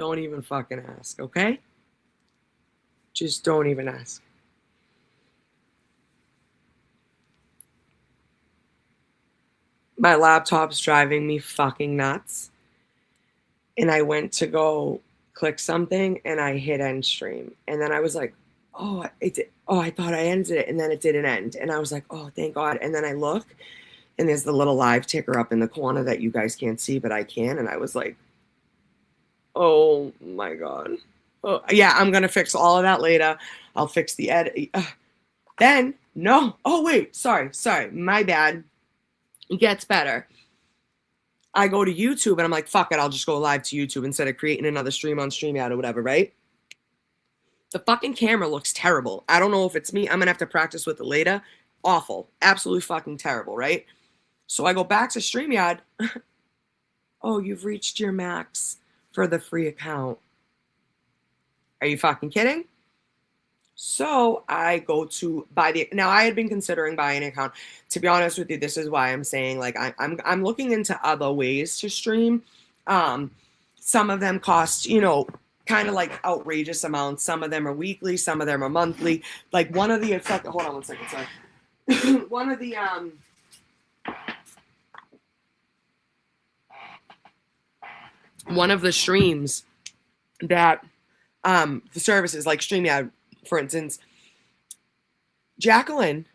Don't even fucking ask, okay? Just don't even ask. My laptop's driving me fucking nuts. And I went to go click something and I hit end stream. And then I was like, oh, I thought I ended it. And then it didn't end. And I was like, oh, thank God. And then I look and there's the little live ticker up in the corner that you guys can't see, but I can. And I was like, oh my God. Oh, yeah, I'm going to fix all of that later. I'll fix the edit. Then, no. Oh, wait. Sorry. My bad. It gets better. I go to YouTube and I'm like, fuck it, I'll just go live to YouTube instead of creating another stream on StreamYard or whatever, right? The fucking camera looks terrible. I don't know if it's me. I'm going to have to practice with it later. Awful. Absolutely fucking terrible, right? So I go back to StreamYard. Oh, you've reached your max for the free account. Are you fucking kidding? So I go to buy the. Now I had been considering buying an account. To be honest with you, this is why I'm saying like I'm looking into other ways to stream. Some of them cost, you know, kind of like outrageous amounts. Some of them are weekly. Some of them are monthly. Like one of the hold on one second, sorry. One of the streams that the services like StreamYard, for instance. Jacqueline,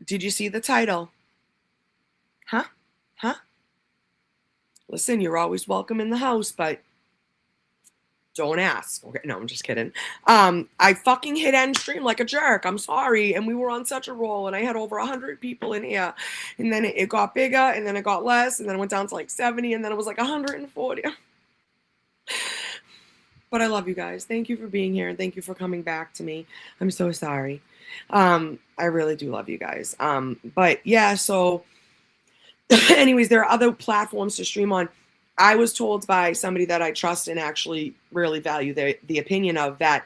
did you see the title? Huh? Listen, you're always welcome in the house, but don't ask. Okay, no, I'm just kidding. I fucking hit end stream like a jerk. I'm sorry. And we were on such a roll, and I had over 100 people in here. And then it got bigger, and then it got less, and then it went down to like 70, and then it was like 140. But I love you guys. Thank you for being here, and thank you for coming back to me. I'm so sorry. I really do love you guys. But yeah, so anyways, there are other platforms to stream on. I was told by somebody that I trust and actually really value the opinion of that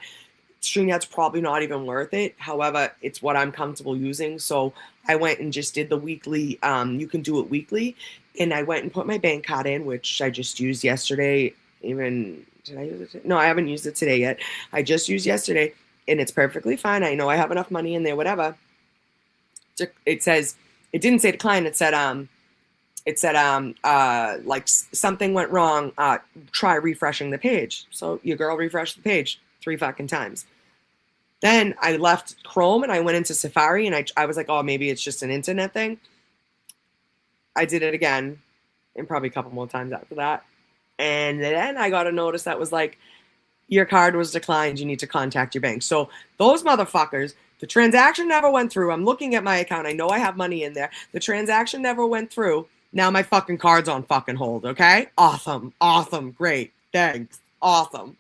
StreamYard's probably not even worth it. However, it's what I'm comfortable using. So I went and just did the weekly, you can do it weekly. And I went and put my bank card in, which I just used yesterday. Did I use it? No, I haven't used it today yet. I just used yesterday and it's perfectly fine. I know I have enough money in there, whatever. It says, it didn't say decline. It said, like something went wrong. Try refreshing the page. So your girl refreshed the page 3 fucking times. Then I left Chrome and I went into Safari and I was like, oh, maybe it's just an internet thing. I did it again and probably a couple more times after that. And then I got a notice that was like, your card was declined. You need to contact your bank. So those motherfuckers, the transaction never went through. I'm looking at my account. I know I have money in there. The transaction never went through. Now my fucking card's on fucking hold, okay? Awesome. Great. Thanks. Awesome.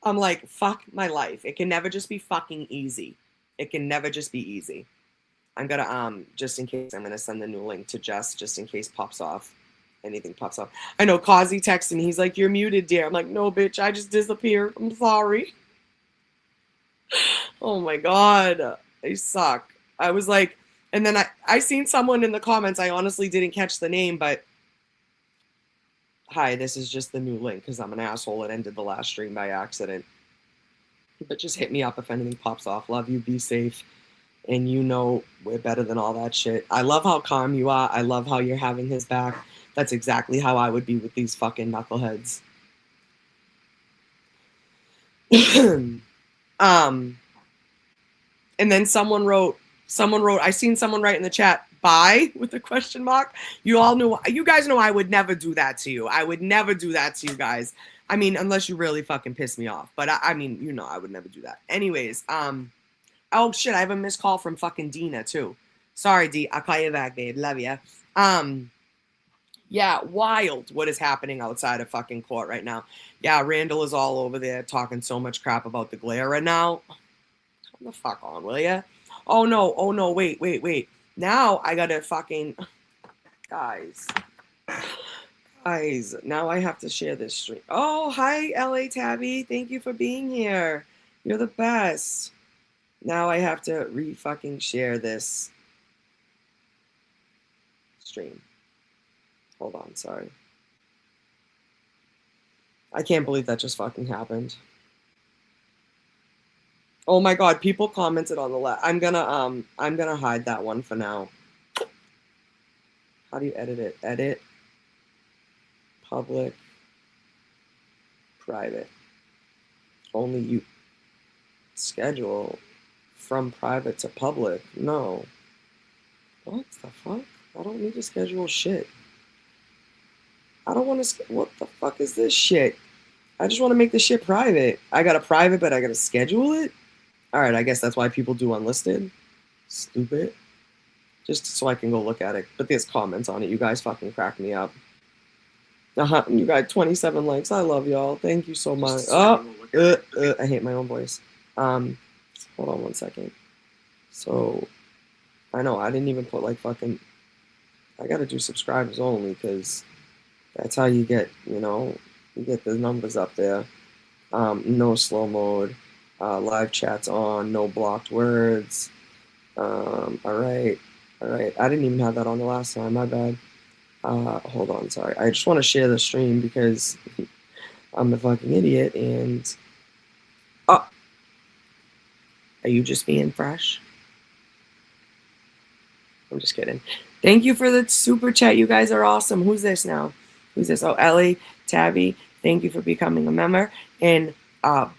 I'm like, fuck my life. It can never just be fucking easy. It can never just be easy. I'm gonna, just in case, I'm gonna send the new link to Jess, just in case anything pops off. I know Kazi texted me. He's like, you're muted, dear. I'm like, no, bitch. I just disappeared. I'm sorry. Oh my God. They suck. I was like, and then I seen someone in the comments. I honestly didn't catch the name, but hi, this is just the new link because I'm an asshole and ended the last stream by accident. But just hit me up if anything pops off. Love you. Be safe. And you know we're better than all that shit. I love how calm you are. I love how you're having his back. That's exactly how I would be with these fucking knuckleheads. And then someone wrote, I seen someone write in the chat, bye, with a question mark. You guys know I would never do that to you. I would never do that to you guys. I mean, unless you really fucking piss me off. But I mean, you know, I would never do that. Anyways, oh shit, I have a missed call from fucking Dina too. Sorry, D, I'll call you back, babe. Love ya. Yeah, wild what is happening outside of fucking court right now. Yeah, Randall is all over there talking so much crap about the glare right now. Come the fuck on, will ya? Oh no, wait. Now I gotta fucking... Guys, now I have to share this stream. Oh, hi, LA Tabby. Thank you for being here. You're the best. Now I have to re-fucking share this stream. Hold on, sorry. I can't believe that just fucking happened. Oh my god, people commented on the left. I'm gonna hide that one for now. How do you edit it? Edit, public, private. Only you schedule from private to public. No. What the fuck? I don't need to schedule shit. I don't want to. What the fuck is this shit? I just want to make this shit private. I got a private, but I got to schedule it? Alright, I guess that's why people do unlisted. Stupid. Just so I can go look at it. But there's comments on it. You guys fucking crack me up. You got 27 likes. I love y'all. Thank you so much. Oh, I hate my own voice. Hold on one second. So, I know I didn't even put like fucking. I gotta do subscribers only because that's how you get, you get the numbers up there. No slow mode. Live chats on. No blocked words. All right. I didn't even have that on the last time. My bad. Hold on. Sorry. I just want to share the stream because I'm a fucking idiot. And are you just being fresh? I'm just kidding. Thank you for the super chat. You guys are awesome. Who's this now? Who's this? Oh, Ellie, Tabby. Thank you for becoming a member. And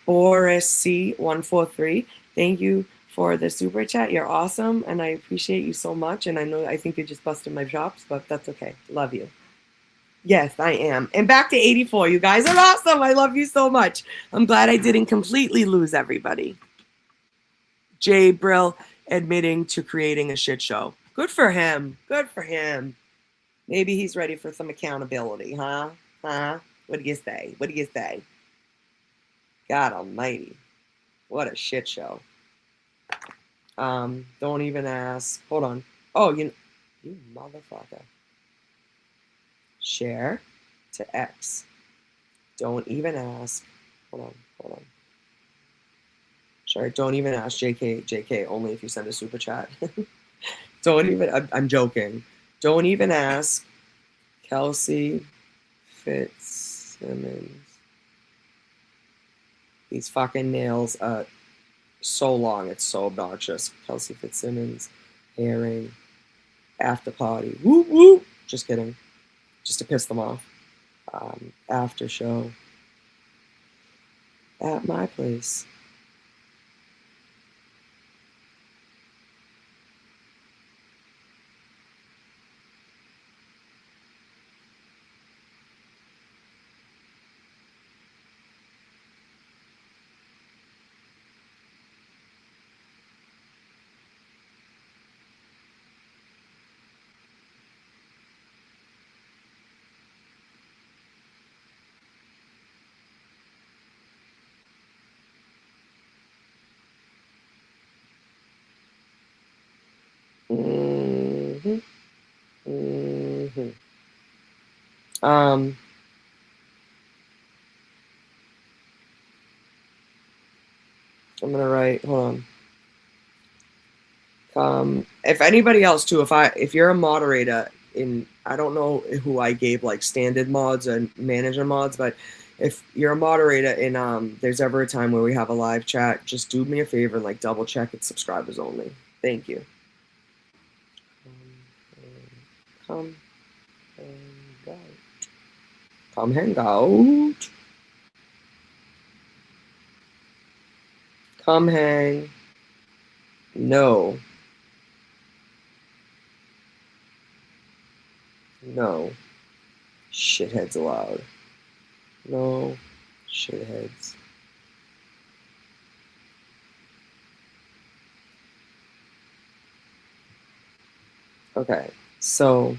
Boris C143. Thank you for the super chat. You're awesome, and I appreciate you so much. And I think you just busted my chops, but that's okay. Love you. Yes, I am. And back to 84. You guys are awesome. I love you so much. I'm glad I didn't completely lose everybody. Jabbril admitting to creating a shit show. Good for him. Good for him. Maybe he's ready for some accountability, huh? Huh? What do you say? What do you say? God almighty. What a shit show. Don't even ask. Hold on. Oh, you motherfucker. Share to X. Don't even ask. Hold on. Sorry, don't even ask JK, only if you send a super chat. Don't even, I'm joking. Don't even ask Kelsey Fitzsimmons. These fucking nails are so long, it's so obnoxious. Kelsey Fitzsimmons Hearing After Party. Whoop whoop. Just kidding. Just to piss them off. After show at my place. Mm-hmm. Mm-hmm. I'm gonna write. Hold on. If anybody else too, if you're a moderator I don't know who I gave like standard mods and manager mods, but if you're a moderator and there's ever a time where we have a live chat, just do me a favor and like double check it's subscribers only. Thank you. Come hang out. Come hang out. Come hang. No. No. Shitheads allowed. No. Shitheads. Okay. So.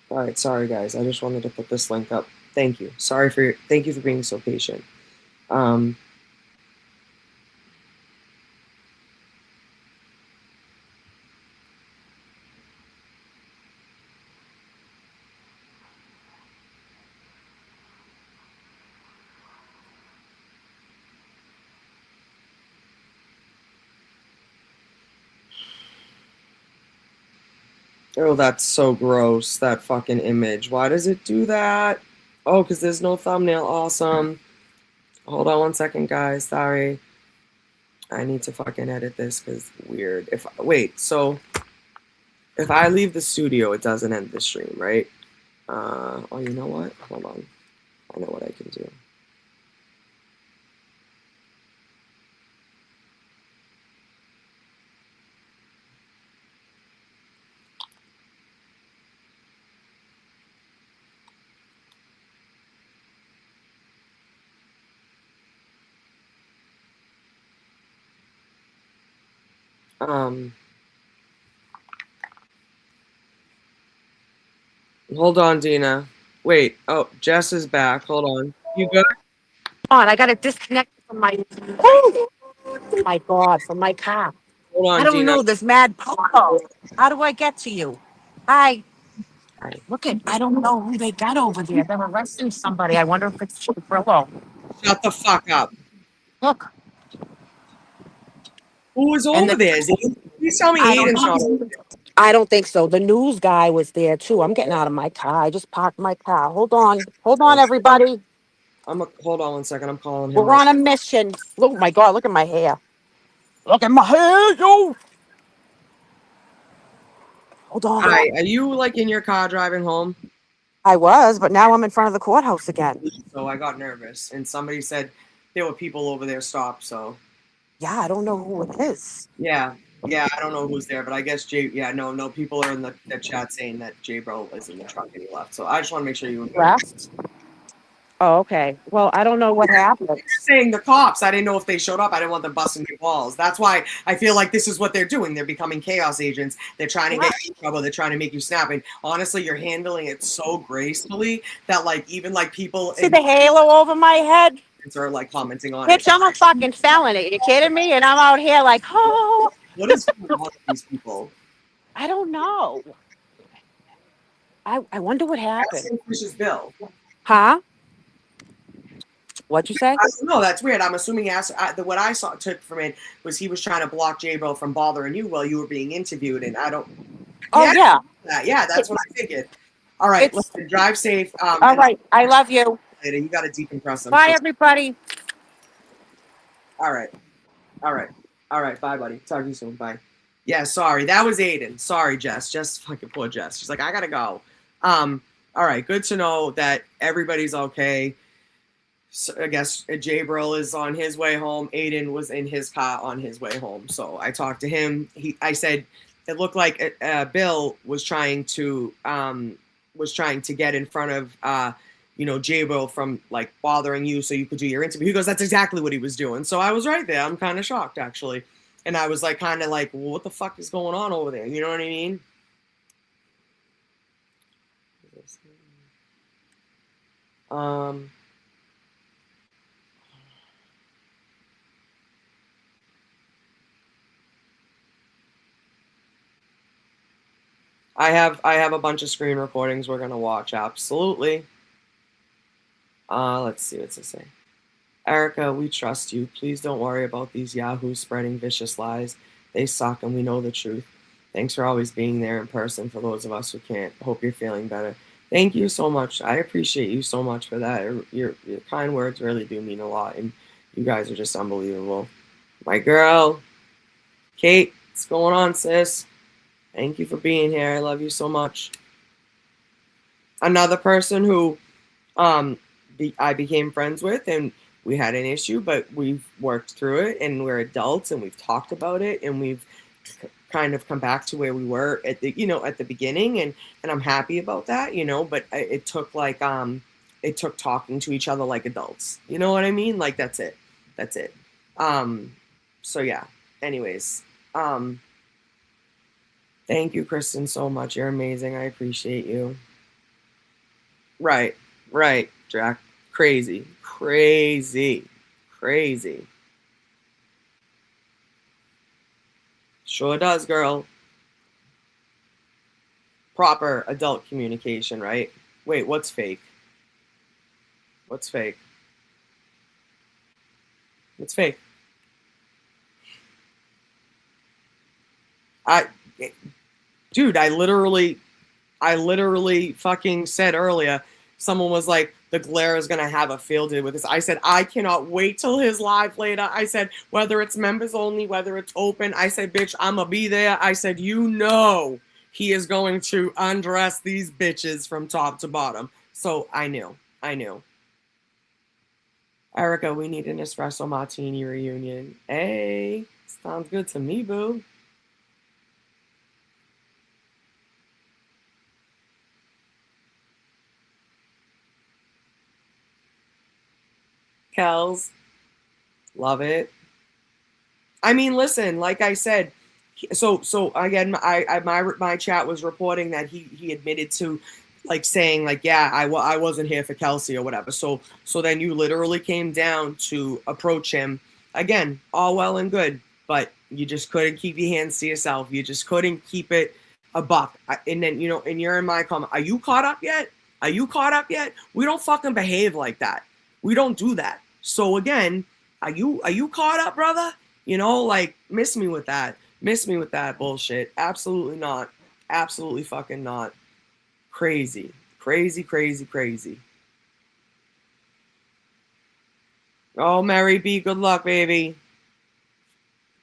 All right, sorry guys. I just wanted to put this link up. Thank you. Thank you for being so patient. Oh, that's so gross, that fucking image. Why does it do that? Oh, because there's no thumbnail. Awesome. Hold on one second, guys. Sorry. I need to fucking edit this because weird. Wait, so if I leave the studio, it doesn't end the stream, right? Oh, you know what? Hold on. I know what I can do. Hold on, Dina. Wait. Oh, Jess is back. Hold on. You good? On, I got to disconnect from my. Oh my God, from my car. Hold on, I don't Dina. know. There's mad popo. How do I get to you? Hi. Hi. Look at. I don't know who they got over there. They're arresting somebody. I wonder if it's Jabbril. Shut the fuck up. Look. Who was And over there? Please tell me I don't Aiden's not over know. there. I don't think so. The news guy was there too. I'm getting out of my car. I just parked my car. Hold on. Hold on, everybody. Hold on one second. I'm calling him We're right. on a mission. Oh my God, look at my hair. Look at my hair, yo. Hold on. Hi. Are you like in your car driving home? I was, but now I'm in front of the courthouse again. So I got nervous, and somebody said there were people over there stopped. So Yeah, I don't know who it is. yeah, I don't know who's there, but I guess Jay. Yeah, no, people are in the chat saying that Jabbril is in the truck and he left. So I just want to make sure you were good. Left? Oh, okay. Well, I don't know what happened. Saying the cops. I didn't know if they showed up. I didn't want them busting your balls. That's why I feel like this is what they're doing. They're becoming chaos agents. They're trying to get you in trouble. They're trying to make you snap. And honestly, you're handling it so gracefully that like even like people See the halo over my head? are like commenting on it. Bitch, I'm a fucking felon. Are you kidding me? And I'm out here like, oh. What is going on with these people? I don't know. I wonder what happened. That's Fish's bill. Huh? What'd you say? I don't know. That's weird. I'm assuming what I saw took from it was he was trying to block Jabbril from bothering you while you were being interviewed, and I don't. Oh, yeah. That's what I figured. All right, listen, drive safe. All right. I love you. Later, you got to decompress them. Bye, everybody. All right. Bye, buddy. Talk to you soon. Bye. Yeah, sorry. That was Aiden. Sorry, Jess. Just fucking poor Jess. She's like, I gotta go. All right. Good to know that everybody's okay. So I guess Jabbril is on his way home. Aiden was in his car on his way home. So I talked to him. I said it looked like Bill was trying to get in front of Jabbril from like bothering you so you could do your interview. He goes, that's exactly what he was doing. So I was right there. I'm kind of shocked actually. And I was like, kind of like, well, what the fuck is going on over there? You know what I mean? I have a bunch of screen recordings we're gonna watch. Absolutely. Let's see what's it say. Erica, we trust you. Please don't worry about these yahoos spreading vicious lies. They suck and we know the truth. Thanks for always being there in person for those of us who can't. Hope you're feeling better. Thank you so much. I appreciate you so much for that. Your kind words really do mean a lot, and you guys are just unbelievable. My girl, Kate, what's going on, sis? Thank you for being here. I love you so much. Another person who I became friends with, and we had an issue, but we've worked through it, and we're adults, and we've talked about it, and we've kind of come back to where we were at the beginning, and I'm happy about that, but it took talking to each other like adults. You know what I mean? Like that's it. So yeah. Anyways, thank you, Kristen, so much. You're amazing. I appreciate you. Right, Jack. Crazy. Sure does, girl. Proper adult communication, right? Wait, what's fake? What's fake? dude, I literally fucking said earlier, someone was like, the glare is going to have a field day with this. I said, I cannot wait till his live later. I said, whether it's members only, whether it's open, I said, bitch, I'm going to be there. I said, you know, he is going to undress these bitches from top to bottom. So I knew. Erica, we need an espresso martini reunion. Hey, sounds good to me, boo. Kels, love it. I mean, listen, like I said, so again, my chat was reporting that he admitted to like saying like, yeah, I wasn't here for Kelsey or whatever. So then you literally came down to approach him again, all well and good, but you just couldn't keep your hands to yourself. You just couldn't keep it a buck. And then, you know, and you're in my comment, are you caught up yet? Are you caught up yet? We don't fucking behave like that. We don't do that. So again, are you caught up, brother? You know, like, miss me with that bullshit. Absolutely not. Absolutely fucking not. Crazy. Oh, Mary B, good luck, baby.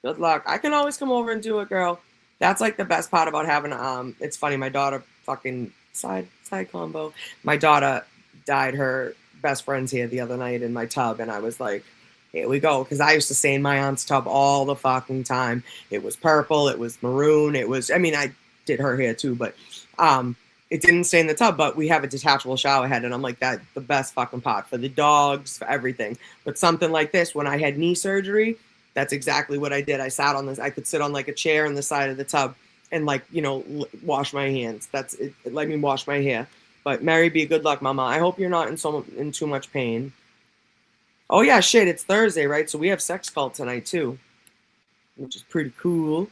Good luck. I can always come over and do it, girl. That's like the best part about having it's funny, my daughter fucking side combo. My daughter dyed her best friend's hair the other night in my tub, and I was like, here we go, because I used to stain my aunt's tub all the fucking time. It was purple, it was maroon, it was, I mean, I did her hair too, but it didn't stain the tub, but we have a detachable shower head, and I'm like, that the best fucking pot for the dogs, for everything. But something like this, when I had knee surgery, that's exactly what I did. I sat on this, I could sit on like a chair on the side of the tub and like, you know, wash my hands. That's it, let me wash my hair. But Mary B, good luck, mama. I hope you're not in too much pain. Oh yeah, shit, it's Thursday, right? So we have sex cult tonight too, which is pretty cool.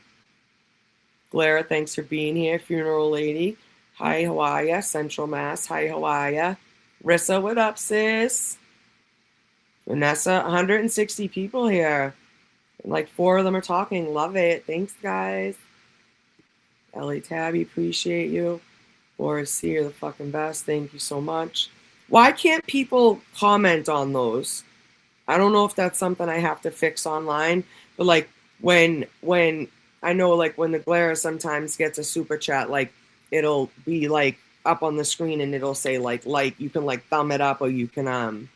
Clara, thanks for being here. Funeral lady. Hi, Hawaii. Central Mass. Hi, Hawaii. Rissa, what up, sis? Vanessa, 160 people here. And like 4 of them are talking. Love it. Thanks, guys. Ellie Tabby, appreciate you. Boris C, you're the fucking best. Thank you so much. Why can't people comment on those? I don't know if that's something I have to fix online, but like when I know like when the glare sometimes gets a super chat, like it'll be like up on the screen and it'll say like you can like thumb it up or you can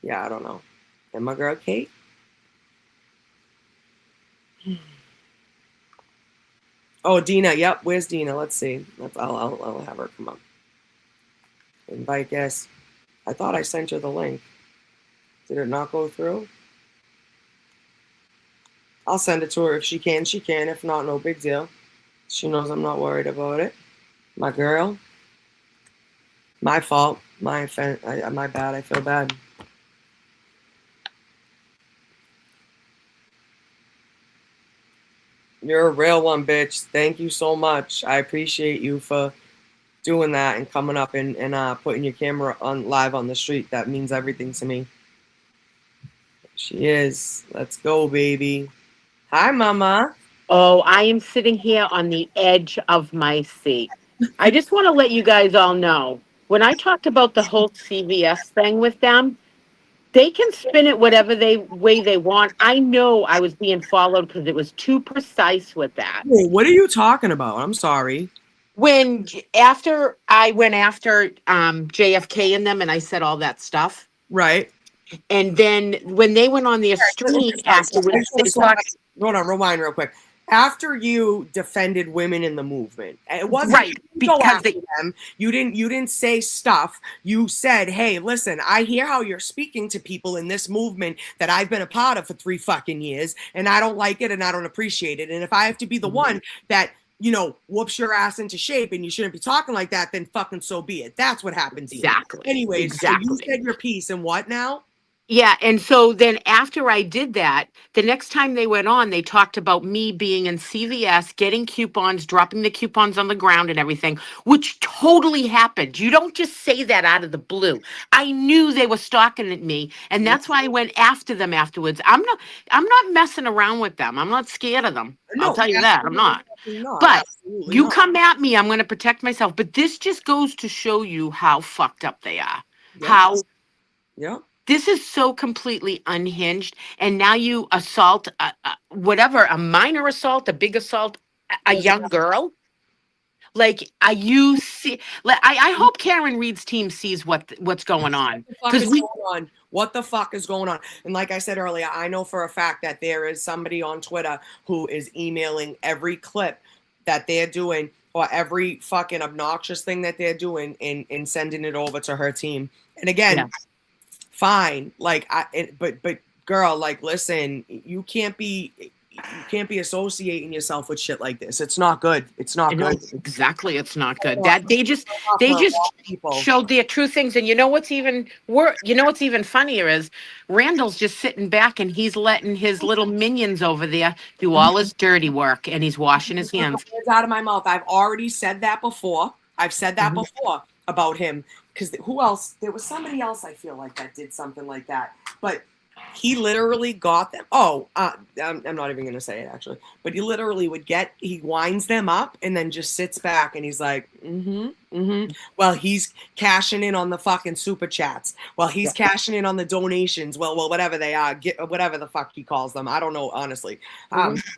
yeah, I don't know. And my girl Kate. Oh, Dina. Yep. Where's Dina? Let's see. I'll have her come up. Invite guest. I thought I sent her the link. Did it not go through? I'll send it to her if she can. She can. If not, no big deal. She knows I'm not worried about it. My girl. My fault. My bad. I feel bad. You're a real one, bitch. Thank you so much. I appreciate you for doing that and coming up and putting your camera on live on the street. That means everything to me. She is. Let's go, baby. Hi, mama. Oh, I am sitting here on the edge of my seat. I just want to let you guys all know, when I talked about the whole CVS thing with them, they can spin it whatever way they want. I know I was being followed because it was too precise with that. Wait, what are you talking about? I'm sorry. After I went after JFK and them and I said all that stuff. Right. And then when they went on their stream afterwards, they talked. Hold on, rewind real quick. After you defended women in the movement, it wasn't right because them. You didn't say stuff. You said, "Hey, listen, I hear how you're speaking to people in this movement that I've been a part of for 3 fucking years, and I don't like it and I don't appreciate it. And if I have to be the one that, you know, whoops your ass into shape and you shouldn't be talking like that, then fucking so be it." That's what happened to you. Exactly. Anyways, exactly. So you said your piece, and what now? Yeah, and so then after I did that, the next time they went on, they talked about me being in CVS, getting coupons, dropping the coupons on the ground and everything, which totally happened. You don't just say that out of the blue. I knew they were stalking at me, and Yeah. that's why I went after them afterwards. I'm not messing around with them. I'm not scared of them. I'll No, tell you that. I'm absolutely not. fucking not. But Absolutely you not. come at me, I'm going to protect myself. But this just goes to show you how fucked up they are. Yep. How Yep. this is so completely unhinged, and now you assault whatever, a minor assault, a big assault, a young girl. Like, are you see? Like, I hope Karen Reed's team sees what's going on, What the fuck is going on? What the fuck is going on? And like I said earlier, I know for a fact that there is somebody on Twitter who is emailing every clip that they're doing or every fucking obnoxious thing that they're doing and sending it over to her team. And again, fine. Like but girl, like listen, you can't be associating yourself with shit like this. It's not good. It's not good. Exactly, it's not good. That they just showed their true things. And you know what's even funnier is Randall's just sitting back and he's letting his little minions over there do all his dirty work, and he's washing his hands. Words out of my mouth. I've already said that before. I've said that before about him. Because who else? There was somebody else I feel like that did something like that. But he literally got them. I'm not even going to say it actually. But he literally he winds them up and then just sits back and he's like, Well, he's cashing in on the fucking super chats. Well, he's cashing in on the donations. Well, whatever they are, whatever the fuck he calls them. I don't know, honestly.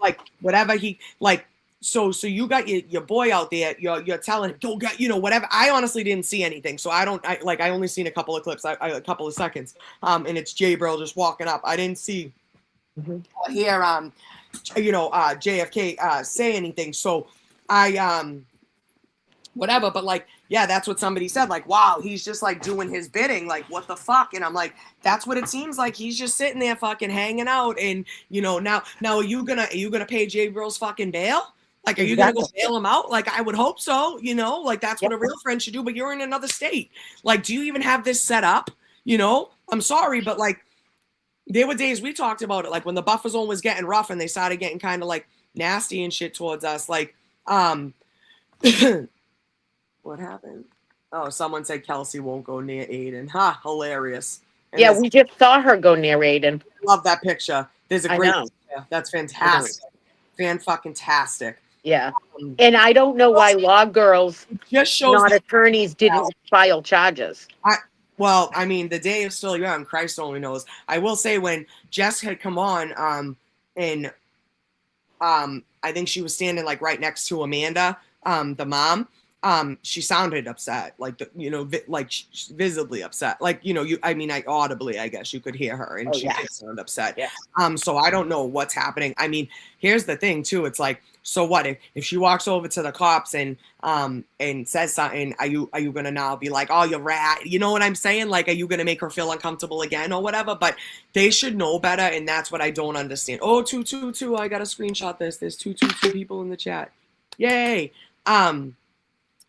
Like whatever he like. So you got your boy out there. You're telling him go get whatever. I honestly didn't see anything, so I only seen a couple of clips, a couple of seconds. And it's Jabbril just walking up. I didn't see hear JFK say anything. So I whatever. But like yeah, that's what somebody said. Like wow, he's just like doing his bidding. Like what the fuck? And I'm like that's what it seems like. He's just sitting there fucking hanging out. And now are you gonna pay Jabril's fucking bail? Like, are you going to go bail him out? Like, I would hope so, like that's what a real friend should do, but you're in another state. Like, do you even have this set up? I'm sorry, but like, there were days we talked about it, like when the buffer zone was getting rough and they started getting kind of like nasty and shit towards us. Like, what happened? Oh, someone said Kelsey won't go near Aiden. Ha, hilarious. And yeah, we just saw her go near Aiden. Love that picture. There's a great picture. That's fantastic. Fan-fucking-tastic. Yeah. And I don't know why law girls, not attorneys, didn't file charges. I mean, the day is still young. Christ only knows. I will say when Jess had come on, and I think she was standing like right next to Amanda, the mom. She sounded upset, like visibly upset, like I audibly, I guess you could hear her, and she did sound upset. Yeah. So I don't know what's happening. I mean, here's the thing too. It's like, so what if she walks over to the cops and says something? Are you gonna now be like, oh, you rat? You know what I'm saying? Like, are you gonna make her feel uncomfortable again or whatever? But they should know better, and that's what I don't understand. Oh, 222. I gotta screenshot this. There's 222 people in the chat. Yay.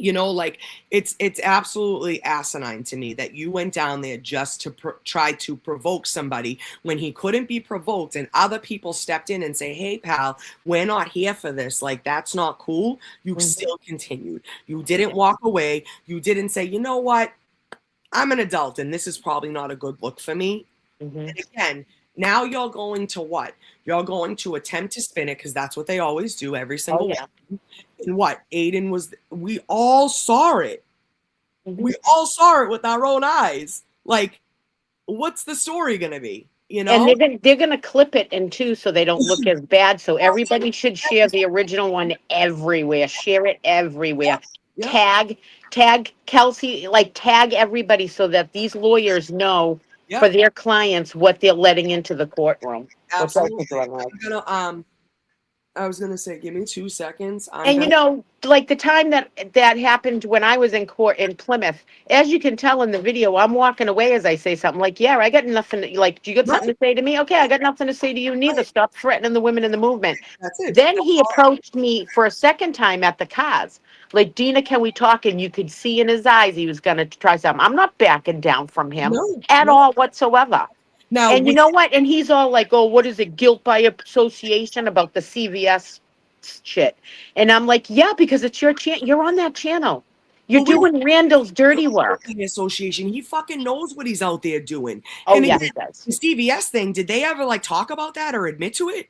Like it's absolutely asinine to me that you went down there just to try to provoke somebody when he couldn't be provoked, and other people stepped in and say, hey pal, we're not here for this. Like, that's not cool. You still continued. You didn't walk away. You didn't say, you know what? I'm an adult and this is probably not a good look for me. And again, now you're going to what? You're going to attempt to spin it because that's what they always do every single one. And what? Aiden we all saw it. We all saw it with our own eyes. Like, what's the story going to be? And they're gonna clip it in two so they don't look as bad. So everybody should share the original one everywhere. Share it everywhere. Tag Kelsey, like tag everybody so that these lawyers know for their clients what they're letting into the courtroom. Absolutely. I was gonna say, give me 2 seconds. Like the time that happened when I was in court in Plymouth, as you can tell in the video, I'm walking away as I say something like, yeah, I got nothing. Like, do you got something to say to me? Okay, I got nothing to say to you neither. Stop threatening the women in the movement. That's it. Then he approached me for a second time at the cars. Like, Dina, can we talk? And you could see in his eyes he was going to try something. I'm not backing down from him at all whatsoever. Now, And you know what? And he's all like, oh, what is it? Guilt by association about the CVS shit. And I'm like, yeah, because it's your channel. You're on that channel. You're but wait, doing Randall's dirty work. the association, he fucking knows what he's out there doing. Oh, And yeah, again, he does. the CVS thing, did they ever like talk about that or admit to it?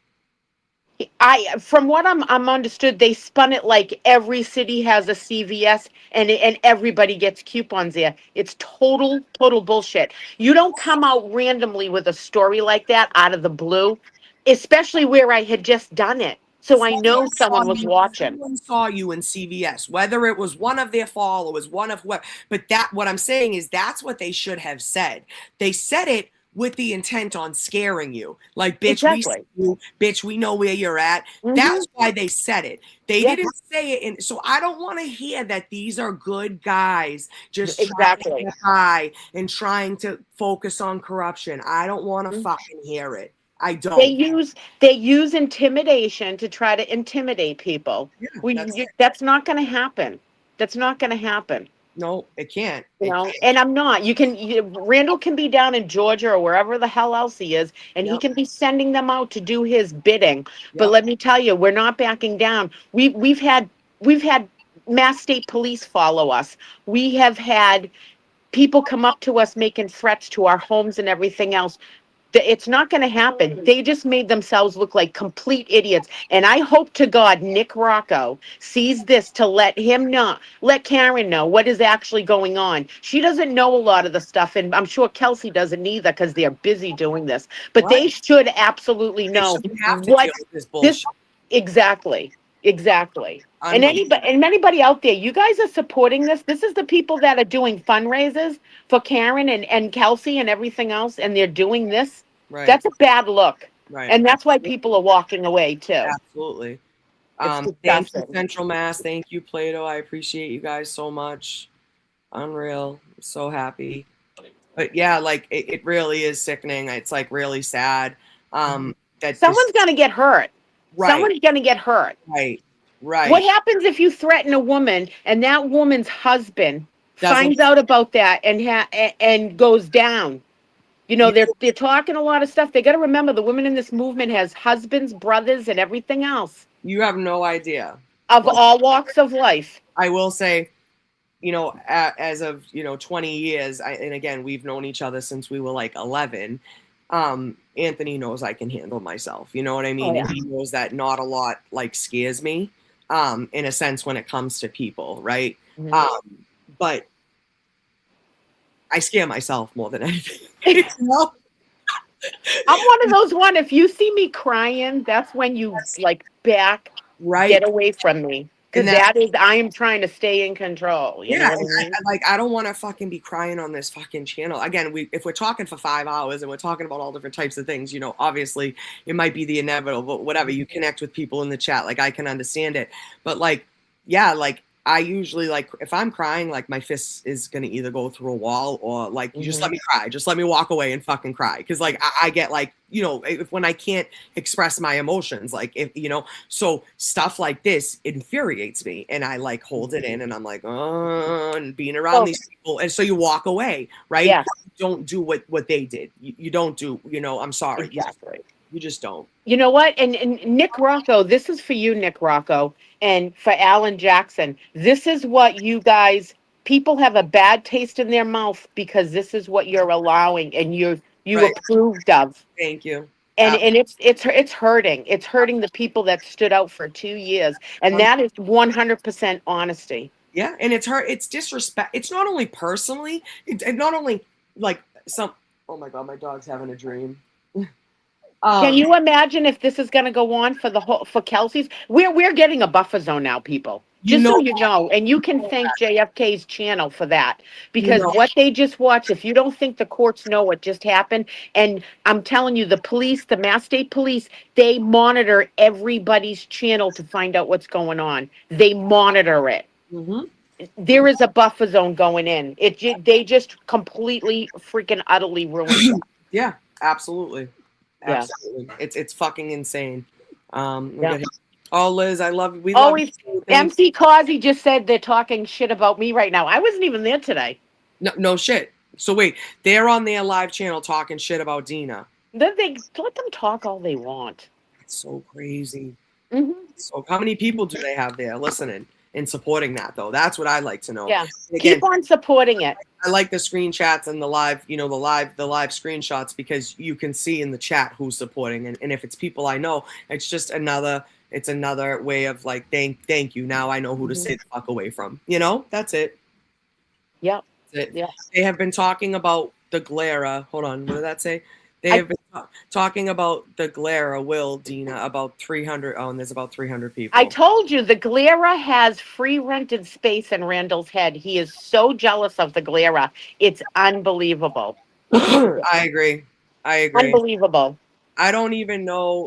From what I'm understood, they spun it like every city has a CVS and everybody gets coupons there. It's total bullshit. You don't come out randomly with a story like that out of the blue, especially where I had just done it. So I know someone was watching. Someone saw you in CVS, whether it was one of their followers, one of what. But what I'm saying is that's what they should have said. They said it with the intent on scaring you. Like, bitch, we see Exactly. you, bitch, we know where you're at. Mhm. That's why they said it. They Yeah. didn't say it. And so I don't want to hear that these are good guys just trying to Exactly. get high and trying to focus on corruption. I don't want to fucking hear it. I don't. They use intimidation to try to intimidate people. Yeah, That's not going to happen. That's not going to happen. no, it can't. You know, and I'm not. Randall can be down in Georgia or wherever the hell else he is, and he Yep. can be sending them out to do his bidding. But Yep. let me tell you, we're not backing down. We've had Mass State Police follow us. We have had people come up to us making threats to our homes and everything else. It's not going to happen. They just made themselves look like complete idiots. And I hope to God Nick Rocco sees this to let Karen know what is actually going on. She doesn't know a lot of the stuff, and I'm sure Kelsey doesn't either because they're busy doing this. But they should absolutely know what this bullshit. Exactly. And anybody out there, you guys are supporting this. This is the people that are doing fundraisers for Karen and Kelsey and everything else, and they're doing this. Right. That's a bad look. Right. And that's why people are walking away too. Absolutely. Thank you, Central Mass. Thank you, Plato. I appreciate you guys so much. Unreal. I'm so happy. But yeah, like it really is sickening. It's like really sad. That someone's gonna get hurt. Right. Someone's gonna get hurt. Right. What happens if you threaten a woman and that woman's husband finds out about that and goes down? You know, they're talking a lot of stuff. They got to remember the women in this movement has husbands, brothers, and everything else. You have no idea. Of all walks of life. I will say, you know, as of, 20 years, and again, we've known each other since we were like 11. Anthony knows I can handle myself. You know what I mean? Oh, yeah. And he knows that not a lot like scares me, in a sense when it comes to people, right? Mm-hmm. But I scare myself more than anything. I'm one of those if you see me crying, that's when you like get away from me. Because I am trying to stay in control. You know what I mean? I don't want to fucking be crying on this fucking channel. Again, if we're talking for 5 hours and we're talking about all different types of things, obviously it might be the inevitable, but whatever, you connect with people in the chat, like I can understand it. But I usually if I'm crying, my fist is going to either go through a wall or you just let me cry. Just let me walk away and fucking cry. Because I get when I can't express my emotions, so stuff like this infuriates me and I hold it in and I'm like, oh, and being around these people. And so you walk away, right? Yeah. You don't do what they did. You don't do, I'm sorry. Exactly. You just don't. You know what? And Nick Rocco, this is for you, Nick Rocco, and for Alan Jackson. This is what you guys, people have a bad taste in their mouth because this is what you're allowing and you approved of. Thank you. And it's hurting. It's hurting the people that stood out for 2 years. And that is 100% honesty. Yeah, and it's disrespect. It's not only personally, it's not only oh my God, my dog's having a dream. Can you imagine if this is going to go on for Kelsey's? We're getting a buffer zone now, people. Just so you know, and you can thank JFK's channel for that because what they just watched. If you don't think the courts know what just happened, and I'm telling you, the police, the Mass State Police, they monitor everybody's channel to find out what's going on. They monitor it. Mm-hmm. There is a buffer zone going in. They just completely freaking utterly ruined it. Yeah, absolutely. Absolutely. Yeah. It's fucking insane. Oh, Liz, I love you. We love you. MC Causey just said they're talking shit about me right now. I wasn't even there today. No shit. So wait, they're on their live channel talking shit about Dina. Then they let them talk all they want. That's so crazy. Mm-hmm. So how many people do they have there listening and supporting that though? That's what I'd like to know. Yeah. Again, Keep on supporting it. I like the screenshots and the live, the live screenshots, because you can see in the chat who's supporting, and if it's people I know, it's just another way of like thank you. Now I know who to stay the fuck away from. That's it. Yep. That's it. Yeah. They have been talking about the Glera. Hold on, what did that say? They have been talking about the Glera, Dina, about 300. Oh, and there's about 300 people. I told you the Glera has free rented space in Randall's Head. He is so jealous of the Glera. It's unbelievable. I agree. Unbelievable. I don't even know,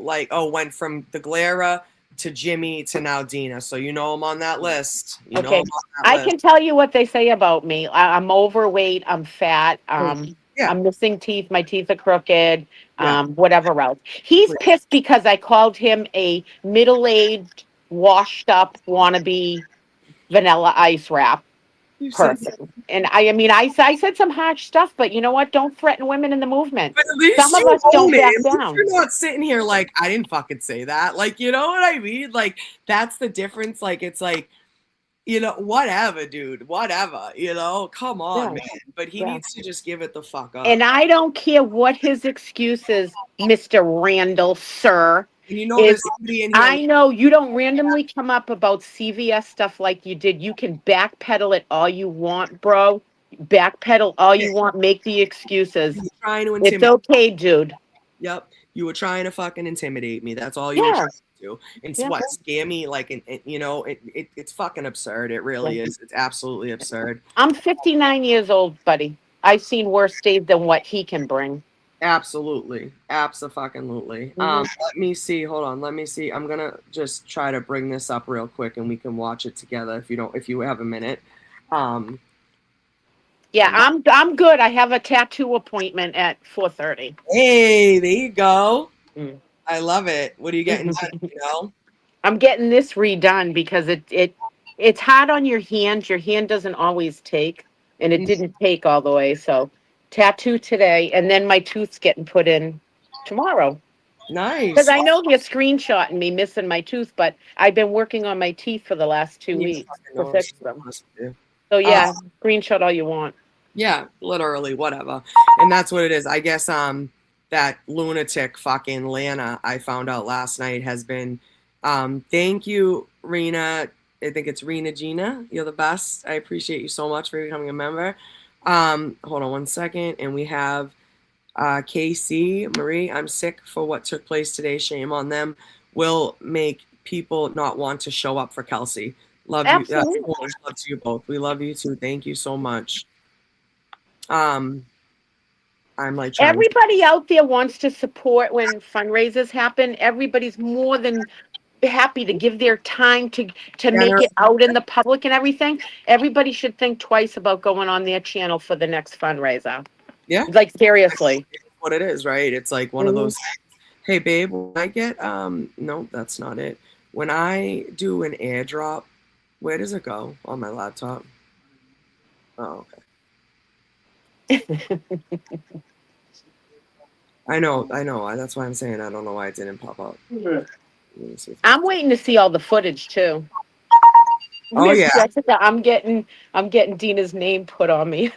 went from the Glera to Jimmy to now Dina. So I'm on that list. I can tell you what they say about me. I'm overweight. I'm fat. Yeah. I'm missing teeth. My teeth are crooked. Yeah. Whatever else. He's pissed because I called him a middle-aged, washed-up wannabe Vanilla Ice Wrap person. And I said some harsh stuff, but you know what? Don't threaten women in the movement. But at least some of us don't back down. You're not sitting here like, I didn't fucking say that. Like, you know what I mean? Like, that's the difference. Like, it's like, whatever, dude, whatever, come on, man. But he needs to just give it the fuck up. And I don't care what his excuse is, Mr. Randall, sir. And there's somebody in here. I know you don't randomly come up about CVS stuff like you did. You can backpedal it all you want, bro. Backpedal all you want. Make the excuses. Trying to intimidate. It's okay, dude. Yep. You were trying to fucking intimidate me. That's all you were trying to do. And what, scare me? Like, it's fucking absurd. It really is. It's absolutely absurd. I'm 59 years old, buddy. I've seen worse days than what he can bring. Absolutely. Abso-fucking-lutely. Let me see. Hold on. Let me see. I'm going to just try to bring this up real quick and we can watch it together if you have a minute. Yeah, I'm good. I have a tattoo appointment at 4:30. Hey, there you go. I love it. What are you getting done, I'm getting this redone because it's hard on your hand. Your hand doesn't always take, and it didn't take all the way. So tattoo today, and then my tooth's getting put in tomorrow. Nice. Because I know you're screenshotting me missing my tooth, but I've been working on my teeth for the last 2 weeks to fix them. So yeah, screenshot all you want. Yeah, literally, whatever. And that's what it is. I guess that lunatic fucking Lana I found out last night has been thank you, Rena. I think it's Rena Gina. You're the best. I appreciate you so much for becoming a member. Hold on one second. And we have KC Marie. I'm sick for what took place today. Shame on them. Will make people not want to show up for Kelsey. Love you. Love to you both. We love you too. Thank you so much. I'm like everybody out there wants to support when fundraisers happen. Everybody's more than happy to give their time to make it out in the public and everything. Everybody should think twice about going on their channel for the next fundraiser. Yeah, like seriously, that's what it is, right? It's like one of those. Hey, babe, when I get no, that's not it. When I do an airdrop, where does it go on my laptop? Oh, okay. I know. That's why I'm saying I don't know why it didn't pop up. I'm waiting to see all the footage too. Oh yeah. Jessica, I'm getting Dina's name put on me.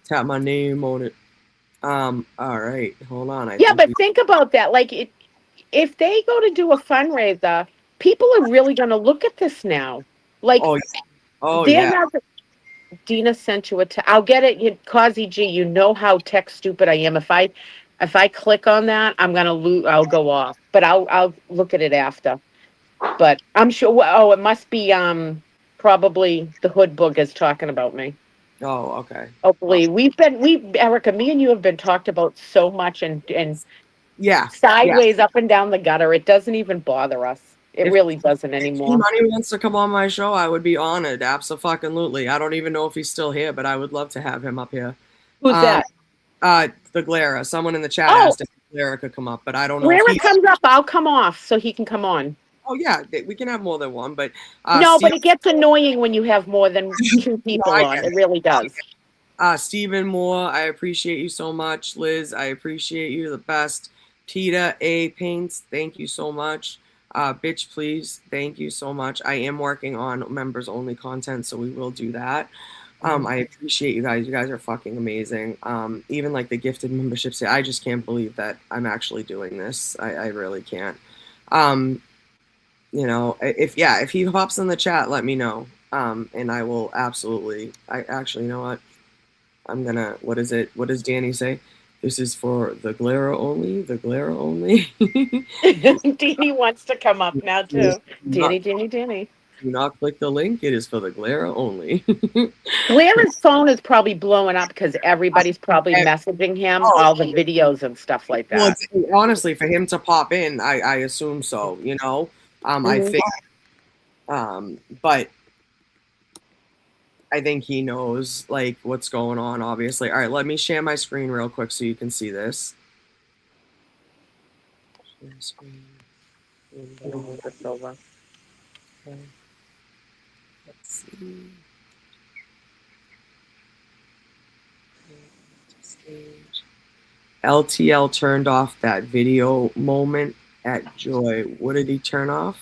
Tap my name on it. All right. Hold on. But think about that. Like, if they go to do a fundraiser, people are really going to look at this now. Like, Dina sent you I'll get it. Kazi G, you know how tech stupid I am. If I click on that, I'll go off. But I'll look at it after. But I'm sure. Oh, it must be probably the hood book is talking about me. Oh, okay. Hopefully, Erica, me and you have been talked about so much and sideways up and down the gutter. It doesn't even bother us. It really doesn't anymore. If anybody wants to come on my show, I would be honored. Absolutely. I don't even know if he's still here, but I would love to have him up here. Who's that? The Glera. Someone in the chat asked if Glera could come up, but I don't know. Glera comes up, I'll come off so he can come on. Oh yeah, we can have more than one, but No, Steve, but it gets annoying when you have more than two people I on. get It really does. Stephen Moore, I appreciate you so much. Liz, I appreciate you the best. Peter A. Paints, thank you so much. Bitch, please, thank you so much. I am working on members only content, so we will do that. I appreciate you guys. You guys are fucking amazing. Even like the gifted memberships, I just can't believe that I'm actually doing this. I really can't. You know, if he pops in the chat, let me know. And I will absolutely. I actually, you know what? I'm gonna. What is it? What does Danny say? This is for the glare only. The glare only. Danny wants to come up now too. Danny. Do not click the link. It is for the glare only. Glara's phone is probably blowing up because everybody's probably messaging him all the videos and stuff like Well, that. it's, honestly, for him to pop in, I assume so. You know, I think, but I think he knows like what's going on. Obviously, all right. Let me share my screen real quick so you can see this. Share screen. Okay. Let's see. Stage. LTL turned off that video moment at Joy. What did he turn off?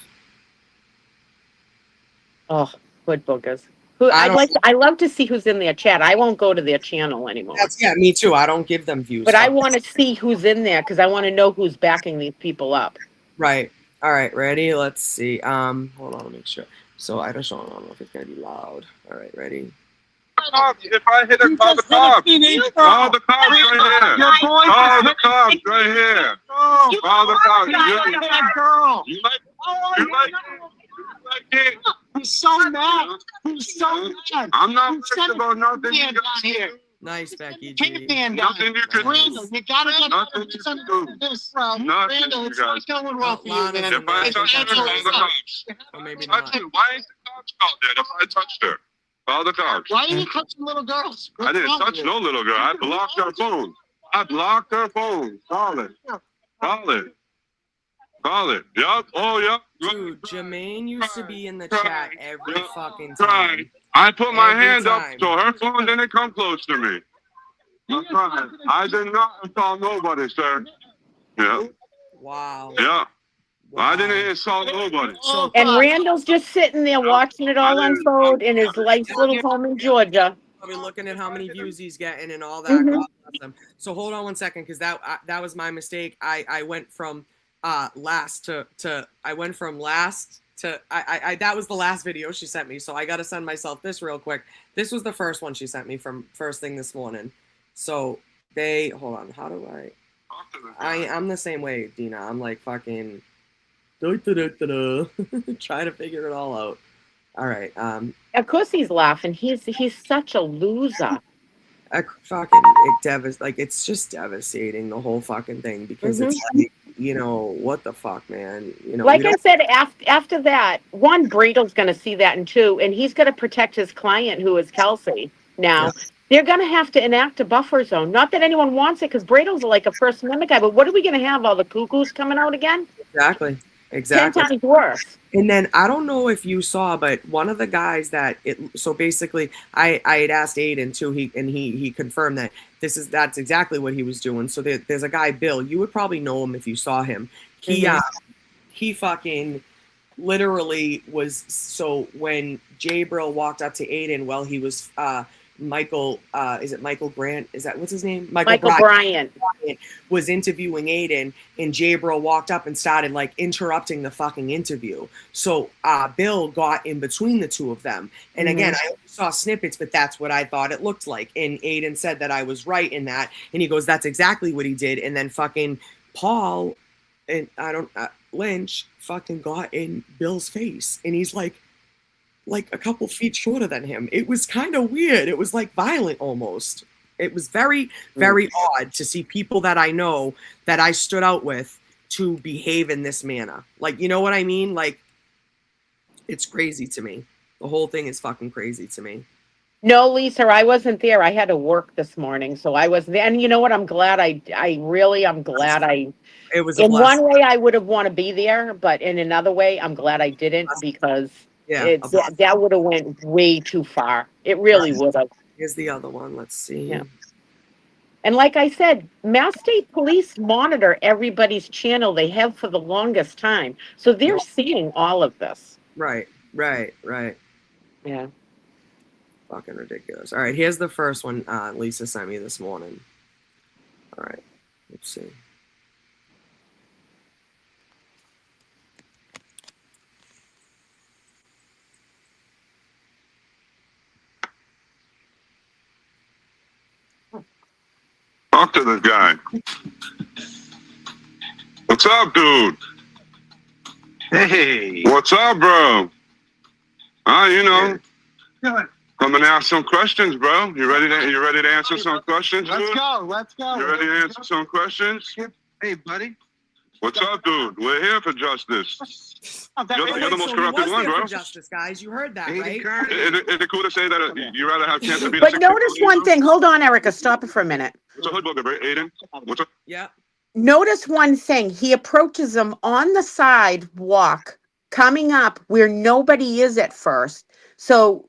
Oh, good boogers. I love to see who's in their chat. I won't go to their channel anymore. Yeah, me too. I don't give them views. But I want to see who's in there because I want to know who's backing these people up. Right. All right, ready? Let's see. Hold on, let me make sure. So I don't know if it's gonna be loud. All right, ready? If I hit a call the cops. Call the cops right here. Call the cops right here. Call the cops. You like it? He's so mad. He's so mad. I'm not worried about nothing you got here. Nice, Becky Take G. Nothing you can Randall, you gotta get this, bro. Randall, it's not going well for you, man. If I touch her, call the cops. Or maybe Why not. ain't the cops called then if I touched her? Call the cops. Why are you touching little girls? I didn't touch no little girl. I blocked her phone. Call it. Call it. Call it. Yup. Oh, yup. Dude, Jermaine used to be in the chat every fucking time. Right. I put my Every hand up time. so her phone didn't come close to me. That's right. I did not insult nobody, sir. Yeah. Wow. Yeah. Wow. I didn't insult nobody. And Randall's just sitting there watching it all unfold in his nice little home in Georgia. Probably looking at how many views he's getting and all that. Mhm. God bless him. So hold on one second, because that was my mistake. I went from last to I went from last to I that was the last video she sent me. So I got to send myself this real quick. This was the first one she sent me from first thing this morning. So hold on. How do I'm the same way, Dina. I'm like fucking trying to figure it all out. All right. Of course he's laughing. He's such a loser. It's just devastating, the whole fucking thing, because it's like, you know, what the fuck, man. You know, like I said, after that, one, Bradle's going to see that, and two, and he's going to protect his client, who is Kelsey. Now, they're going to have to enact a buffer zone. Not that anyone wants it, because Bradle's like a First Amendment guy, but what are we going to have, all the cuckoos coming out again? Exactly. 10 times worse. And then I don't know if you saw, but one of the guys so basically I had asked Aiden too, he confirmed that that's exactly what he was doing. So there's a guy, Bill, you would probably know him if you saw him. He fucking literally was, so when Jabbril walked up to Aiden while he was Michael, is it Michael Grant? Is that, what's his name? Michael Bryant was interviewing Aiden, and Jabbril walked up and started like interrupting the fucking interview. So Bill got in between the two of them. And again, I only saw snippets, but that's what I thought it looked like. And Aiden said that I was right in that. And he goes, that's exactly what he did. And then fucking Paul and Lynch fucking got in Bill's face. And he's like a couple feet shorter than him. It was kind of weird. It was like violent almost. It was very, very odd to see people that I know that I stood out with to behave in this manner. Like, you know what I mean? Like, it's crazy to me. The whole thing is fucking crazy to me. No, Lisa, I wasn't there. I had to work this morning, so I was there. And you know what? I'm glad I'm glad It was a in blessing. one way I would have want to be there, but in another way, I'm glad I didn't because Yeah, that would have went way too far. It really would have. Here's the other one. Let's see. Yeah. And like I said, Mass State Police monitor everybody's channel they have for the longest time. So they're seeing all of this. Right. Yeah. Fucking ridiculous. All right, here's the first one Lisa sent me this morning. All right, let's see. Talk to this guy. What's up, dude? Hey. What's up, bro? You know, Good. come and ask some questions, bro. You ready to answer some questions, dude? Let's go. You ready to answer some questions? Hey, buddy. What's up, dude? We're here for justice. You're the most corrupted one, bro. Justice, guys. You heard that, right? Is it cool to say that you rather have cancer be But notice one thing. Hold on, Erica. Stop it for a minute. What's a hood booger, bro? Aiden? What's up? Yeah. Notice one thing. He approaches them on the sidewalk, coming up where nobody is at first. So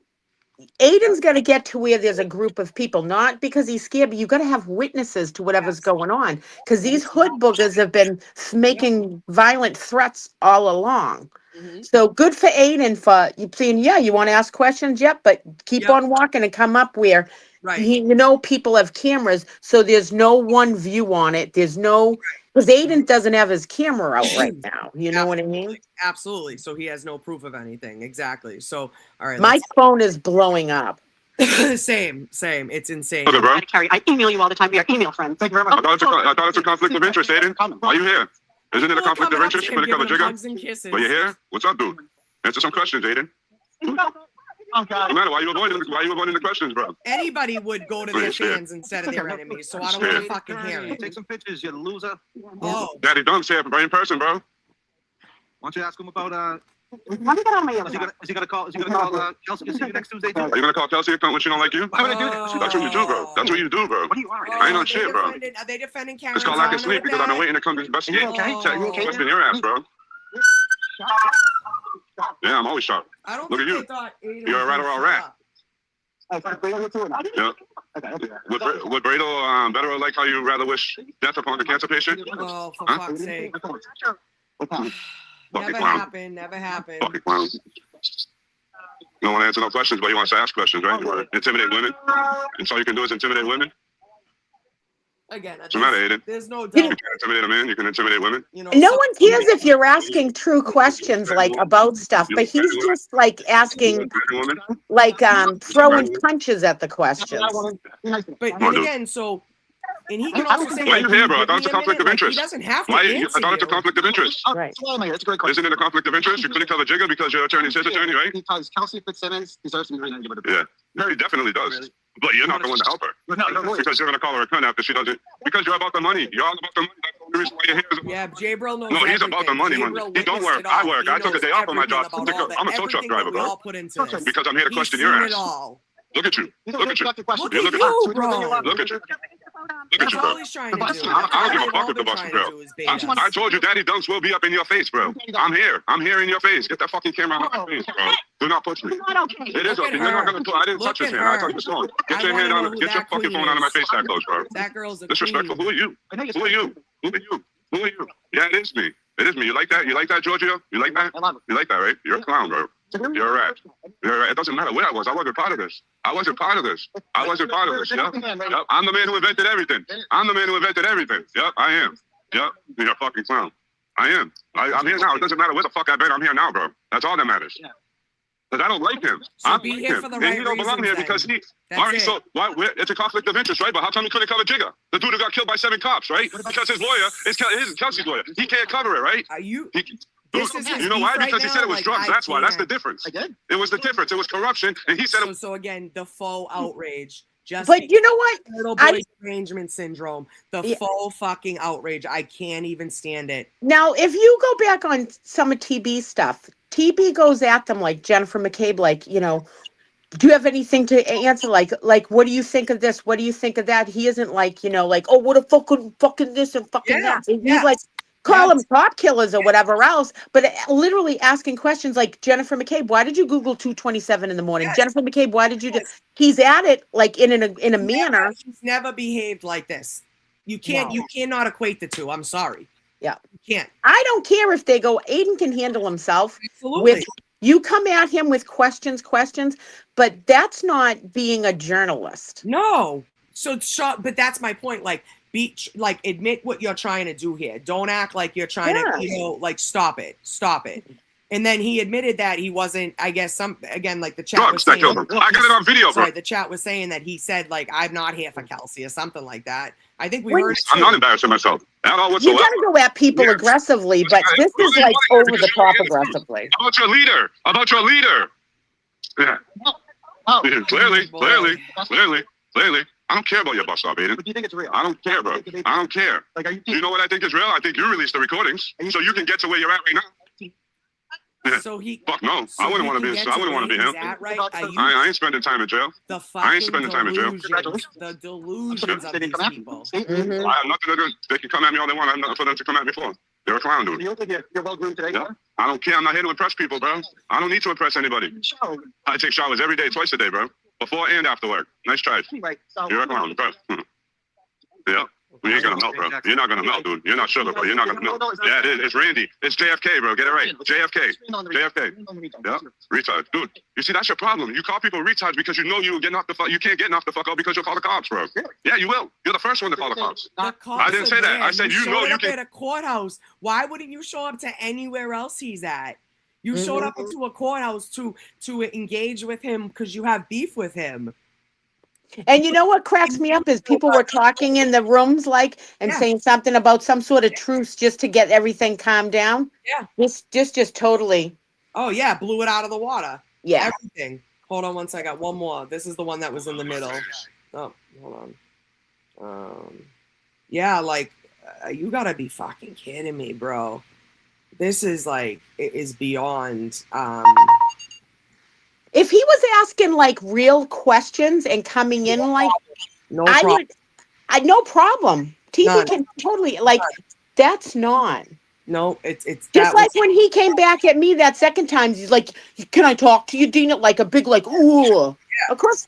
Aiden's got to get to where there's a group of people, not because he's scared, but you got to have witnesses to whatever's going on. Because these hood boogers have been making violent threats all along. So good for Aiden for you saying, yeah, you want to ask questions? Yep, but keep on walking and come up where people have cameras, so there's no one view on it. There's no, because Aiden doesn't have his camera out right now. You know what I mean? Absolutely. So he has no proof of anything. Exactly. So, all right. My phone is blowing up. Same. It's insane. Okay, bro. I email you all the time. We are email friends. Thank you very much. I thought it's a conflict of interest, Aiden. Why are you here? Isn't it a conflict of interest? You couldn't cover jigger? But you're here? What's up, dude? Answer some questions, Aiden. Oh, God. No matter why you avoiding the questions, bro. Anybody would go to their fans instead of their enemies, so I don't want to fucking hear it. Take some pictures, you loser. Oh, Daddy Dunk's here in person, bro. Why don't you ask him about Let me get on my is he gonna call Kelsey to see you next Tuesday too? Are you gonna call Kelsey when she don't like you? Why would I do that? That's what you do, bro. That's what you do, bro. What do you want? I ain't on shit, bro. Are they defending Karen? It's called lack of sleep because I've been waiting to come to investigate. You okay? You okay? What's been your ass, bro? Yeah, I'm always sharp. I don't Look at think you. they thought Aiden You're a was rat or gonna a rat. Yeah. Yeah. Would Brado better like how you rather wish death upon the cancer patient? Oh, for Huh? fuck's sake. Fucking Never clown. happened. Never happened. Fucking clown. You don't want to answer no questions, but you want to ask questions, right? You want to intimidate women? And so all you can do is intimidate women? Again, What's the matter, Aiden? there's no You doubt. can intimidate a man, you can intimidate women. You know, No one cares if you're asking true questions like about stuff, but he's just like asking, Women? like throwing punches at the questions. But on, dude. again, so, and he can also say, Why are you like, here, bro? I give thought me it's a a conflict of minute, like, interest. He doesn't have to Why? answer I thought it's a you. conflict of interest. Right. That's a great question. Isn't it a conflict of interest? You couldn't cover Jigga because your attorney's his attorney, right? Because Kelsey Fitzsimmons deserves to be renamed. Yeah. No, he definitely does. But you're not the one to help her. No, Because you're going to call her a cunt after she doesn't. Because you're about the money. You're all about the money. That's the only reason why you're here. Yeah, Jabbril knows No, he's about the money, man. Jabbril He don't witnessed work. it I all. work. He I took a knows day off on my job. everything about all that. I'm a tow truck Everything driver, that we bro. all put into this. Because I'm here to He's question seen your it ass. all. Look at you. Look at you. Look Yeah, at look at you, bro. Look at you. Look at That's you, all bro. he's trying to do. I don't give a fuck with the That's all Boston they're girl. trying to do is bait us. I told you, Daddy Dunks will be up in your face, bro. I'm here. I'm here in your face. Get that fucking camera out of my face, bro. Do not push me. It is Look okay. at You're not her. gonna put. I didn't touch Look his at hand. I her. touched his phone. Get I your wanna hand know out. who Get your that fucking queen phone out of my is. face that close, bro. That girl's a Disrespectful. queen. Who are you? Who are you? Who are you? Who are you? Yeah, it is me. It is me. You like that? You like that, Giorgio? You like that? I love it. You like that, right? You're a clown, bro. You're a rat. You're a rat. It doesn't matter where I was. I wasn't part of this. I wasn't part of this. I wasn't part of this. Yep. Yep. I'm the man who invented everything. I'm the man who invented everything. Yep, I am. Yep. You're a fucking clown. I am. I'm here now. It doesn't matter where the fuck I've been. I'm here now, bro. That's all that matters. Because I don't like him. So I be don't like here him. for the And right he don't belong reasons here then. because he. That's All right, it. so it's a conflict of interest, right? But how come he couldn't cover Jigga? The dude who got killed by 7 cops, right? Because his lawyer is Kelsey's lawyer. He can't cover it, right? Are you? Dude, This is his you know why? beef right Because he now? said it was Like, drugs. I That's why. That's the can't. difference. I did. It was the difference. It was corruption, and he said it. So again, the faux outrage. Just But you know what? little I- boy derangement syndrome. The Yeah. faux fucking outrage. I can't even stand it. Now, if you go back on some of TB stuff, TB goes at them like Jennifer McCabe, like, do you have anything to answer? Like, what do you think of this? What do you think of that? He isn't like, like, oh, what a fucking this and fucking that. He's like, call them top killers or whatever else, but literally asking questions like, Jennifer McCabe, why did you Google 2:27 in the morning? Jennifer McCabe, why did you do? He's at it like in a manner. He's never behaved like this. You cannot equate the two. I'm sorry. Yeah. You can't. I don't care if they go, Aiden can handle himself. Absolutely. You come at him with questions, but that's not being a journalist. No. But that's my point. Like, admit what you're trying to do here. Don't act like you're trying to, like, stop it. And then he admitted that he wasn't, I guess, like the chat was saying. I got it on video, bro. Sorry, the chat was saying that he said, like, I'm not here for Kelsey or something like that. I think we heard. I'm not embarrassing myself at all whatsoever. You gotta go at people aggressively, but this is like over the top aggressively. About your leader. Yeah. Clearly. I don't care about your bus stop, Aiden. But do you think it's real? I don't care, bro. I don't care. Like, you know what I think is real? I think you released the recordings so you can get to where you're at right now. So fuck no. I wouldn't want to be. I wouldn't want to be him. Right? I ain't spending time in jail. I ain't spending time in jail. The delusions of these people. Mm-hmm. I have nothing to do. They can come at me all they want. I have nothing for them to come at me for. They're a clown, dude. You don't think you're well groomed today? Yeah. I don't care. I'm not here to impress people, bro. I don't need to impress anybody. I take showers every day, twice a day, bro. Before and after work. Nice try. Anyway, so You're a clown, bro. Yeah. You ain't gonna melt, bro. You're not gonna melt, dude. You're not sugar, bro. You're not gonna melt. Yeah, it is. It's Randy. It's JFK, bro. Get it right. JFK. Yeah. Retard. Dude, you see, that's your problem. You call people retards because you know you can't get knocked the fuck out because you'll call the cops, bro. Yeah, you will. You're the first one to call the cops. I didn't say that. I said you know you can. At a courthouse. Why wouldn't you show up to anywhere else he's at? You showed up into a courthouse to engage with him because you have beef with him. And you know what cracks me up is people were talking in the rooms saying something about some sort of truce just to get everything calmed down. Yeah. Just totally. Oh yeah, blew it out of the water. Yeah. Everything. Hold on one second. I got one more. This is the one that was in the middle. Oh, hold on. Yeah, like you gotta be fucking kidding me, bro. This is like it is beyond. If he was asking like real questions and coming in like, no problem. No problem. TV can totally that's not. No, it's just like when he came back at me that second time. He's like, "Can I talk to you, Dina?" Like a big ooh. Yeah. Of course.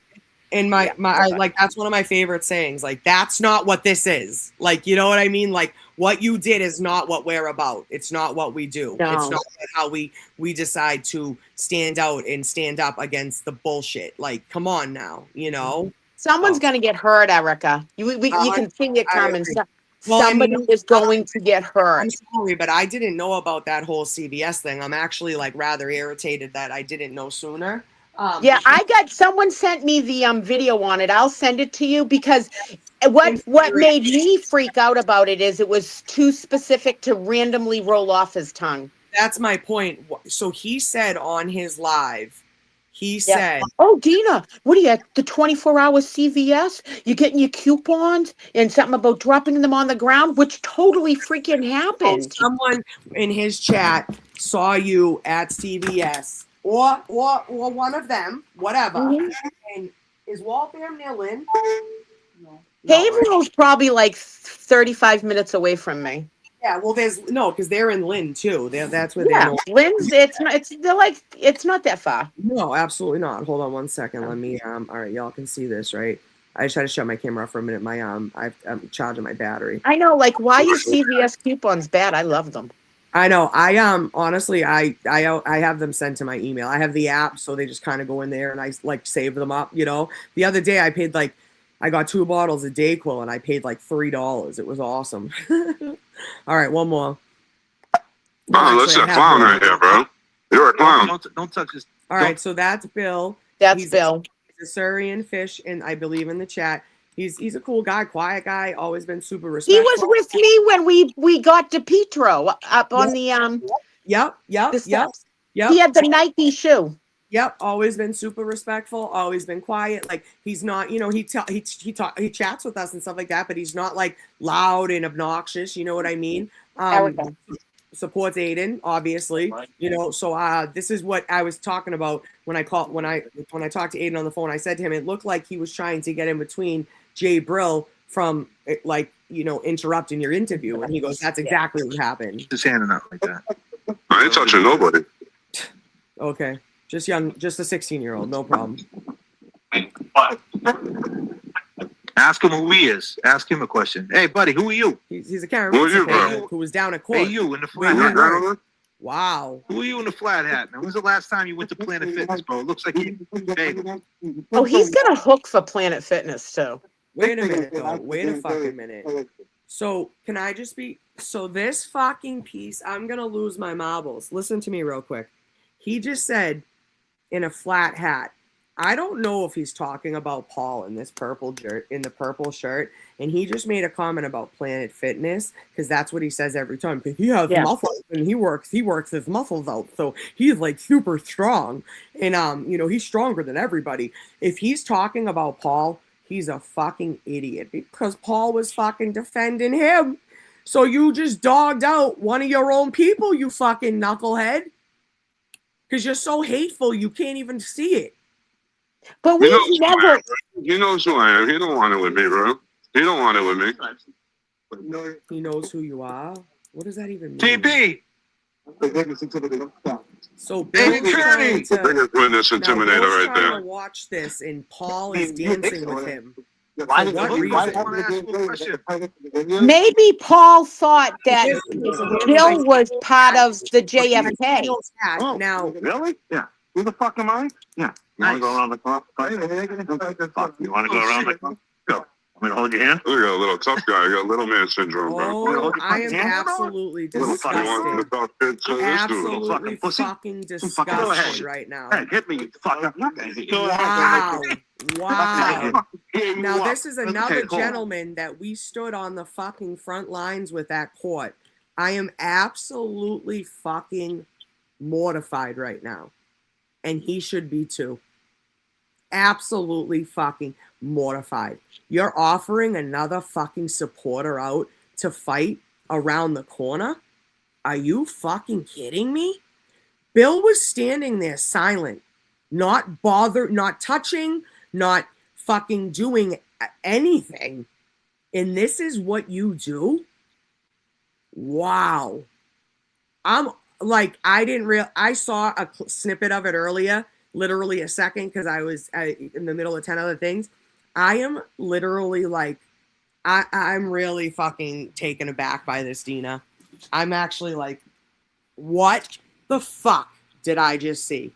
And that's one of my favorite sayings. Like, that's not what this is. Like, you know what I mean? Like, what you did is not what we're about. It's not what we do. No. It's not how we decide to stand out and stand up against the bullshit. Like, come on now, you know? Someone's going to get hurt, Erica. You can see it coming. Somebody is going to get hurt. I'm sorry, but I didn't know about that whole CBS thing. I'm actually rather irritated that I didn't know sooner. Someone sent me the video on it. I'll send it to you because what made me freak out about it is it was too specific to randomly roll off his tongue. That's my point. So he said on his live, said, "Oh, Dina, what are you at the 24-hour CVS? You're getting your coupons and something about dropping them on the ground," which totally freaking happened. Someone in his chat saw you at CVS. Or one of them, whatever. Mm-hmm. And is Waltham near Lynn? No. Haverhill's probably 35 minutes away from me. Yeah, well, because they're in Lynn too. That's where they're. Lynn's. It's not that far. No, absolutely not. Hold on one second. Let me. All right, y'all can see this, right? I just tried to shut my camera off for a minute. My I'm charging my battery. I know. Why is CVS coupons bad? I love them. I know. I honestly, I have them sent to my email. I have the app, so they just kind of go in there and I save them up. You know, the other day I paid I got 2 bottles of Dayquil and I paid $3. It was awesome. All right, one more. Oh, that's a clown right here, bro. You're a clown. Don't touch this. All right, so that's Bill. That's Bill. He's a Surrian fish, and I believe in the chat. He's a cool guy, quiet guy, always been super respectful. He was with me when we got DePietro up on the Yep. He had the Nike shoe. Yep, always been super respectful, always been quiet. He's not, he chats with us and stuff like that, but he's not loud and obnoxious. You know what I mean? supports Aiden, obviously. You know, so this is what I was talking about when I talked to Aiden on the phone. I said to him, it looked like he was trying to get in between Jabbril from like, you know, interrupting your interview, and he goes, "That's exactly what happened." Just handing out like that. I ain't touching nobody. Okay, just a 16-year-old, no problem. Ask him who he is. Ask him a question. Hey, buddy, who are you? He's a Karen Who are you, fan bro? who was down at court. Hey, you in the flat You hat. gentlemen? Wow. Who are you in the flat hat? Now, when's the last time you went to Planet Fitness, bro? It looks like you. Hey, Oh, he's got a hook for Planet Fitness too. Wait a minute, though. Wait a fucking minute. So, can I just be... So, this fucking piece, I'm going to lose my marbles. Listen to me real quick. He just said, in a flat hat. I don't know if he's talking about Paul in this purple shirt. And he just made a comment about Planet Fitness, because that's what he says every time. Because he has muscles, and he works his muscles out. So, he's, like, super strong. And, you know, he's stronger than everybody. If he's talking about Paul... He's a fucking idiot because Paul was fucking defending him. So you just dogged out one of your own people, you fucking knucklehead. Because you're so hateful, you can't even see it. But He we've knows who I never. am. He knows who I am. He don't want it with me, bro. He don't want it with me. He knows who you are. What does that even mean? TB. So Hey, Bill's trying Biggest witness now intimidator Bill's right trying there. to watch this, and Paul is dancing with him. Why For what Why reason? I want to ask you a question. Maybe Paul thought that Bill Bill was part of the JFK. Oh, Now, really? Yeah. Who the fuck am I? Yeah. You want to go around the clock? Fuck. You want to go around the clock? Go. I'm gonna hold your hand. Look at a little tough guy. You got little man syndrome, bro. oh, I am absolutely You want the disgusted. tough kid? So this dude. Absolutely pussy. fucking Go ahead. disgusted right now. Hey, hit me, you fucker. Wow. Wow. Here you Now, are. this is another Okay, cool. gentleman that we stood on the fucking front lines with at court. I am absolutely fucking mortified right now. And he should be too. Absolutely fucking mortified. You're offering another fucking supporter out to fight around the corner? Are you fucking kidding me? Bill was standing there silent, not bothered, not touching, not fucking doing anything. And this is what you do? Wow. I'm like, I saw a snippet of it earlier, literally a second, because I was in the middle of 10 other things. I am literally like, I'm really fucking taken aback by this, Dina. I'm actually like, what the fuck did I just see?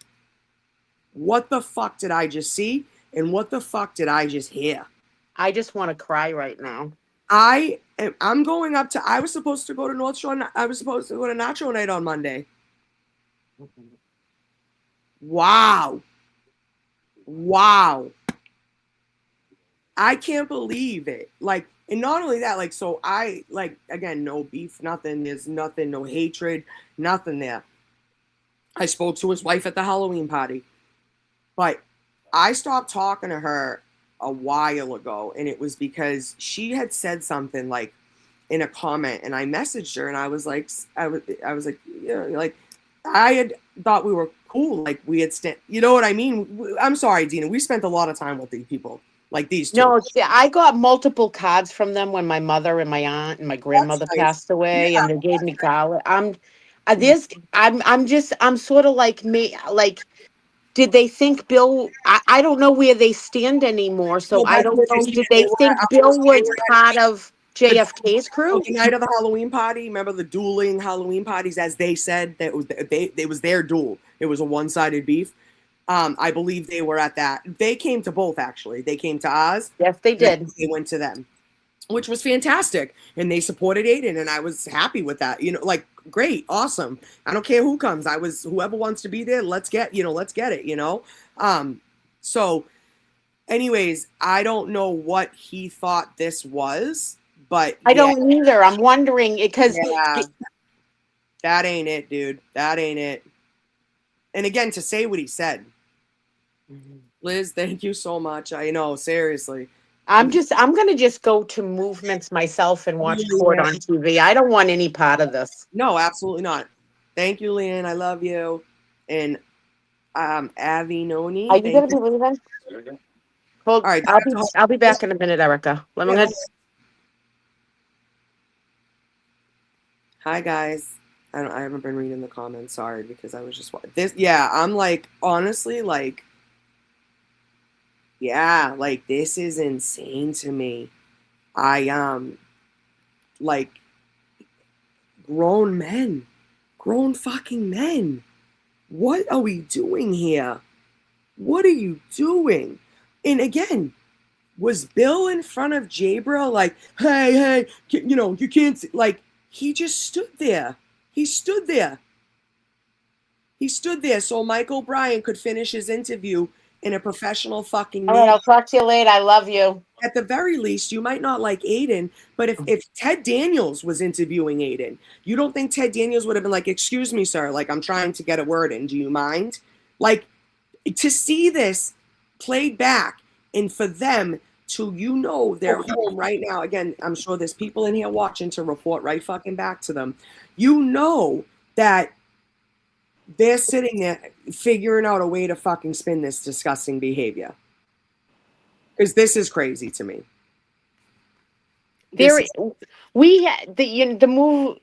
What the fuck did I just see? And what the fuck did I just hear? I just want to cry right now. I'm going up to, I was supposed to go to North Shore, I was supposed to go to Nacho Night on Monday. Wow. Wow. I can't believe it. Like, and not only that, like, so I, like, again, no beef, nothing. There's nothing, no hatred, nothing there. I spoke to his wife at the Halloween party. But I stopped talking to her a while ago, and it was because she had said something, like, in a comment, and I messaged her, and I was like, yeah, like, I had thought we were cool, like, we had, you know what I mean? I'm sorry, Dina, we spent a lot of time with these people. Like these two. No, see, I got multiple cards from them when my mother and my aunt and my grandmother nice. passed away, Yeah. and they gave me garlic. I'm sort of like me. Like, did they think Bill? I don't know where they stand anymore, so Well, I don't know. Did they think Bill was part of JFK's crew? The night of the Halloween party, remember the dueling Halloween parties, as they said, that it was their duel. It was a one-sided beef. I believe they were at that. They came to both, actually. They came to Oz. Yes, they did. They went to them, which was fantastic. And they supported Aiden, and I was happy with that. You know, like, great, awesome. I don't care who comes. Whoever wants to be there, let's get it, you know? So anyways, I don't know what he thought this was, but I don't either. I'm wondering because that ain't it, dude. That ain't it. And again, to say what he said, Liz, thank you so much. I know, seriously. I'm gonna just go to movements myself and watch court on TV. I don't want any part of this. No, absolutely not. Thank you, Leanne. I love you. And Avi Noni. Are you gonna be leaving? Hold. All right, I'll be back in a minute, Erica. Let me. Hi guys. I haven't been reading the comments. Sorry, because I was just this. Yeah, I'm like honestly like. Yeah, like this is insane to me. I like grown fucking men. What are we doing here? What are you doing? And again, was Bill in front of Jabbril like, hey, you know, you can't see, like he just stood there. He stood there. He stood there so Mike O'Brien could finish his interview in a professional fucking All right, I'll talk to you later. I love you. At the very least, you might not like Aiden, but if Ted Daniels was interviewing Aiden, you don't think Ted Daniels would have been like, excuse me, sir, like I'm trying to get a word in. Do you mind? Like to see this played back and for them to, you know, they're home right now. Again, I'm sure there's people in here watching to report right fucking back to them. You know that they're sitting there figuring out a way to fucking spin this disgusting behavior. Because this is crazy to me. The move.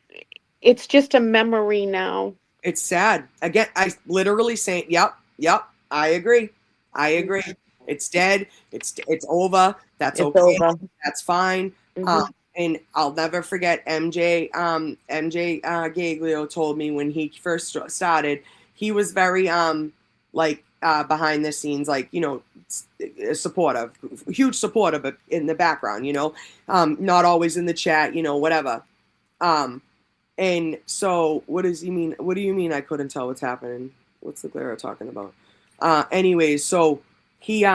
It's just a memory now. It's sad. Again, I literally say, yep, I agree. It's dead. It's over. That's okay. Over. That's fine. Mm-hmm. And I'll never forget MJ Gaglio told me when he first started, he was very behind the scenes, like, you know, supportive, huge supporter, but in the background, you know, not always in the chat, you know, whatever. And so what does he mean? What do you mean I couldn't tell what's happening? What's the glare talking about? Anyways, so he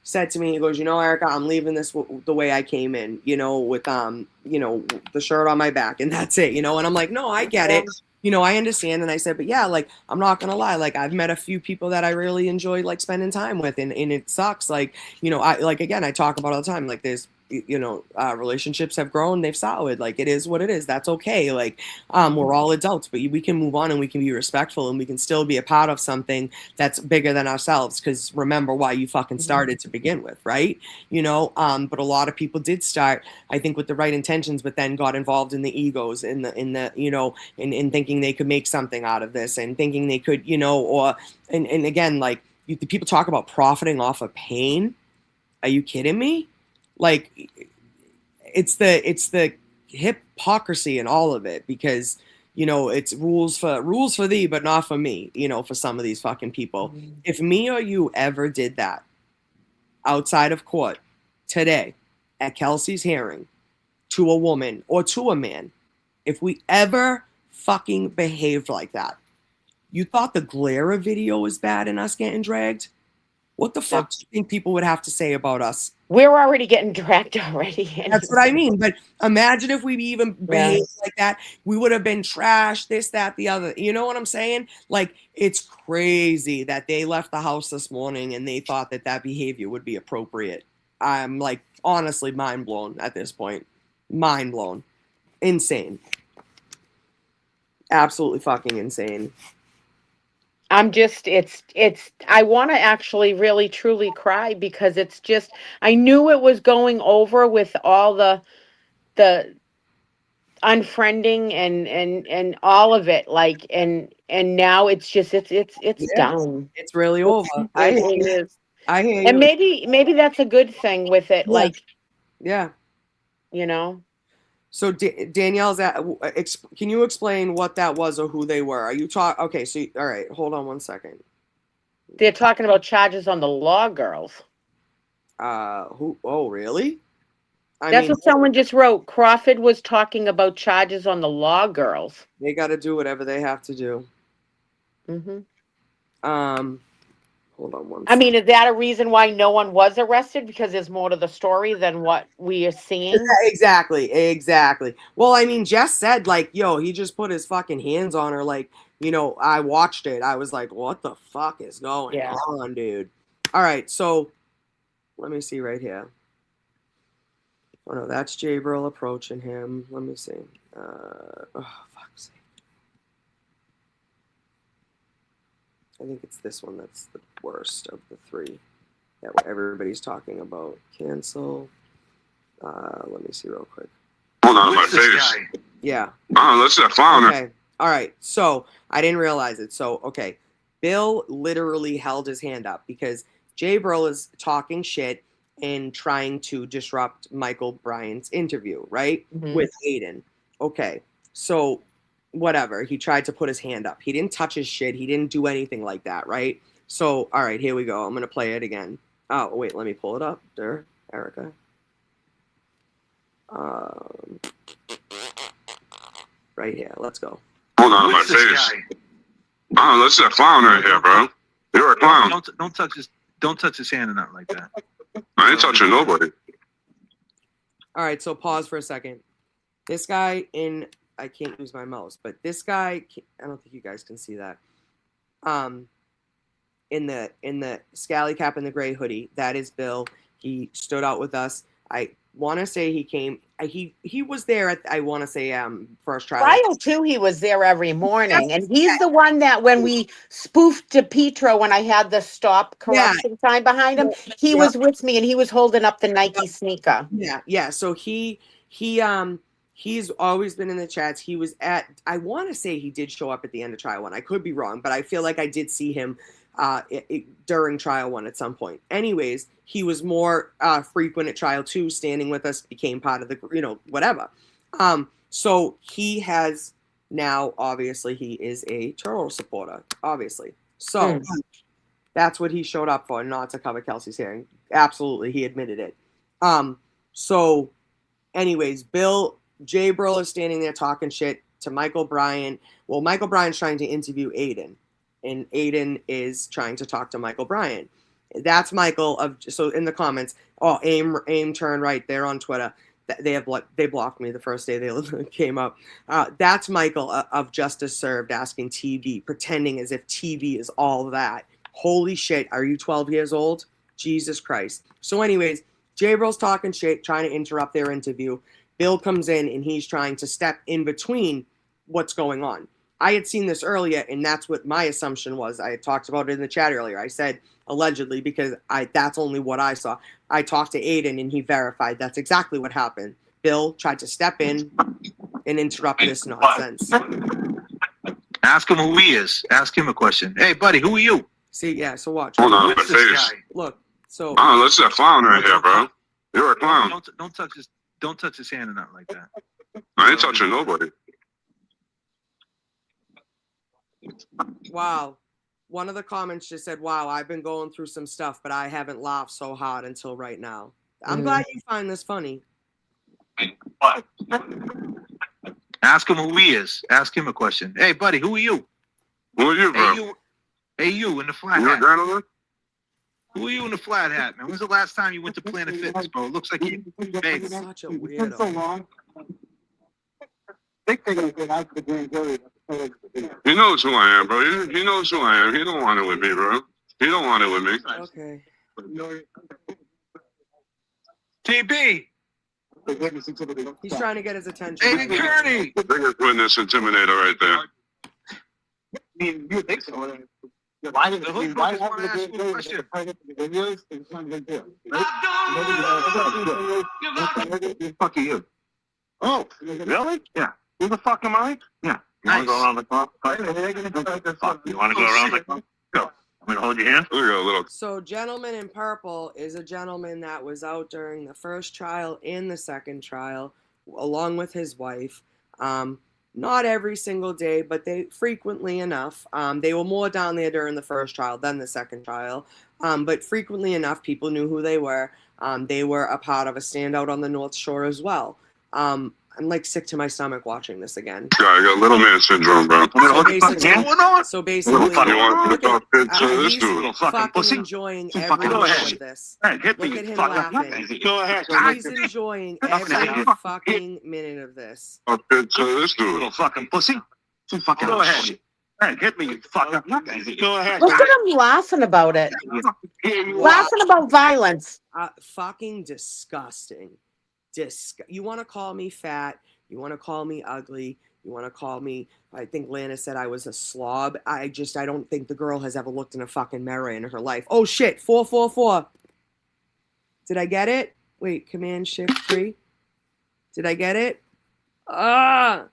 said to me, he goes, you know, Erica, I'm leaving this the way I came in, you know, with you know, the shirt on my back, and that's it, you know. And I'm like, no, I get it. You know, I understand. And I said, but yeah, like, I'm not going to lie. Like, I've met a few people that I really enjoy, like, spending time with. And it sucks. Like, you know, again, I talk about all the time. Like, there's, you know, relationships have grown. They've solid. Like, it is what it is. That's okay. Like, we're all adults, but we can move on and we can be respectful and we can still be a part of something that's bigger than ourselves. Because remember why you fucking started to begin with, right? You know, but a lot of people did start, I think, with the right intentions, but then got involved in the egos, in the you know, in thinking they could make something out of this and thinking they could, you know, or and again, like, people talk about profiting off of pain. Are you kidding me? Like, it's the hypocrisy in all of it, because, you know, it's rules for thee, but not for me, you know, for some of these fucking people. Mm-hmm. If me or you ever did that outside of court today at Kelsey's hearing to a woman or to a man, if we ever fucking behaved like that, you thought the glare video was bad in us getting dragged? What the fuck do you think people would have to say about us? We're already getting dragged already. That's what I mean. But imagine if we even behaved like that. We would have been trashed, this, that, the other. You know what I'm saying? Like, it's crazy that they left the house this morning and they thought that behavior would be appropriate. I'm like, honestly, mind blown at this point. Mind blown. Insane. Absolutely fucking insane. I'm just, I want to actually really truly cry, because it's just, I knew it was going over with all the unfriending and all of it, like, and now it's just, it's done. It's really over. I hear you. And maybe that's a good thing with it. Like, yeah, you know. So Danielle's can you explain what that was or who they were? Are you okay, so all right, hold on one second. They're talking about charges on the law girls. Who? Oh, really? That's what someone just wrote. Crawford was talking about charges on the law girls. They got to do whatever they have to do. Mm-hmm. Hold on one second. I mean, is that a reason why no one was arrested? Because there's more to the story than what we are seeing? Exactly. Well, I mean, Jess said, like, yo, he just put his fucking hands on her. Like, you know, I watched it. I was like, what the fuck is going on, dude? All right, so let me see right here. Oh no, that's Jabbril approaching him. Let me see. Oh, fuck's sake. I think it's this one that's the worst of the three that everybody's talking about. Cancel. Let me see real quick. Hold on, my face. Yeah. Oh, that's that clown. Okay. All right. So I didn't realize it. So, okay. Bill literally held his hand up because Jabbril is talking shit and trying to disrupt Michael Bryan's interview, right? With Aiden. Okay. So whatever. He tried to put his hand up. He didn't touch his shit. He didn't do anything like that, right? So, all right, here we go. I'm going to play it again. Oh, wait, let me pull it up there, Erica. Right here. Let's go. Hold on, my face. Oh, that's that clown right here, bro. You're a clown. Don't touch his hand or nothing like that. I ain't touching nobody. All right, so pause for a second. This guy I can't use my mouse, but this guy, I don't think you guys can see that. In the scally cap and the gray hoodie, that is Bill. He stood out with us. I want to say he came. He was there at, I want to say, first trial. Trial 2, he was there every morning, and he's the one that when we spoofed DePietro when I had the stop corruption sign behind him, he was with me and he was holding up the Nike sneaker. Yeah. So he's always been in the chats. He was at, I want to say he did show up at the end of trial 1. I could be wrong, but I feel like I did see him during trial 1 at some point. Anyways, he was more frequent at trial 2, standing with us, became part of the, whatever. So he has now, obviously, he is a Turtle supporter, obviously. So that's what he showed up for, not to cover Kelsey's hearing. Absolutely, he admitted it. So anyways, Jabbril is standing there talking shit to Michael Bryan. Well, Michael Bryan's trying to interview Aiden, and Aiden is trying to talk to Michael Bryan. That's Michael so in the comments, aim turn right there on Twitter. They blocked me the first day they came up. That's Michael of Justice Served asking TV, pretending as if TV is all that. Holy shit, are you 12 years old? Jesus Christ. So anyways, Jabbril's talking shit, trying to interrupt their interview. Bill comes in and he's trying to step in between what's going on. I had seen this earlier, and that's what my assumption was. I had talked about it in the chat earlier. I said allegedly because that's only what I saw. I talked to Aiden, and he verified that's exactly what happened. Bill tried to step in and interrupt this nonsense. Ask him who he is. Ask him a question. Hey, buddy, who are you? See, yeah, so watch. Hold on, my face. Look, so. Oh, that's that clown right here, bro. You're a clown. Don't touch his hand or nothing like that. I ain't touching nobody. Wow. One of the comments just said, wow, I've been going through some stuff, but I haven't laughed so hard until right now. I'm glad you find this funny. Ask him who he is. Ask him a question. Hey, buddy, who are you? Who are you, bro? Hey, you in the flat You a hat. gentleman? Who are you in the flat hat, man? When's the last time you went to Planet Fitness, bro? It looks like you. Hey, Such a weirdo. He knows who I am, bro. He knows who I am. He don't want it with me, bro. He don't want it with me. Okay. TB. He's trying to get his attention. Aiden Kearney. Biggest witness intimidator right there. You think so? Why did why want to ask you a question? Fuck you. Oh, really? Yeah. Who the fuck am I? Yeah. You want to go around the clock? Fuck. You want to go around the clock? Go. I'm going to hold your hand. Look at a little. So gentleman in purple is a gentleman that was out during the first trial and the second trial, along with his wife. Not every single day, but they frequently enough. They were more down there during the first trial than the second trial. But frequently enough, people knew who they were. They were a part of a standout on the North Shore as well. I'm like sick to my stomach watching this again. Yeah, I got little man syndrome, bro. So basically, You want to talk to this he's dude? fucking enjoying every minute of this. Look at him laughing. Go ahead. He's enjoying every fucking minute of this. Talk to this dude. Little fucking pussy. Fucking go ahead. Hey, hit me, you fucker. Go ahead. Look at him laughing about it. Laughing about violence. Fucking disgusting. You want to call me fat? You want to call me ugly? You want to call me, I think Lana said I was a slob. I don't think the girl has ever looked in a fucking mirror in her life. Oh shit, 444. Did I get it? Wait, Command Shift 3. Did I get it? All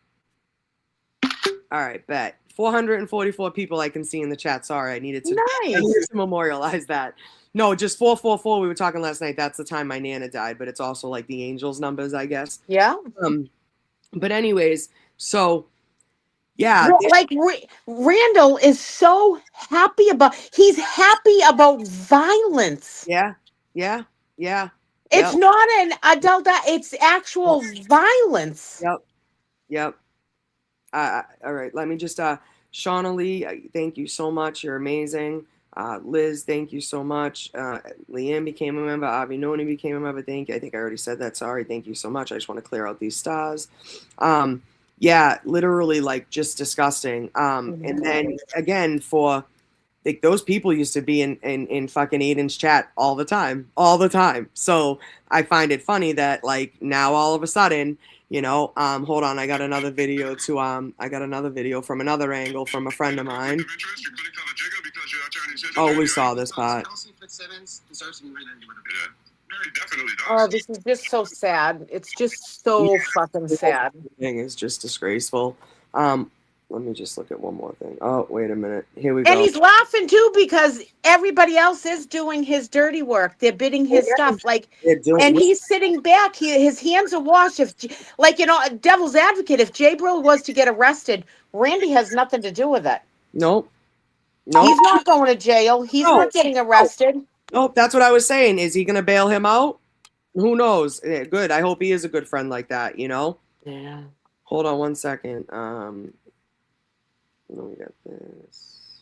right, bet. 444 people I can see in the chat. Sorry, I needed to memorialize that. No, just 444. We were talking last night. That's the time my Nana died, but it's also like the angels numbers, I guess. Yeah. But anyways, so yeah. Well, like Randall is so happy about, he's happy about violence. Yeah. It's not an adult, it's actual violence. Yep. All right, let me just, Shauna Lee, thank you so much. You're amazing. Liz, thank you so much. Leanne became a member. Avi Noni became a member. Thank you. I think I already said that. Sorry. Thank you so much. I just want to clear out these stars. Yeah, literally like just disgusting. And then again, for like those people used to be in fucking Aiden's chat all the time. So I find it funny that like now all of a sudden, you know, hold on, I got another video from another angle from a friend of mine. Oh, we saw this part. Kelsey Fitzsimmons deserves to be written into it. Very definitely does. Oh, this is just so sad. It's just so fucking sad. The thing is just disgraceful. Let me just look at one more thing. Oh, wait a minute. Here we go. And he's laughing too because everybody else is doing his dirty work. They're bidding his stuff. Like, and he's sitting back. His hands are washed. If, like, you know, devil's advocate, if Jabbril was to get arrested, Randy has nothing to do with it. Nope. He's not going to jail. He's not getting arrested. Nope. That's what I was saying. Is he going to bail him out? Who knows? Yeah, good. I hope he is a good friend like that, you know? Yeah. Hold on one second. Let me get this.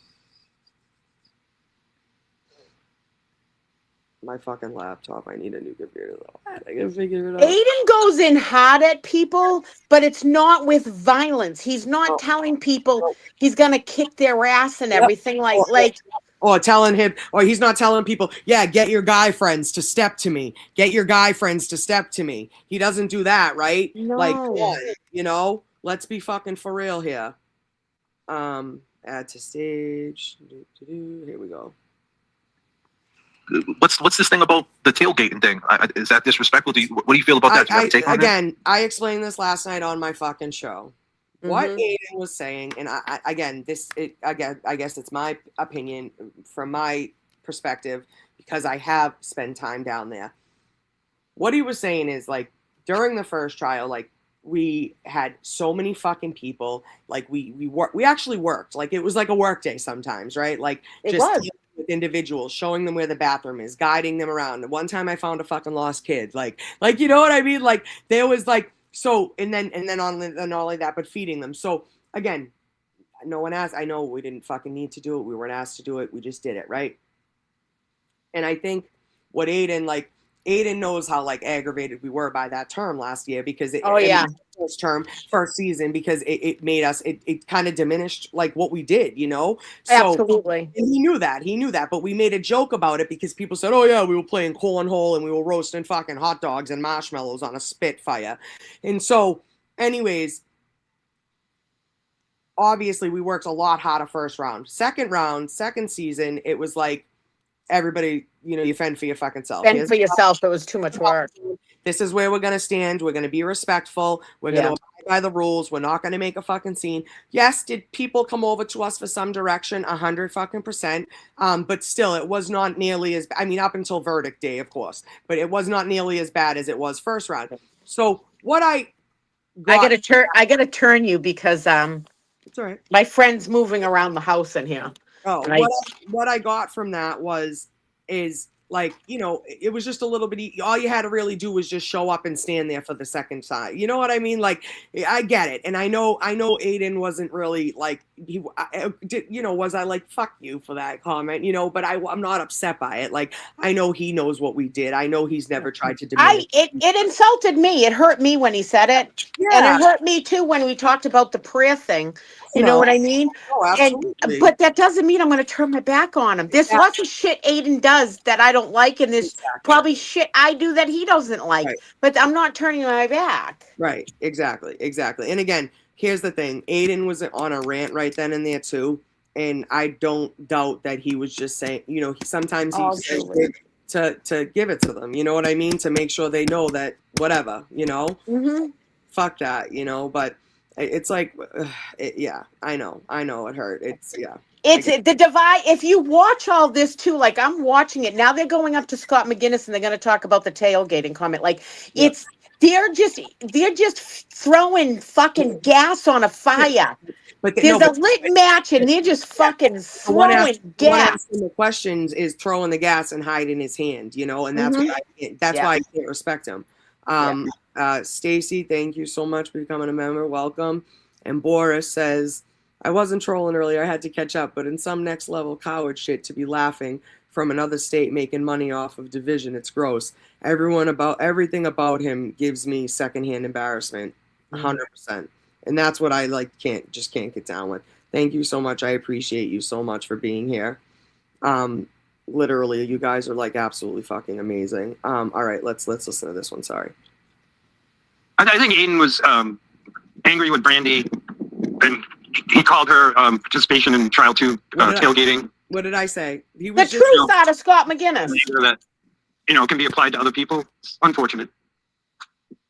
My fucking laptop. I need a new computer though. I can figure it out. Aiden goes in hard at people, but it's not with violence. He's not telling people he's gonna kick their ass and everything or telling him, or he's not telling people, yeah, get your guy friends to step to me. Get your guy friends to step to me. He doesn't do that, right? No. Like, you know, let's be fucking for real here. Add to stage. Here we go. What's this thing about the tailgating thing? Is that disrespectful? What do you feel about that? Do you have a take on that? I explained this last night on my fucking show. What Aiden was saying, and I guess it's my opinion from my perspective because I have spent time down there. What he was saying is like during the first trial, like we had so many fucking people, like we actually worked, like it was like a work day sometimes, right? Like just with individuals, showing them where the bathroom is, guiding them around. One time I found a fucking lost kid, like you know what I mean? Like there was like. So, and then not only that, but feeding them. So again, no one asked, I know we didn't fucking need to do it. We weren't asked to do it. We just did it. Right. And I think what Aiden knows how like aggravated we were by that term last year because first season, because it made us, it kind of diminished like what we did, you know? So, absolutely. And he knew that, but we made a joke about it because people said, oh yeah, we were playing cornhole and we were roasting fucking hot dogs and marshmallows on a spitfire. And so anyways, obviously we worked a lot harder first round, second season, it was like, everybody, you know, you fend for your fucking self. Fend for yourself. It was too much work. This is where we're going to stand. We're going to be respectful. We're going to abide by the rules. We're not going to make a fucking scene. Yes, did people come over to us for some direction? 100%. But still, it was not nearly as, I mean, up until verdict day, of course, but it was not nearly as bad as it was first round. So what I gotta turn you because, it's all right. My friend's moving around the house in here. Oh, what I got from that is like, you know, it was just a little bit, all you had to really do was just show up and stand there for the second side. You know what I mean? Like, I get it. And I know Aiden wasn't really like, was I like, fuck you for that comment, you know, but I'm not upset by it. Like, I know he knows what we did. I know he's never tried to diminish. It insulted me. It hurt me when he said it. Yeah. And it hurt me too when we talked about the prayer thing. You know what I mean? Oh, absolutely. But that doesn't mean I'm going to turn my back on him. There's lots of shit Aiden does that I don't like, and there's probably shit I do that he doesn't like. Right. But I'm not turning my back. Right. Exactly. And again, here's the thing. Aiden was on a rant right then and there too. And I don't doubt that he was just saying, sometimes he says it to give it to them. You know what I mean? To make sure they know that whatever, Mm-hmm. fuck that, but it's like, I know it hurt. It's the divide. If you watch all this too, like I'm watching it now, they're going up to Scott McGinnis and they're going to talk about the tailgating comment. Like they're just throwing fucking gas on a fire. But there's a lit match and they're just fucking throwing gas. The questions is throwing the gas and hiding his hand, and that's why I can't respect him. Stacy, thank you so much for becoming a member. Welcome. And Boris says, I wasn't trolling earlier. I had to catch up, but in some next level coward shit to be laughing from another state making money off of division. It's gross. Everything about him gives me secondhand embarrassment. 100%. And that's what I can't get down with. Thank you so much. I appreciate you so much for being here. Literally, you guys are absolutely fucking amazing. All right, let's listen to this one. Sorry. I think Aiden was angry with Brandy, and he called her participation in trial 2 tailgating. What did I say? He was the truth out of Scott McGinnis. That can be applied to other people. It's unfortunate.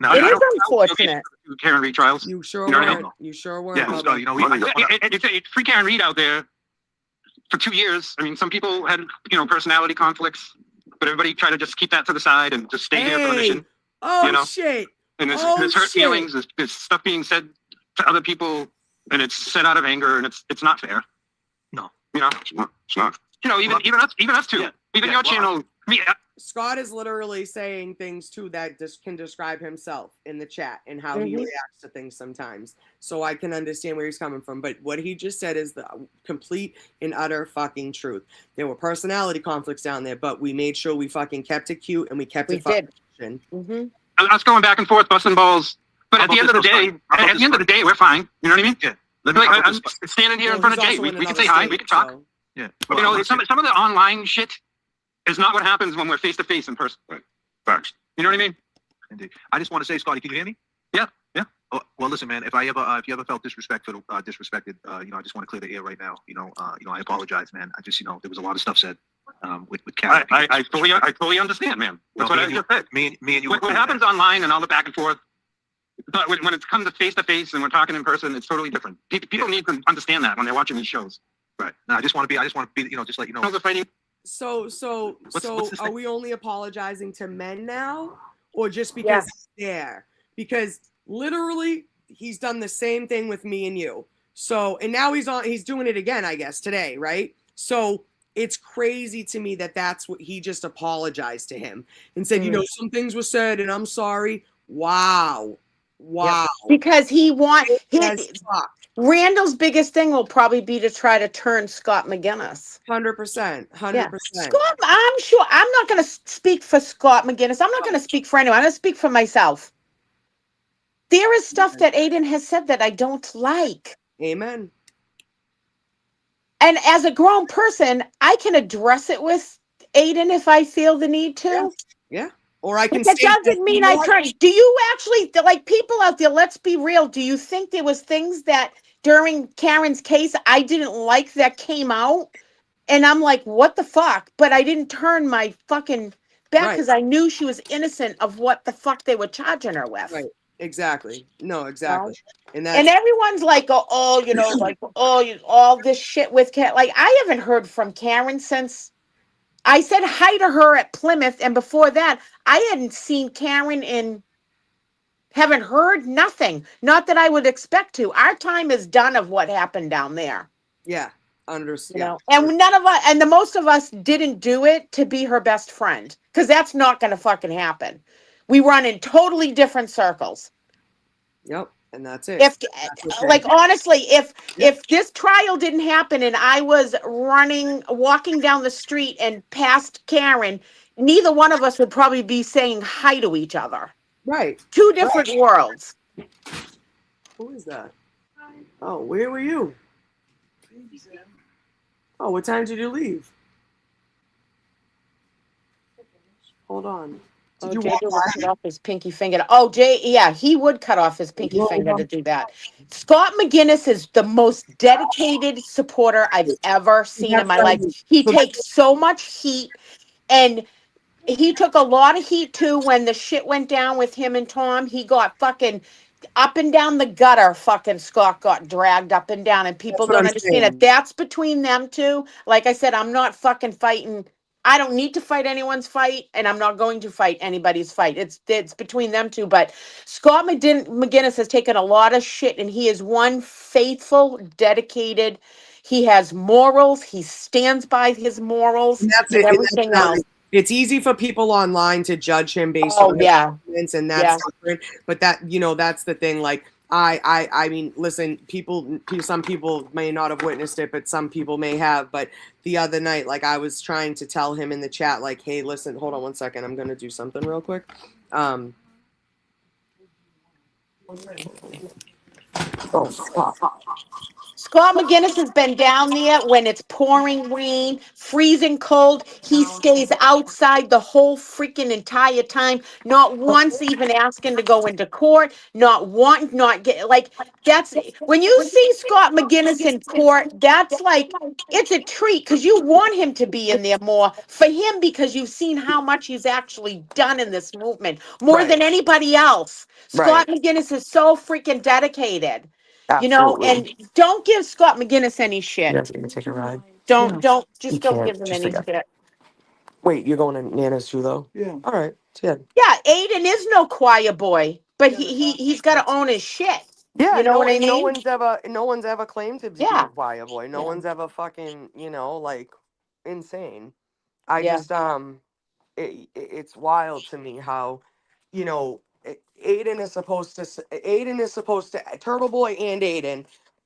No, it is unfortunate. Karen Reed trials. You sure weren't. You sure weren't. Yeah, it's free Karen Reed out there for 2 years. I mean, some people had personality conflicts, but everybody tried to just keep that to the side and just stay here for the mission. Oh shit! And there's hurt feelings. There's stuff being said to other people, and it's said out of anger, and it's not fair. No, it's not. Even us too. Yeah. Even your channel. Scott is literally saying things too that just can describe himself in the chat and how he reacts to things sometimes. So I can understand where he's coming from. But what he just said is the complete and utter fucking truth. There were personality conflicts down there, but we made sure we fucking kept it cute and we kept it fucking. Us going back and forth, busting balls. But at the end of the day, we're fine. You know what I mean? Yeah. I'm standing here in front of Jay. We can say hi. We can talk. So. Yeah. Some of the online shit is not what happens when we're face to face in person. Right. Facts. You know what I mean? Indeed. I just want to say, Scotty, can you hear me? Yeah. Oh, well, listen, man. If you ever felt disrespected, I just want to clear the air right now. I apologize, man. I just, there was a lot of stuff said with Karen. I fully understand, man. That's what I just said. Me and you. What happens online and all the back and forth, but when it comes to face and we're talking in person, it's totally different. People need to understand that when they're watching these shows. Right. No, I just want to be, just let you know. The fighting. So are we only apologizing to men now, or just because he's there? Because literally he's done the same thing with me and you. So, and now he's doing it again, I guess, today, right? So it's crazy to me that that's what he just apologized to him and said, some things were said and I'm sorry. Wow. Yep. Because Randall's biggest thing will probably be to try to turn Scott McGinnis. 100%. Scott, I'm sure I'm not going to speak for Scott McGinnis. I'm not going to speak for anyone. I'm going to speak for myself. There is stuff that Aiden has said that I don't like. Amen. And as a grown person, I can address it with Aiden if I feel the need to. Yeah. Or I can. That doesn't mean I turn. Do you actually, people out there, let's be real. Do you think there was things that during Karen's case I didn't like that came out? And I'm like, what the fuck? But I didn't turn my fucking back because I knew she was innocent of what the fuck they were charging her with. Right. Exactly. No, exactly. And everyone's like, all this shit with Karen. Like, I haven't heard from Karen since I said hi to her at Plymouth. And before that, I hadn't seen Karen haven't heard nothing. Not that I would expect to. Our time is done of what happened down there. Yeah. Understand. And none of us, and the most of us didn't do it to be her best friend. Because that's not going to fucking happen. We run in totally different circles. Yep, and that's it. Honestly, if this trial didn't happen and I was walking down the street and past Karen, neither one of us would probably be saying hi to each other. Right. Two different worlds. Who is that? Oh, where were you? Oh, what time did you leave? Hold on. Oh, Did you Jay walk would by? cut off his pinky finger. Oh, Jay, yeah, he would cut off his pinky finger to do that. Scott McGinnis is the most dedicated supporter I've ever seen in That's my life. right. He So takes so much heat, and he took a lot of heat too when the shit went down with him and Tom. He got fucking up and down the gutter. Fucking Scott got dragged up and down, and people that's what don't I'm understand it. saying. That's between them two. Like I said, I'm not fucking fighting. I don't need to fight anyone's fight, and I'm not going to fight anybody's fight. It's between them two. But Scott McGinnis has taken a lot of shit, and he is one faithful, dedicated. He has morals. He stands by his morals And that's and it. And that's everything else. it's easy for people online to judge him based Oh on his yeah, comments, and yeah, that's different. But that's the thing. Like I mean, listen, some people may not have witnessed it, but some people may have. But the other night, like I was trying to tell him in the chat, like, hey, listen, hold on one second, I'm gonna do something real quick. Oh, fuck. Scott McGinnis has been down there when it's pouring rain, freezing cold. He stays outside the whole freaking entire time, not once even asking to go into court, not get like that's when you see Scott McGinnis in court, that's like it's a treat because you want him to be in there more for him because you've seen how much he's actually done in this movement more Right. than anybody else. Right. Scott McGinnis is so freaking dedicated. Absolutely. And don't give Scott McGinnis any You shit. guys gonna take a ride? Don't You just don't can't. give him Just any a guy. shit. Wait, you're going to Nana's too, though? Yeah. All right. Yeah. Yeah, Aiden is no choir boy, but he's got to own his shit. Yeah, You know what I no mean? no one's ever claimed to be Yeah, a choir boy. No yeah, one's ever fucking, like insane. I yeah, just it's wild to me how, Aiden is supposed to Turtle Boy and Aiden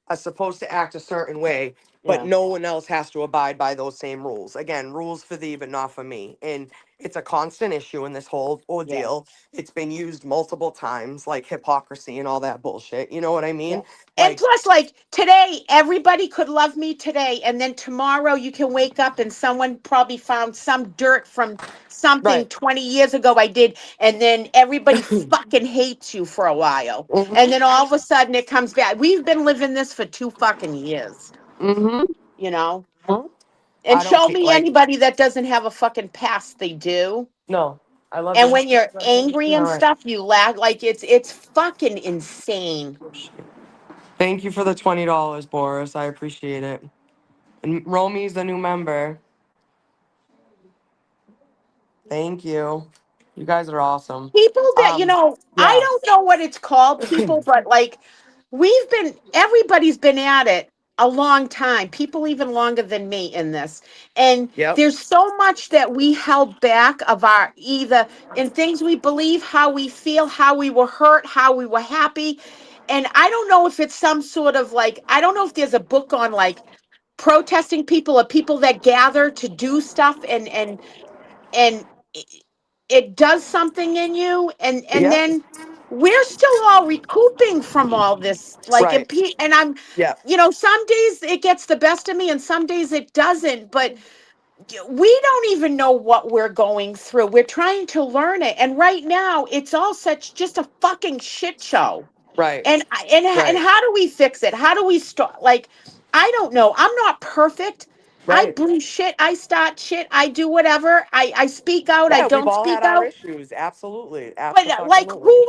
are supposed to act a certain way, but yeah, no one else has to abide by those same rules. Again, rules for thee, but not for me. And it's a constant issue in this whole yeah. ordeal. It's been used multiple times, like hypocrisy and all that bullshit. You know what I Yeah. mean? And Like, plus, like today, everybody could love me today, and then tomorrow you can wake up and someone probably found some dirt from something right. 20 years ago I did, and then everybody fucking hates you for a while. And Mm-hmm. then all of a sudden it comes back. We've been living this for 2 fucking years, Mm-hmm. you know? And I don't show care. me Like, anybody that doesn't have a fucking past. They do. no, I love And this. when you're angry All and right. stuff, you laugh like it's fucking insane. Thank you for the $20, Boris. I appreciate it. And Romy's the new member. Thank you. You guys are awesome. People that I Yeah. don't know what it's called, people, but like everybody's been at it a long time, people even longer than me in this, and Yep. there's so much that we held back of our either in things we believe, how we feel, how we were hurt, how we were happy. And I don't know if it's some sort of like, I don't know if there's a book on like protesting people or people that gather to do stuff, and it does something in you, and Yep. then we're still all recouping from all this, like, Right. and I'm Yep. some days it gets the best of me and some days it doesn't, but we don't even know what we're going through. We're trying to learn it, and right now it's all such just a fucking shit show. Right. And Right. how do we fix it? How do we start? Like, I don't know. I'm not perfect. I Right. brew shit. I start shit. I do whatever. I speak out. I Yeah, we've don't all had speak our out. issues. Absolutely. But like, Absolutely. who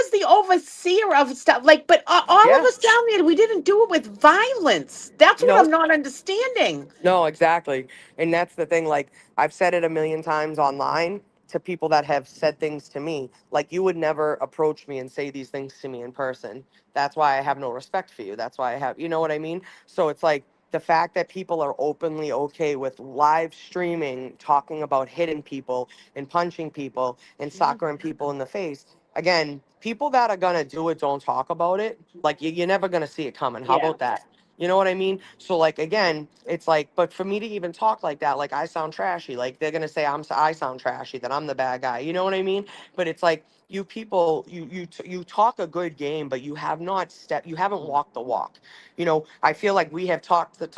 is the overseer of stuff? Like, but all of Yeah. us down there, we didn't do it with violence. That's what I'm Nope. not understanding. No, exactly. And that's the thing. Like, I've said it a million times online to people that have said things to me. Like, you would never approach me and say these things to me in person. That's why I have no respect for you. That's why I have, you know what I mean? So it's like the fact that people are openly okay with live streaming, talking about hitting people and punching people and soccering people in the face. Again, people that are going to do it don't talk about it. Like, you're never going to see it coming. How Yeah. about that? You know what I mean? So like again, it's like, but for me to even talk like that, like I sound trashy. Like they're gonna say I sound trashy, that I'm the bad guy. You know what I mean? But it's like you people, you talk a good game, but you have not you haven't walked the walk. You know, I feel like we have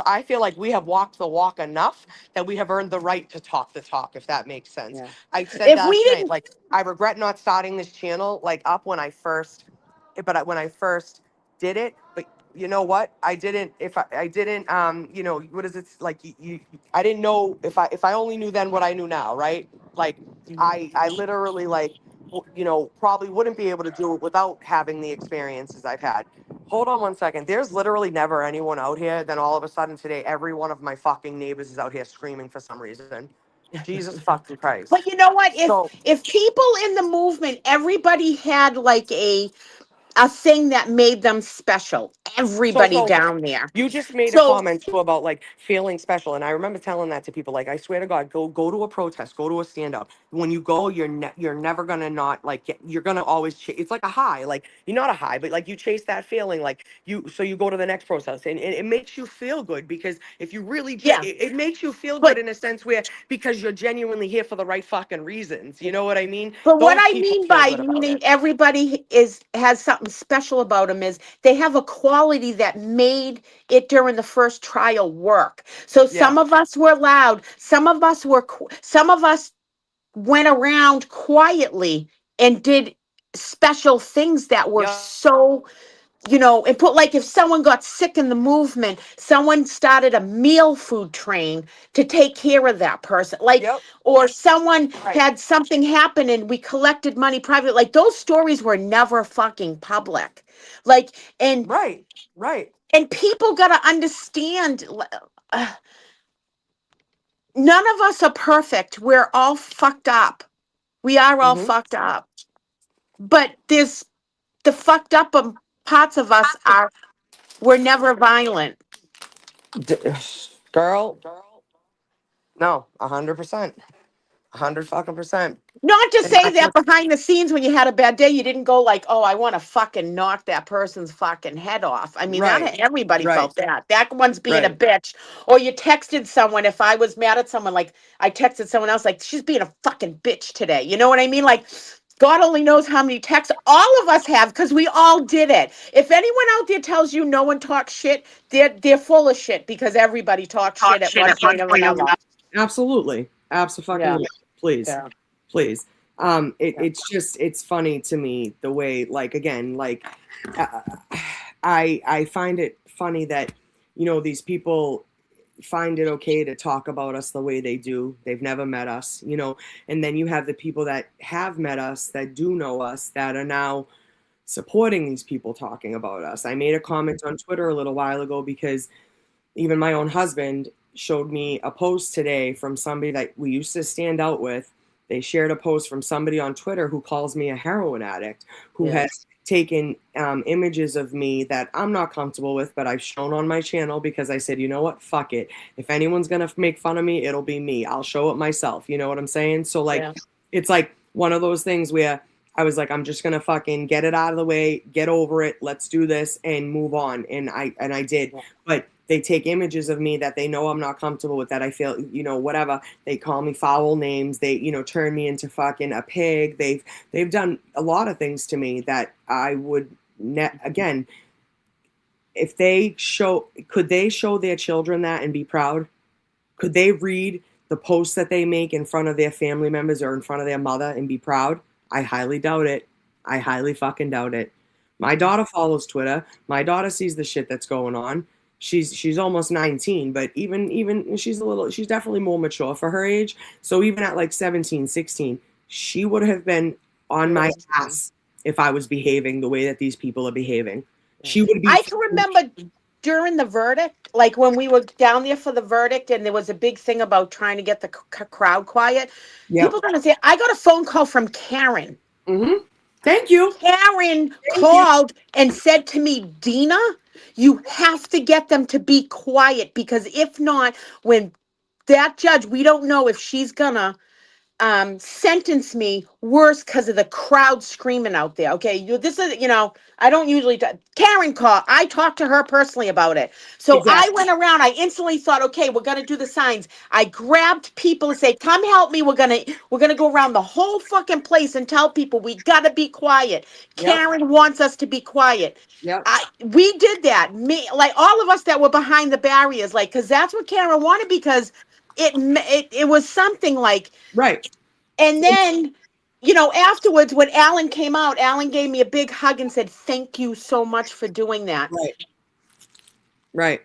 I feel like we have walked the walk enough that we have earned the right to talk the talk, if that makes sense. Yeah. I said If that we tonight, didn't, like, I regret not starting this channel, like, up when I first, when I first did it, but you know what? I didn't, I didn't, you know, what is it, like, I didn't know, if I only knew then what I knew now, right? Like, I literally, like, you know, probably wouldn't be able to do it without having the experiences I've had. Hold on one second. There's literally never anyone out here. Then all of a sudden today, every one of my fucking neighbors is out here screaming for some reason. Jesus fucking Christ. but you know what? So, If people in the movement, everybody had like a thing that made them special. Everybody so down there. you just made a So comment too about like feeling special, and I remember telling that to people. Like, I swear to God, go to a protest, go to a stand up. When you go, you're never gonna not like you're gonna always it's like a high. Like, you're not a high, but like you chase that feeling. Like you go to the next protest, and it makes you feel good, because if you really yeah, it makes you feel good but in a sense where, because you're genuinely here for the right fucking reasons. You know what I mean? what Those I people mean feel by good about meaning it. everybody has something special about them is they have a quality that made it during the first trial work. So Yeah. some of us were loud, some of us some of us went around quietly and did special things that were Yep. so, you know, and put, like, if someone got sick in the movement, someone started a meal food train to take care of that person, like, Yep. or someone Right. had something happen and we collected money privately. Like, those stories were never fucking public, like, Right. Right. and people got to understand, uh, none of us are perfect. We're all fucked up. We are all Mm-hmm. fucked up, but there's the fucked up parts of us are, we're never violent. D- girl, no, 100%, 100 fucking %. Not to And say I that just, behind the scenes when you had a bad day, you didn't go like, oh, I want to fucking knock that person's fucking head off. I mean, right, that everybody right, felt that. That one's being a right. bitch. Or you texted someone, if I was mad at someone, like I texted someone else, like, she's being a fucking bitch today. You know what I mean? Like, God only knows how many texts all of us have, because we all did it. If anyone out there tells you no one talks shit, they're full of shit, because everybody talks shit at one point or another. Absolutely, Yeah. absolutely. Please, Yeah. please. It's just, it's funny to me the way, like, again, like, uh, I find it funny that, you know, these people find it okay to talk about us the way they do. They've never met us, you know, and then you have the people that have met us, that do know us, that are now supporting these people talking about us. I made a comment on Twitter a little while ago, because even my own husband showed me a post today from somebody that we used to stand out with. They shared a post from somebody on Twitter who calls me a heroin addict, who Yeah. has taken images of me that I'm not comfortable with, but I've shown on my channel, because I said, you know what, fuck it. If anyone's going to make fun of me, it'll be me. I'll show it myself. You know what I'm saying? So, like, Yeah. it's like one of those things where I was like, I'm just going to fucking get it out of the way, get over it. Let's do this and move on. And I did. But they take images of me that they know I'm not comfortable with, that I feel, you know, whatever. They call me foul names. They, you know, turn me into fucking a pig. They've done a lot of things to me that I would again, if they could they show their children that and be proud? Could they read the posts that they make in front of their family members or in front of their mother and be proud? I highly doubt it. I highly fucking doubt it. My daughter follows Twitter. My daughter sees the shit that's going on. She's almost 19, but even she's definitely more mature for her age. So even at like 17, 16, she would have been on my ass if I was behaving the way that these people are behaving. She would be. I can remember during the verdict, like when we were down there for the verdict, and there was a big thing about trying to get the crowd quiet. Yep. People don't say, I got a phone call from Karen. Mm-hmm. Thank you. Karen called and said to me, Dina, you have to get them to be quiet, because if not, when that judge, we don't know if she's gonna sentence me worse because of the crowd screaming out there. Okay, this is, I don't usually Karen call. I talked to her personally about it. So Exactly. I went around. I instantly thought, okay, we're gonna do the signs. I grabbed people and say, "Come help me. We're gonna go around the whole fucking place and tell people we gotta be quiet. Yep. Karen wants us to be quiet." Yep. We did that. Me, like all of us that were behind the barriers, like, because that's what Karen wanted, because it was something like. Right. And then, afterwards, when Alan came out, Alan gave me a big hug and said, "Thank you so much for doing that." Right. Right.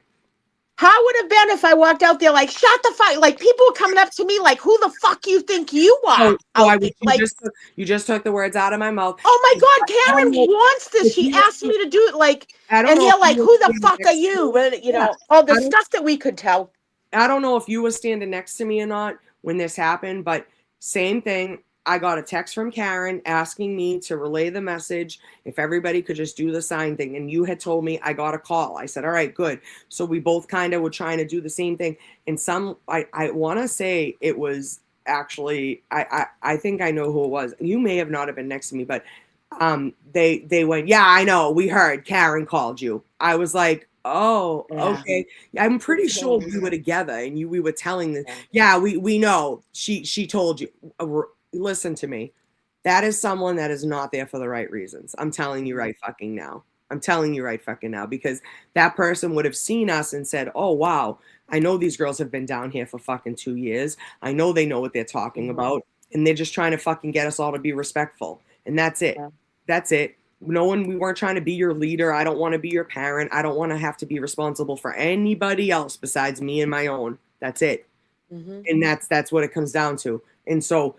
How would it have been if I walked out there like, "Shut the fuck," like people were coming up to me like, "Who the fuck you think you are?" You just took the words out of my mouth. Oh my God, Karen wants this. She asked me to do it, like, and they're like, "Who the fuck are you?" All the stuff that we could tell. I don't know if you were standing next to me or not when this happened, but same thing. I got a text from Karen asking me to relay the message if everybody could just do the sign thing. And you had told me. I got a call. I said, all right, good. So we both kind of were trying to do the same thing. And I want to say it was actually, I think I know who it was. You may have not have been next to me, but they went, "Yeah, I know. We heard Karen called you." I was like, "Oh, okay." I'm pretty sure we were together and we were telling them, "Yeah, we know. She told you." Listen to me. That is someone that is not there for the right reasons. I'm telling you right fucking now. Because that person would have seen us and said, "Oh, wow, I know these girls have been down here for fucking 2 years. I know they know what they're talking about. And they're just trying to fucking get us all to be respectful." And that's it. Yeah. That's it. We weren't trying to be your leader. I don't want to be your parent. I don't want to have to be responsible for anybody else besides me and my own. That's it. Mm-hmm. And that's what it comes down to. And so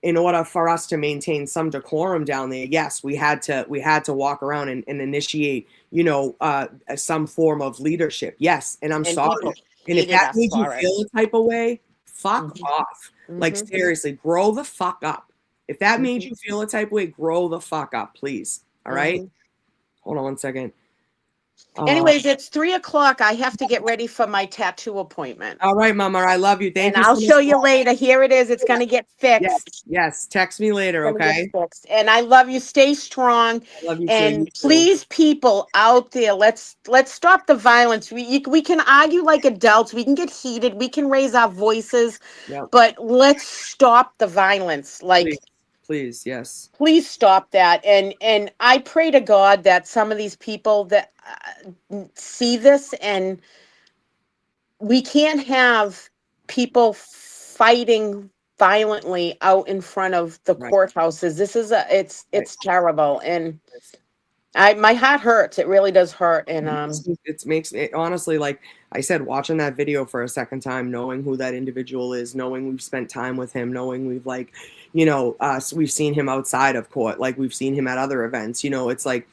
in order for us to maintain some decorum down there, yes, we had to walk around and initiate, some form of leadership. Yes. And I'm sorry. And if that made you feel a type of way, fuck off. Like, seriously, grow the fuck up. If that made you feel a type of way, grow the fuck up, please. All right. Hold on one second. Anyways, it's 3:00. I have to get ready for my tattoo appointment. All right, Mama. I love you. Thank you. And I'll show you later. Here it is. It's going to get fixed. Yes. Text me later, okay? And I love you. Stay strong. I love you And too. please, people out there, let's stop the violence. We can argue like adults. We can get heated. We can raise our voices. Yep. But let's stop the violence. Like, please, yes. Please stop that. And I pray to God that some of these people that see this, and we can't have people fighting violently out in front of the courthouses. This is it's terrible. And my heart hurts. It really does hurt. And it makes it, honestly, like I said, watching that video for a second time, knowing who that individual is, knowing we've spent time with him, knowing we've we've seen him outside of court, like we've seen him at other events, it's like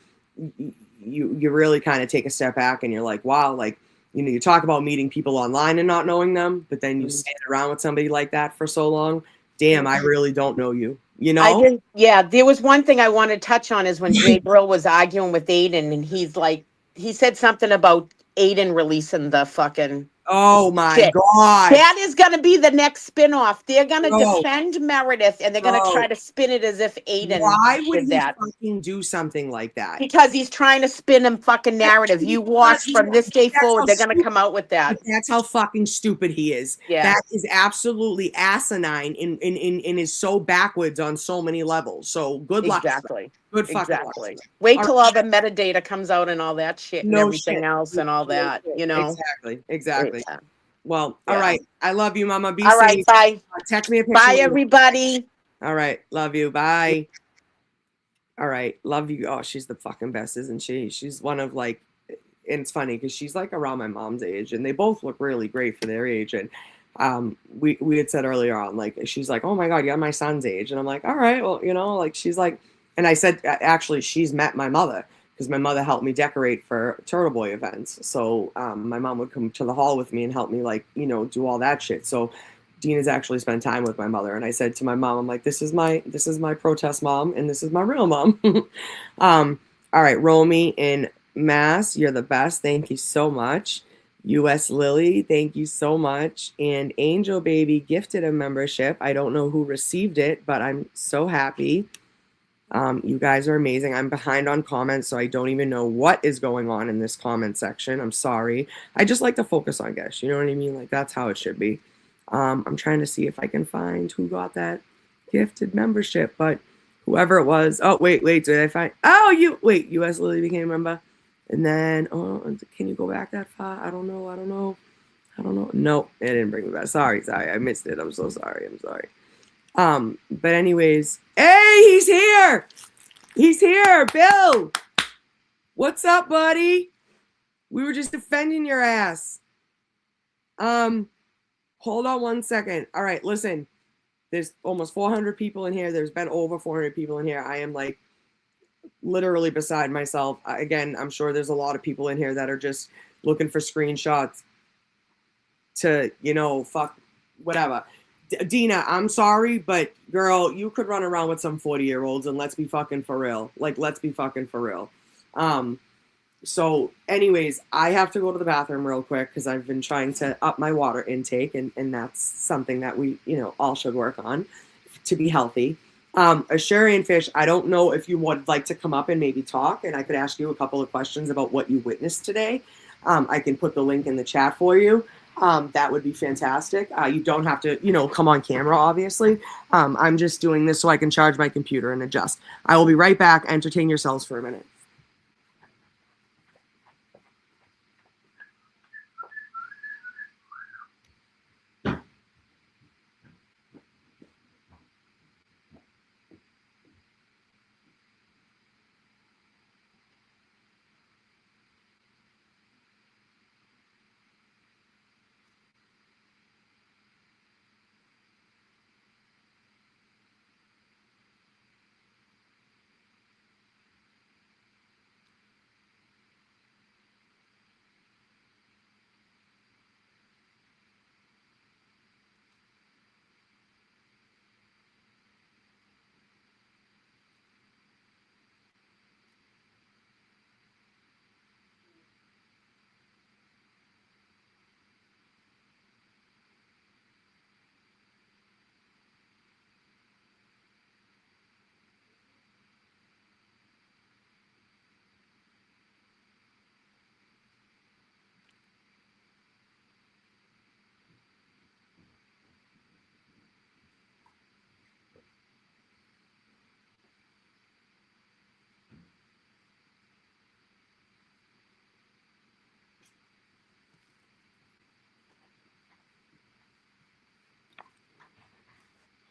you really kind of take a step back and you're like, wow, like, you talk about meeting people online and not knowing them, but then you stand around with somebody like that for so long. Damn, I really don't know you. There was one thing I want to touch on is when Jabbril was arguing with Aiden, and he said something about Aiden releasing the fucking. Oh my God. That is going to be the next spinoff. They're going to defend Meredith, and they're going to try to spin it as if Aiden. Why would he fucking do something like that? Because he's trying to spin a fucking narrative. You watch from this day forward, they're going to come out with that. That's how fucking stupid he is. Yeah. That is absolutely asinine and is so backwards on so many levels. So good luck. Exactly. Good fucking luck. Wait till all the metadata comes out and all that shit and everything else and all that, Exactly. Well, all right. I love you, Mama. Be safe. All right, bye. Text me a picture. Bye, everybody. All right. Love you. Bye. All right. Love you. Oh, she's the fucking best, isn't she? She's one of and it's funny because she's like around my mom's age and they both look really great for their age. And we had said earlier on, she's like, "Oh my God, you're my son's age." And I'm like, all right, well, she's like, and I said, actually, she's met my mother because my mother helped me decorate for Turtle Boy events. So my mom would come to the hall with me and help me do all that shit. So Dina's actually spent time with my mother. And I said to my mom, I'm like, this is my protest mom and this is my real mom. All right, Romy in Mass, you're the best. Thank you so much. US Lily, thank you so much. And Angel Baby gifted a membership. I don't know who received it, but I'm so happy. You guys are amazing. I'm behind on comments, so I don't even know what is going on in this comment section. I'm sorry. I just like to focus on guests. You know what I mean? Like, that's how it should be. I'm trying to see if I can find who got that gifted membership, but whoever it was. Oh, wait, did I find? Oh, US Lily became a member. And then, oh, can you go back that far? I don't know. No, it didn't bring me back. Sorry. I missed it. I'm so sorry. I'm sorry. But anyways, hey, he's here. He's here, Bill. What's up, buddy? We were just defending your ass. Hold on one second. All right, listen. There's almost 400 people in here. There's been over 400 people in here. I am like literally beside myself. Again, I'm sure there's a lot of people in here that are just looking for screenshots to, you know, fuck whatever. Dina, I'm sorry, but girl, you could run around with some 40-year-olds and let's be fucking for real. Like, let's be fucking for real. So anyways, I have to go to the bathroom real quick because I've been trying to up my water intake, and that's something that we, you know, all should work on to be healthy. Asharian Fish, I don't know if you would like to come up and maybe talk, and I could ask you a couple of questions about what you witnessed today. I can put the link in the chat for you. That would be fantastic. You don't have to, you know, come on camera, obviously. I'm just doing this so I can charge my computer and adjust. I will be right back. Entertain yourselves for a minute.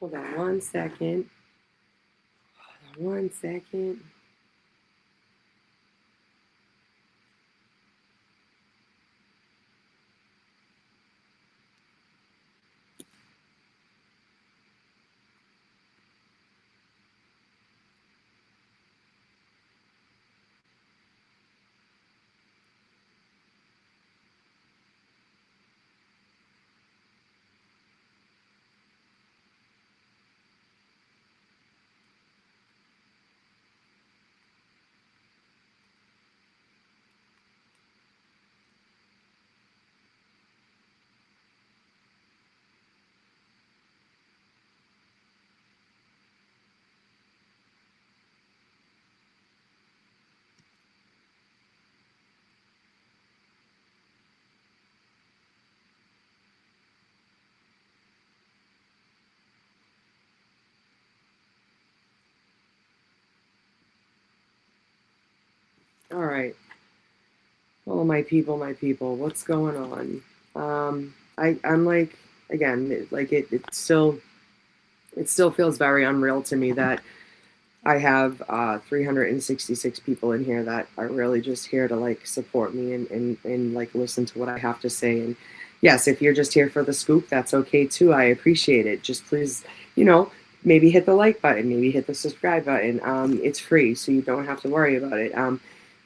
Hold on one second. All right. Oh, my people, what's going on? I'm like, again, like it still feels very unreal to me that I have 366 people in here that are really just here to like support me and like listen to what I have to say. And yes, if you're just here for the scoop, that's okay too. I appreciate it. Just please, you know, maybe hit the like button, maybe hit the subscribe button. It's free, so you don't have to worry about it.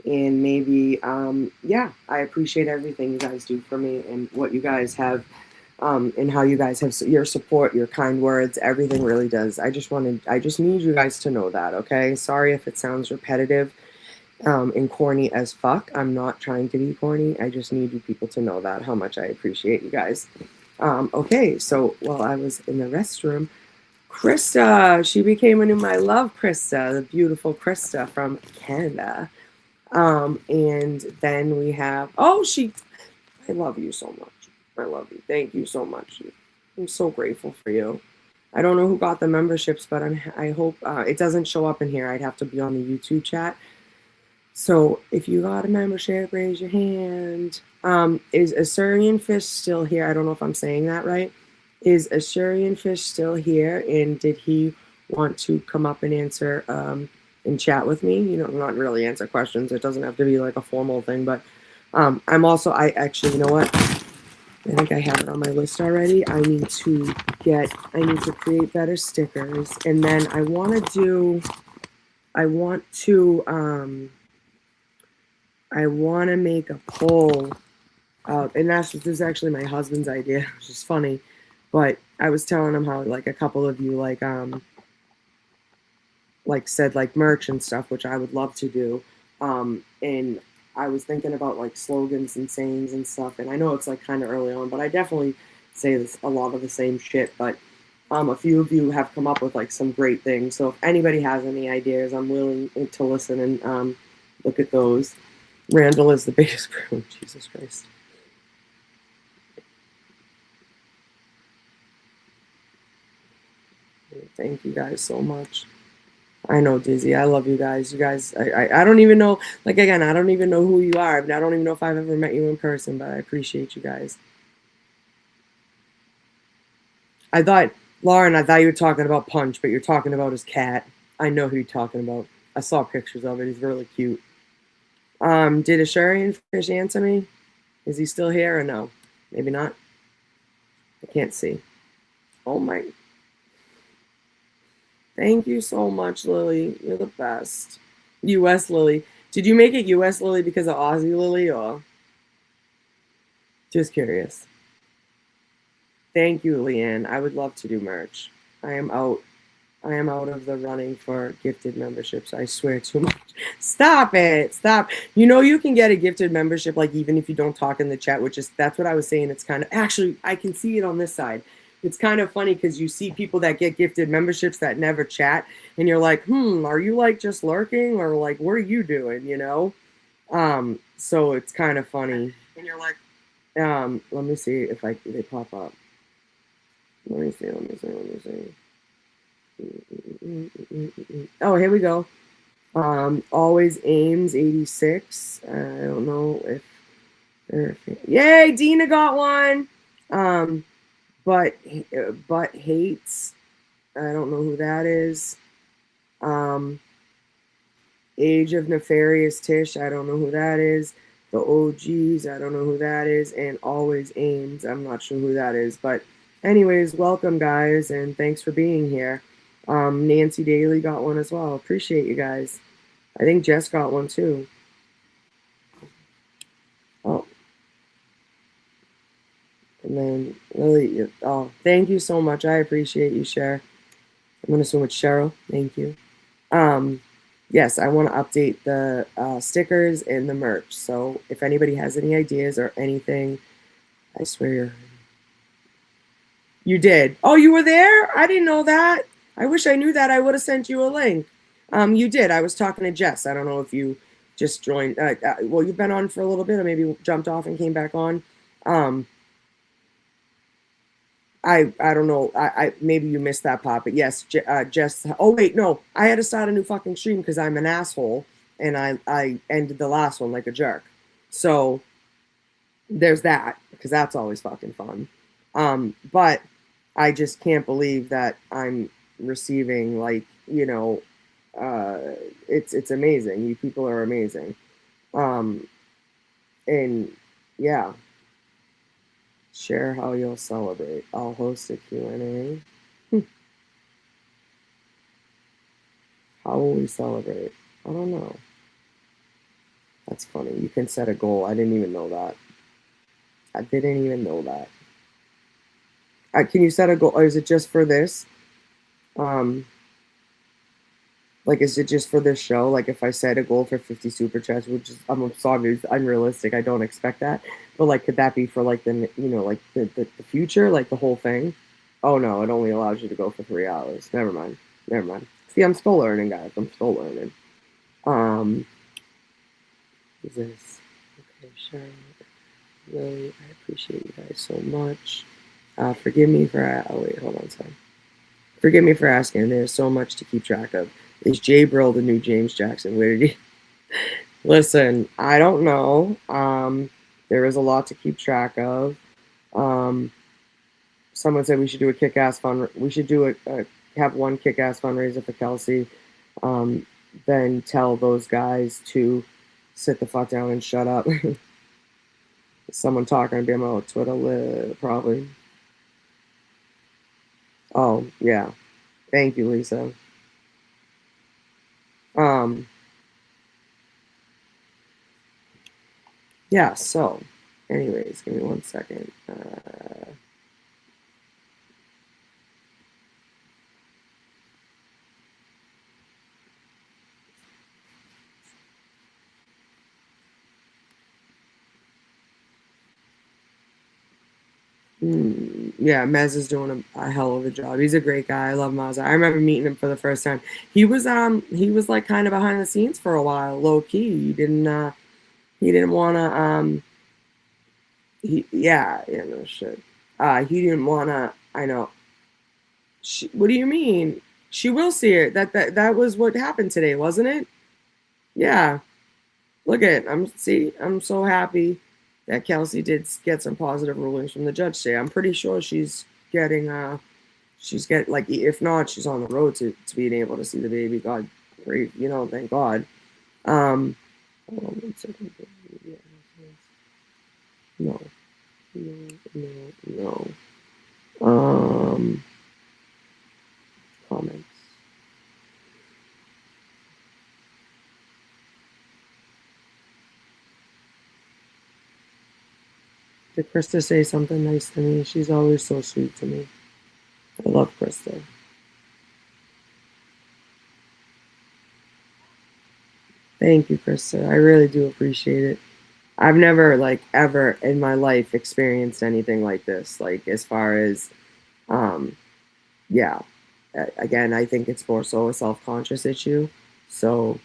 And maybe, yeah, I appreciate everything you guys do for me and what you guys have, and how you guys have your support, your kind words, everything really does. I just need you guys to know that, okay? Sorry if it sounds repetitive. and corny as fuck. I'm not trying to be corny. I just need you people to know that, how much I appreciate you guys. Okay, so while I was in the restroom, Krista, she became a new my love, Krista, the beautiful Krista from Canada. And then we have, I love you so much. I love you. Thank you so much. I'm so grateful for you. I don't know who got the memberships, but I hope it doesn't show up in here. I'd have to be on the YouTube chat. So if you got a membership, raise your hand. Is Assyrian Fish still here? I don't know if I'm saying that right. Is Assyrian Fish still here? And did he want to come up and answer and chat with me? You know, not really answer questions. It doesn't have to be like a formal thing, but I'm also, I actually, you know what? I think I have it on my list already. I need to create better stickers. And then I want to make a poll. And this is actually my husband's idea, which is funny. But I was telling him how like a couple of you said like merch and stuff, which I would love to do. And I was thinking about like slogans and sayings and stuff. And I know it's like kind of early on, but I definitely say this, a lot of the same shit. But a few of you have come up with like some great things. So if anybody has any ideas, I'm willing to listen and look at those. Randall is the biggest crew. Jesus Christ. Thank you guys so much. I know, Dizzy. I love you guys. You guys, I don't even know, like, again, I don't even know who you are. I don't even know if I've ever met you in person, but I appreciate you guys. Lauren, I thought you were talking about Punch, but you're talking about his cat. I know who you're talking about. I saw pictures of it. He's really cute. Did Assyrian Fish answer me? Is he still here or no? Maybe not. I can't see. Oh my. Thank you so much, Lily. You're the best. US Lily. Did you make it US Lily because of Aussie Lily or? Just curious. Thank you, Leanne. I would love to do merch. I am out of the running for gifted memberships. I swear too much. Stop it. Stop. You know you can get a gifted membership like even if you don't talk in the chat, which is that's what I was saying. It's kind of actually I can see it on this side. It's kind of funny because you see people that get gifted memberships that never chat, and you're like, are you like just lurking or like what are you doing, you know? So it's kind of funny. And you're like, let me see if they pop up. Let me see. Oh, here we go. Always Ames 86. I don't know if yay, Dina got one. But hates. I don't know who that is. Age of Nefarious Tish. I don't know who that is. The OGs. I don't know who that is. And Always Ames. I'm not sure who that is. But anyways, welcome guys, and thanks for being here. Nancy Daly got one as well. Appreciate you guys. I think Jess got one too. Oh. And then Lily, thank you so much. I appreciate you, Cher. I'm going to assume it's Cheryl. Thank you. Yes, I want to update the stickers and the merch. So if anybody has any ideas or anything, I swear you did. Oh, you were there? I didn't know that. I wish I knew that. I would have sent you a link. You did. I was talking to Jess. I don't know if you just joined. Well, you've been on for a little bit or maybe jumped off and came back on. I don't know. I maybe you missed that part, but yes, Jess. Oh wait, no, I had to start a new fucking stream because I'm an asshole, and I ended the last one like a jerk. So there's that because that's always fucking fun. But I just can't believe that I'm receiving like it's amazing. You people are amazing. And yeah. Share how you'll celebrate. I'll host a Q&A. How will we celebrate? I don't know. That's funny. You can set a goal. I didn't even know that. I didn't even know that. Can you set a goal? Or is it just for this? Like, is it just for this show? Like, if I set a goal for 50 super chats, which is, I'm sorry, it's unrealistic. I don't expect that. But, like, could that be for, like, the, you know, like, the future? Like, the whole thing? Oh, no, it only allows you to go for 3 hours. Never mind. Never mind. See, I'm still learning, guys. I'm still learning. Is this? Okay, Sharon. Really, I appreciate you guys so much. Forgive me for, oh, wait, hold on, sorry. Forgive me for asking. There's so much to keep track of. Is Jabbril the new James Jackson? Where did he? Listen, I don't know. There is a lot to keep track of. Someone said we should do a kick-ass fund. We should do have one kick-ass fundraiser for Kelsey. Then tell those guys to sit the fuck down and shut up. Someone talking about Twitter, probably. Oh yeah, thank you, Lisa. Yeah, so anyways, give me 1 second. Yeah, Mez is doing a hell of a job. He's a great guy. I love Maz. I remember meeting him for the first time. He was like kind of behind the scenes for a while, low key. He didn't want to he didn't want to. I know. What do you mean? She will see it. That was what happened today, wasn't it? Yeah. Look at it. I'm so happy that Kelsey did get some positive rulings from the judge today. I'm pretty sure she's getting like, if not, she's on the road to being able to see the baby. God, great, thank God. Hold on 1 second. No. Comments. Did Krista say something nice to me? She's always so sweet to me. I love Krista. Thank you, Krista. I really do appreciate it. I've never, like, ever in my life experienced anything like this. Like, as far as, yeah. Again, I think it's more so a self-conscious issue. So,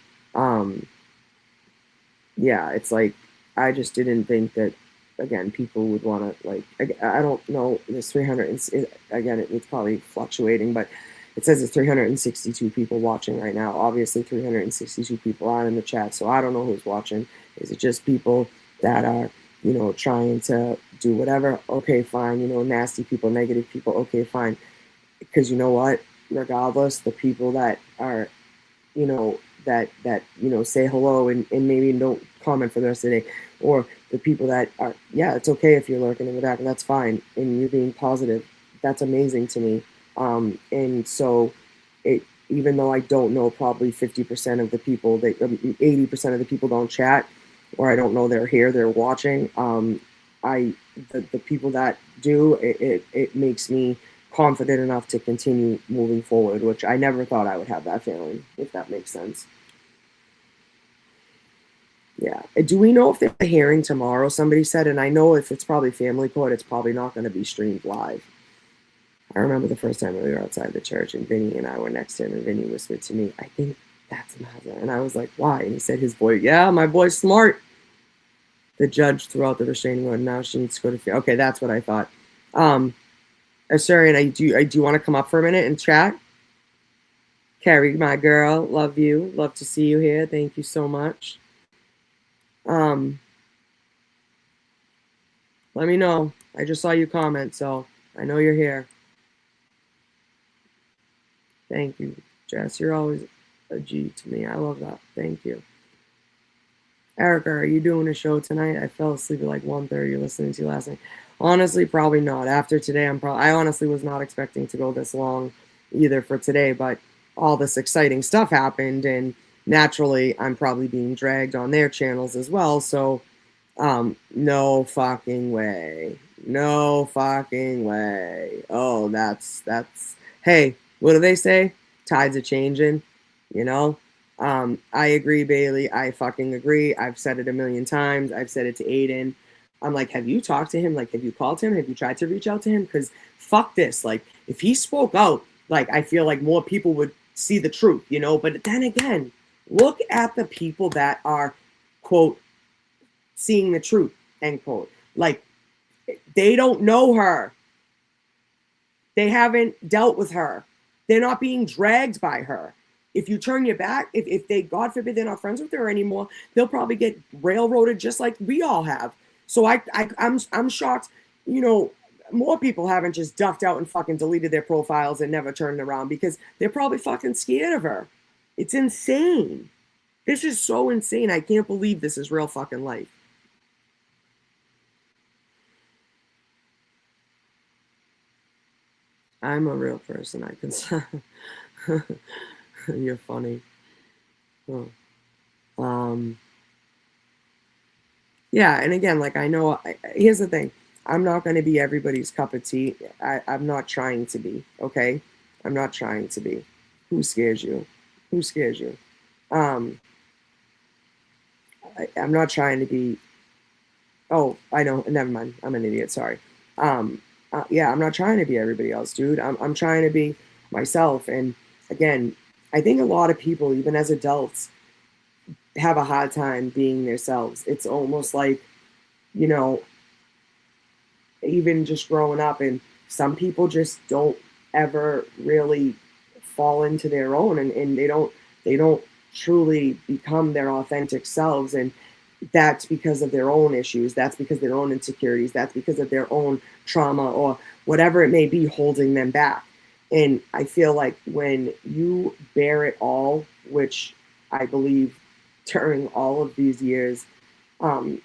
yeah, it's like, I just didn't think that, again, people would want to, like, I don't know, there's 300, again, it's probably fluctuating, but it says it's 362 people watching right now. Obviously, 362 people are in the chat, so I don't know who's watching. Is it just people that are, trying to do whatever? Okay, fine. Nasty people, negative people, okay, fine. Because you know what? Regardless, the people that are, that say hello and maybe don't comment for the rest of the day, or the people that are, yeah, it's okay if you're lurking in the back, and that's fine, and you're being positive. That's amazing to me. And so, even though I don't know probably 50% of the people, 80% of the people don't chat, or I don't know they're here, they're watching. The people that do, it makes me confident enough to continue moving forward, which I never thought I would have that feeling, if that makes sense. Yeah. Do we know if they're hearing tomorrow? Somebody said, and I know if it's probably family court, it's probably not going to be streamed live. I remember the first time we were outside the church and Vinny and I were next to him and Vinny whispered to me, I think that's Mazza. And I was like, why? And he said his boy, yeah, my boy's smart. The judge threw out the restraining order. Now she needs to go to okay, that's what I thought. Sorry, and I do want to come up for a minute and chat. Carrie, my girl, love you. Love to see you here. Thank you so much. Let me know. I just saw you comment, so I know you're here. Thank you, Jess. You're always a G to me. I love that. Thank you. Erica, are you doing a show tonight? I fell asleep at like 1:30 listening to you last night. Honestly, probably not. After today, I honestly was not expecting to go this long either for today, but all this exciting stuff happened, and naturally, I'm probably being dragged on their channels as well, so no fucking way. No fucking way. Oh, that's, hey, what do they say? Tides are changing. you know? I agree, Bailey. I fucking agree. I've said it a million times. I've said it to Aiden. I'm like, have you talked to him? Like, have you called him? Have you tried to reach out to him? Because fuck this. Like, if he spoke out, like, I feel like more people would see the truth, you know? But then again, look at the people that are, quote, seeing the truth, end quote. Like, they don't know her. They haven't dealt with her. They're not being dragged by her. If you turn your back, if they, God forbid, they're not friends with her anymore, they'll probably get railroaded just like we all have. So I'm shocked, you know, more people haven't just ducked out and fucking deleted their profiles and never turned around because they're probably fucking scared of her. It's insane. This is so insane. I can't believe this is real fucking life. I'm a real person. I can. You're funny. Oh. Yeah, and again, like I know. Here's the thing. I'm not going to be everybody's cup of tea. I'm not trying to be. Okay, I'm not trying to be. Who scares you? Who scares you? I'm not trying to be. Oh, I know. Never mind. I'm an idiot. Sorry. Yeah, I'm not trying to be everybody else, dude. I'm trying to be myself. And again, I think a lot of people, even as adults, have a hard time being themselves. It's almost like, you know, even just growing up, and some people just don't ever really fall into their own, and they don't truly become their authentic selves. And that's because of their own issues. That's because of their own insecurities. That's because of their own trauma or whatever it may be holding them back. And I feel like when you bear it all, which I believe during all of these years, I mean,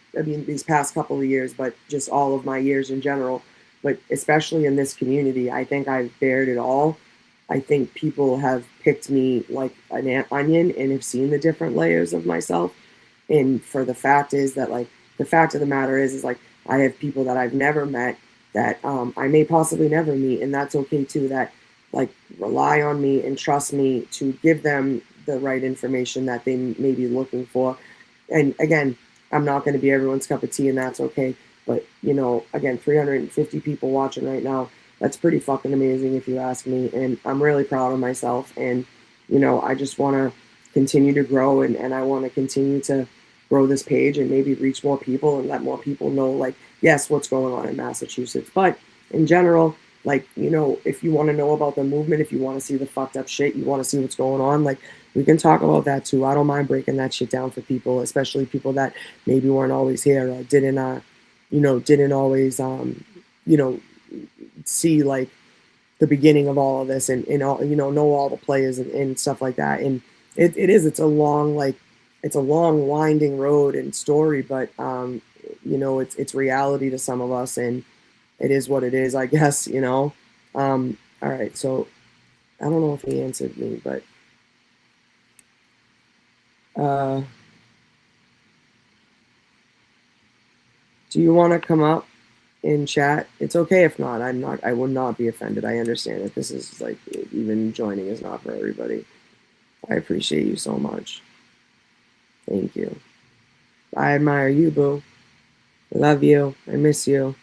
these past couple of years, but just all of my years in general, but especially in this community, I think I've bared it all. I think people have picked me like an onion and have seen the different layers of myself. And for the fact is that, like, the fact of the matter is like, I have people that I've never met that I may possibly never meet, and that's okay too, that like rely on me and trust me to give them the right information that they may be looking for. And again, I'm not going to be everyone's cup of tea, and that's okay. But, you know, again, 350 people watching right now, that's pretty fucking amazing if you ask me. And I'm really proud of myself. And, you know, I just want to continue to grow, and I want to continue to grow this page and maybe reach more people and let more people know, like, yes, what's going on in Massachusetts. But in general, like, you know, if you want to know about the movement, if you want to see the fucked up shit, you want to see what's going on, like, we can talk about that too. I don't mind breaking that shit down for people, especially people that maybe weren't always here or didn't always, you know, see like the beginning of all of this and all, you know all the players and stuff like that. And it's a long, like, it's a long winding road and story, but, you know, it's reality to some of us, and it is what it is, I guess, you know? All right. So I don't know if he answered me, but, do you want to come up and chat? It's okay if not. I will not be offended. I understand that this is like, even joining is not for everybody. I appreciate you so much. Thank you. I admire you, boo. I love you. I miss you.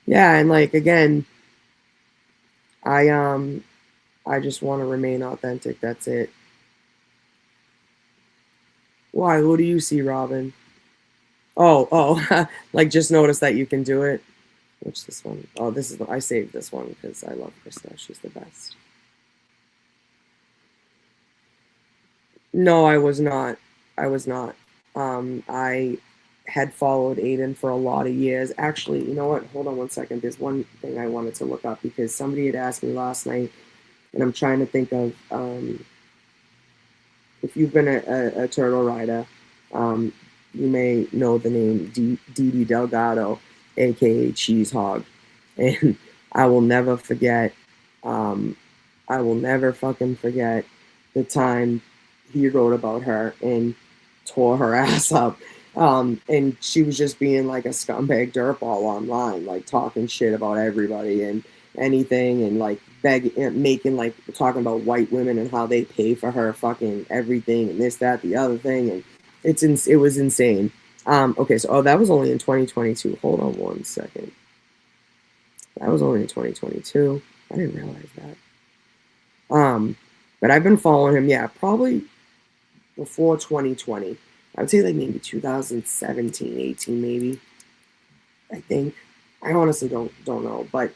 Yeah, and like, again, I just want to remain authentic. That's it. Why? What do you see, Robin? Oh, like, just notice that you can do it. Which this one? Oh, this is, I saved this one because I love Krista. She's the best. No, I was not. I had followed Aiden for a lot of years. Actually, you know what? Hold on one second. There's one thing I wanted to look up because somebody had asked me last night, and I'm trying to think of, if you've been a turtle rider, you may know the name Dee Delgado, aka Cheese Hog. And I will never forget, I will never fucking forget the time he wrote about her and tore her ass up. And she was just being like a scumbag dirtball online, like talking shit about everybody and anything, and like making like talking about white women and how they pay for her fucking everything and this, that, the other thing, and it was insane. Okay, so that was only in 2022. Hold on one second. That was only in 2022. I didn't realize that. But I've been following him, yeah, probably before 2020. I would say like maybe 2017, 18, maybe. I think. I honestly don't know, but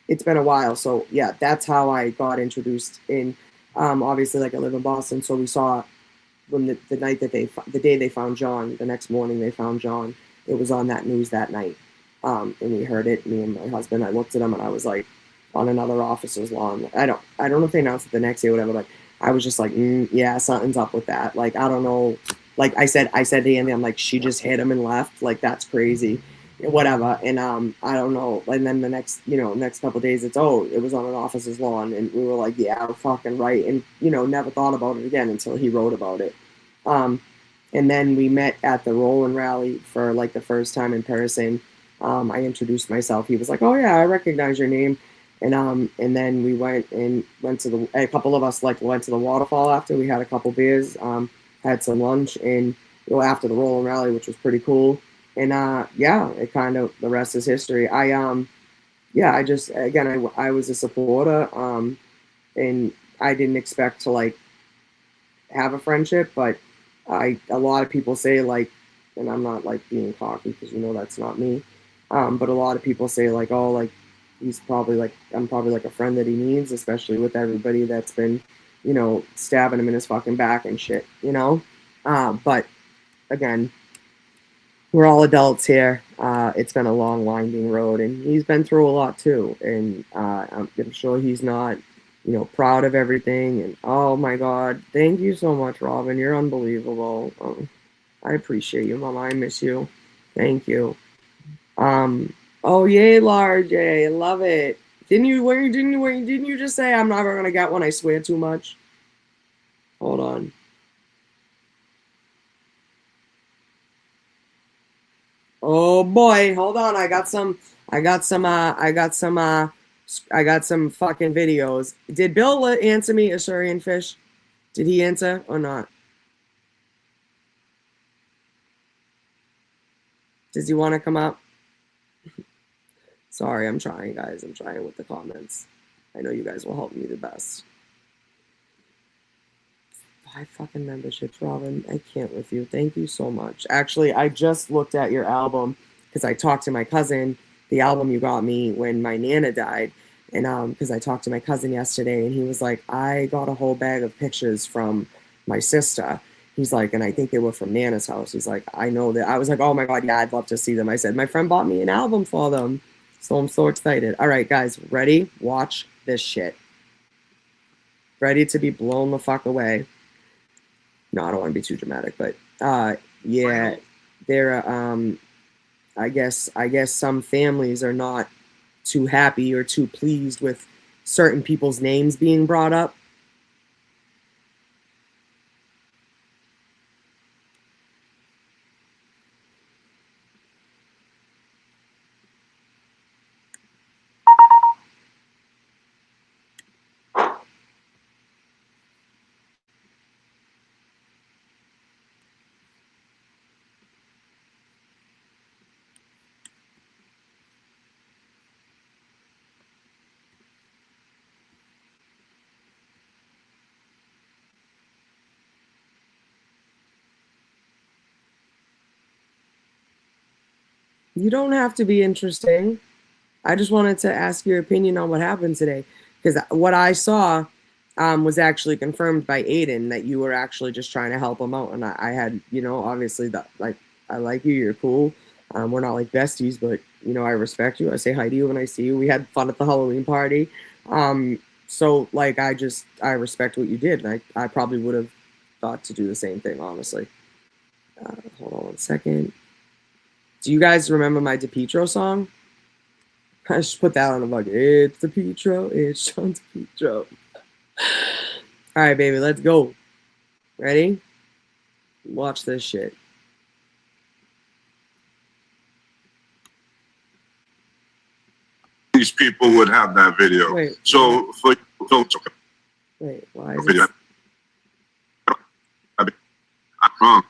it's been a while. So yeah, that's how I got introduced in. Obviously, like I live in Boston, so we saw when the night that the day they found John, the next morning they found John. It was on that news that night, and we heard it. Me and my husband. I looked at him and I was like, on another officer's lawn. I don't know if they announced it the next day or whatever, but I was just like, yeah, something's up with that. Like, I don't know. Like I said to Andy, I'm like, she just hit him and left. Like, that's crazy. Whatever. And I don't know. And then the next couple of days, it was on an officer's lawn, and we were like, yeah, fucking right. And never thought about it again until he wrote about it. And then we met at the Roland rally for like the first time in person. I introduced myself. He was like, oh yeah, I recognize your name. And then we went to a couple of us like went to the waterfall after. We had a couple beers, had some lunch, and after the Roland rally, which was pretty cool. And yeah, it kind of, the rest is history. I was a supporter, and I didn't expect to like have a friendship, but a lot of people say like, and I'm not like being cocky because that's not me, but a lot of people say like, oh, like I'm probably like a friend that he needs, especially with everybody that's been, stabbing him in his fucking back and shit, but again, we're all adults here. It's been a long, winding road, and he's been through a lot too. And I'm sure he's not, proud of everything. And oh my God, thank you so much, Robin. You're unbelievable. I appreciate you, Mama. I miss you. Thank you. Oh yay, Large, I love it. Didn't you just say I'm never gonna get one? I swear too much. Hold on. Oh boy, hold on. I got some fucking videos. Did Bill answer me, Assyrian Fish? Did he answer or not? Does he want to come up? Sorry, I'm trying, guys. I'm trying with the comments. I know you guys will help me the best. 5 fucking memberships, Robin. I can't with you. Thank you so much. Actually, I just looked at your album because I talked to my cousin, the album you got me when my Nana died. And because I talked to my cousin yesterday, and he was like, I got a whole bag of pictures from my sister. He's like, and I think they were from Nana's house. He's like, I know that. I was like, oh my God, yeah, I'd love to see them. I said, my friend bought me an album for them. So I'm so excited. All right, guys, ready? Watch this shit. Ready to be blown the fuck away. No, I don't want to be too dramatic, but yeah, there. I guess some families are not too happy or too pleased with certain people's names being brought up. You don't have to be interesting. I just wanted to ask your opinion on what happened today, because what I saw was actually confirmed by Aiden that you were actually just trying to help him out, and I had, obviously that, like, I like you, you're cool. We're not like besties, but I respect you. I say hi to you when I see you. We had fun at the Halloween party. So like I respect what you did, and I probably would have thought to do the same thing, honestly. Hold on one second. Do you guys remember my DePietro song? I should put that on the bucket. It's DePietro. It's John DePietro. All right, baby, let's go. Ready? Watch this shit. these people would have that video. Wait. So Wait, why is video. it? I'm wrong.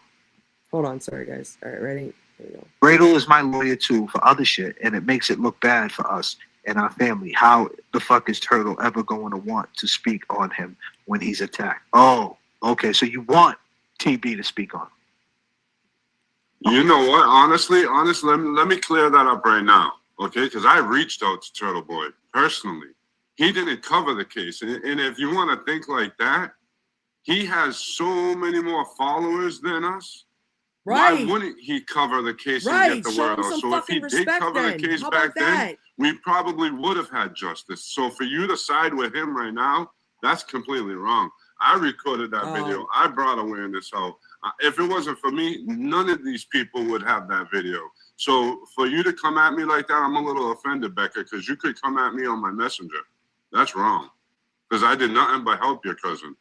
Hold on, sorry guys. All right, ready? Here we go. Bradle is my lawyer too for other shit, and it makes it look bad for us and our family. How the fuck is Turtle ever going to want to speak on him when he's attacked? Oh, okay, so you want TB to speak on him. You know what? Honestly, let me clear that up right now, okay? Because I reached out to Turtle Boy personally. He didn't cover the case, and if you want to think like that, he has so many more followers than us. Right. Why wouldn't he cover the case Right. and get the Show word him out? some So if fucking he did respect cover then. the case How back about that? then, we probably would have had justice. So for you to side with him right now, that's completely wrong. I recorded that video. I brought awareness out. If it wasn't for me, none of these people would have that video. So for you to come at me like that, I'm a little offended, Becca, because you could come at me on my messenger. That's wrong. Because I did nothing but help your cousin.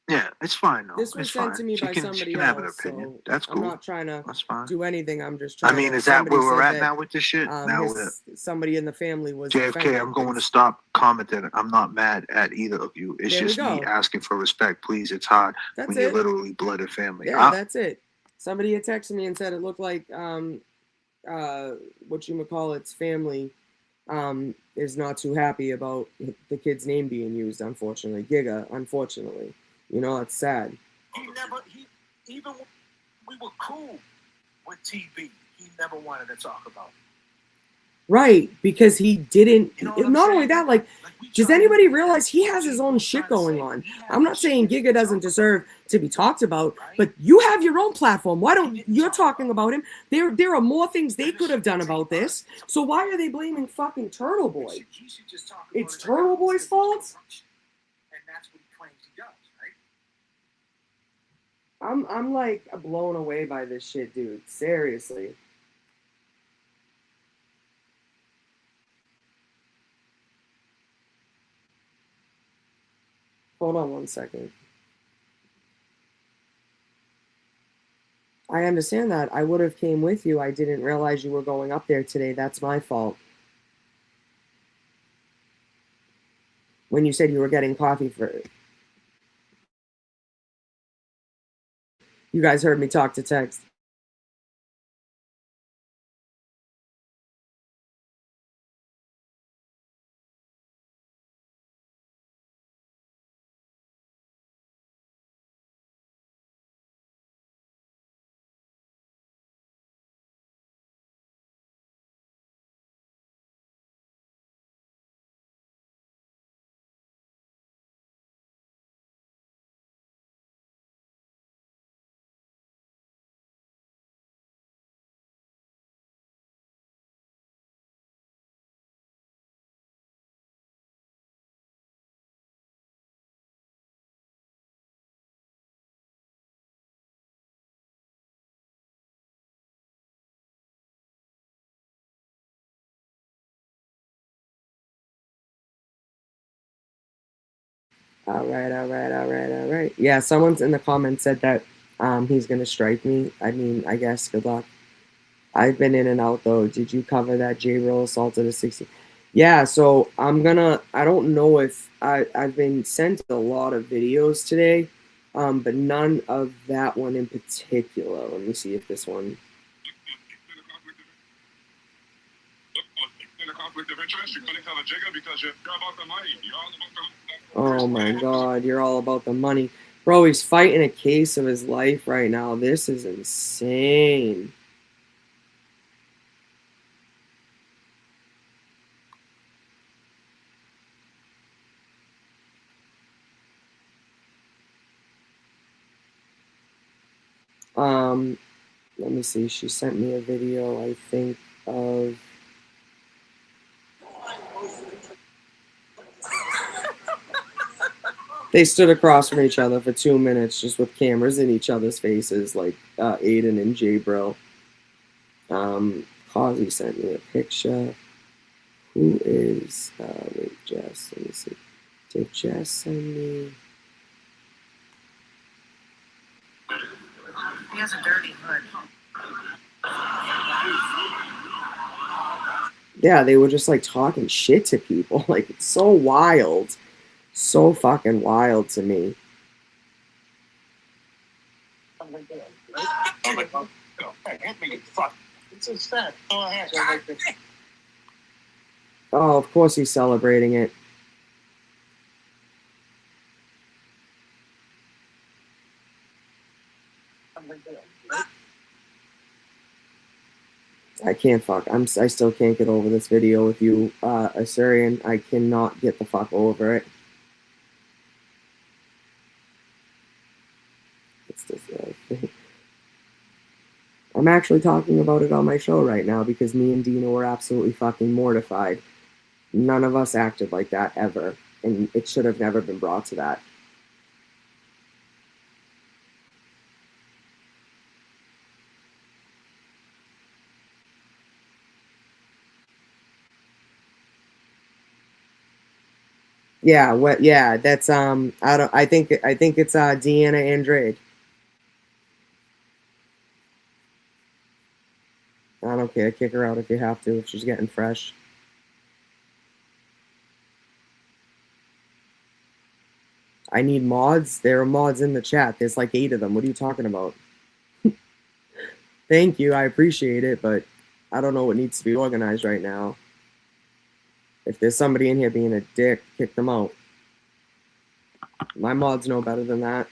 Yeah, it's fine though. This was it's sent fine. to me by she somebody can have an else, opinion. so That's cool. I'm not trying to That's fine. do anything. I'm just trying. I mean, to, is that where we're at that, now with this shit? Now somebody in the family was JFK, I'm going to stop commenting. I'm not mad at either of you. It's just me asking for respect. Please, it's hard when you're literally blooded family. Yeah, that's it. Somebody had texted me and said it looked like whatchamacallit's family is not too happy about the kid's name being used, unfortunately. Giga, unfortunately. You know, it's sad. Even when we were cool with TB, he never wanted to talk about it. Right, because he didn't, not only that, like does anybody realize he has his own shit going on? I'm not saying Giga doesn't deserve to be talked about, but you have your own platform. Why don't you're talking about him? There are more things they could have done about this. So why are they blaming fucking Turtle Boy? It's Turtle Boy's fault? I'm like blown away by this shit, dude. Seriously. Hold on one second. I understand that. I would have came with you. I didn't realize you were going up there today. That's my fault. When you said you were getting coffee for it. You guys heard me talk to text. All right. Yeah, someone's in the comments said that he's going to strike me. I mean, I guess good luck. I've been in and out, though. Did you cover that Jabbril assaulted a 60? Yeah, so I don't know if I've been sent a lot of videos today, but none of that one in particular. Let me see if this one. Oh my God, you're all about the money. Bro, he's fighting a case of his life right now. This is insane. Let me see. She sent me a video, I think, of... They stood across from each other for 2 minutes just with cameras in each other's faces, like Aiden and Jabbril. Causey sent me a picture. Who is... wait, Jess. Let me see. Did Jess send me... He has a dirty hood. Yeah, they were just like talking shit to people. Like, it's so wild. So fucking wild to me. Oh, of course he's celebrating it. I can't fuck. I still can't get over this video with you, Assyrian. I cannot get the fuck over it. It's just I'm actually talking about it on my show right now because me and Dina were absolutely fucking mortified. None of us acted like that ever, and it should have never been brought to that. Yeah, what? Yeah, that's I think it's Deanna Andrade. I don't care. Kick her out if you have to. If she's getting fresh. I need mods. There are mods in the chat. There's like 8 of them. What are you talking about? Thank you. I appreciate it, but I don't know what needs to be organized right now. If there's somebody in here being a dick, kick them out. My mods know better than that.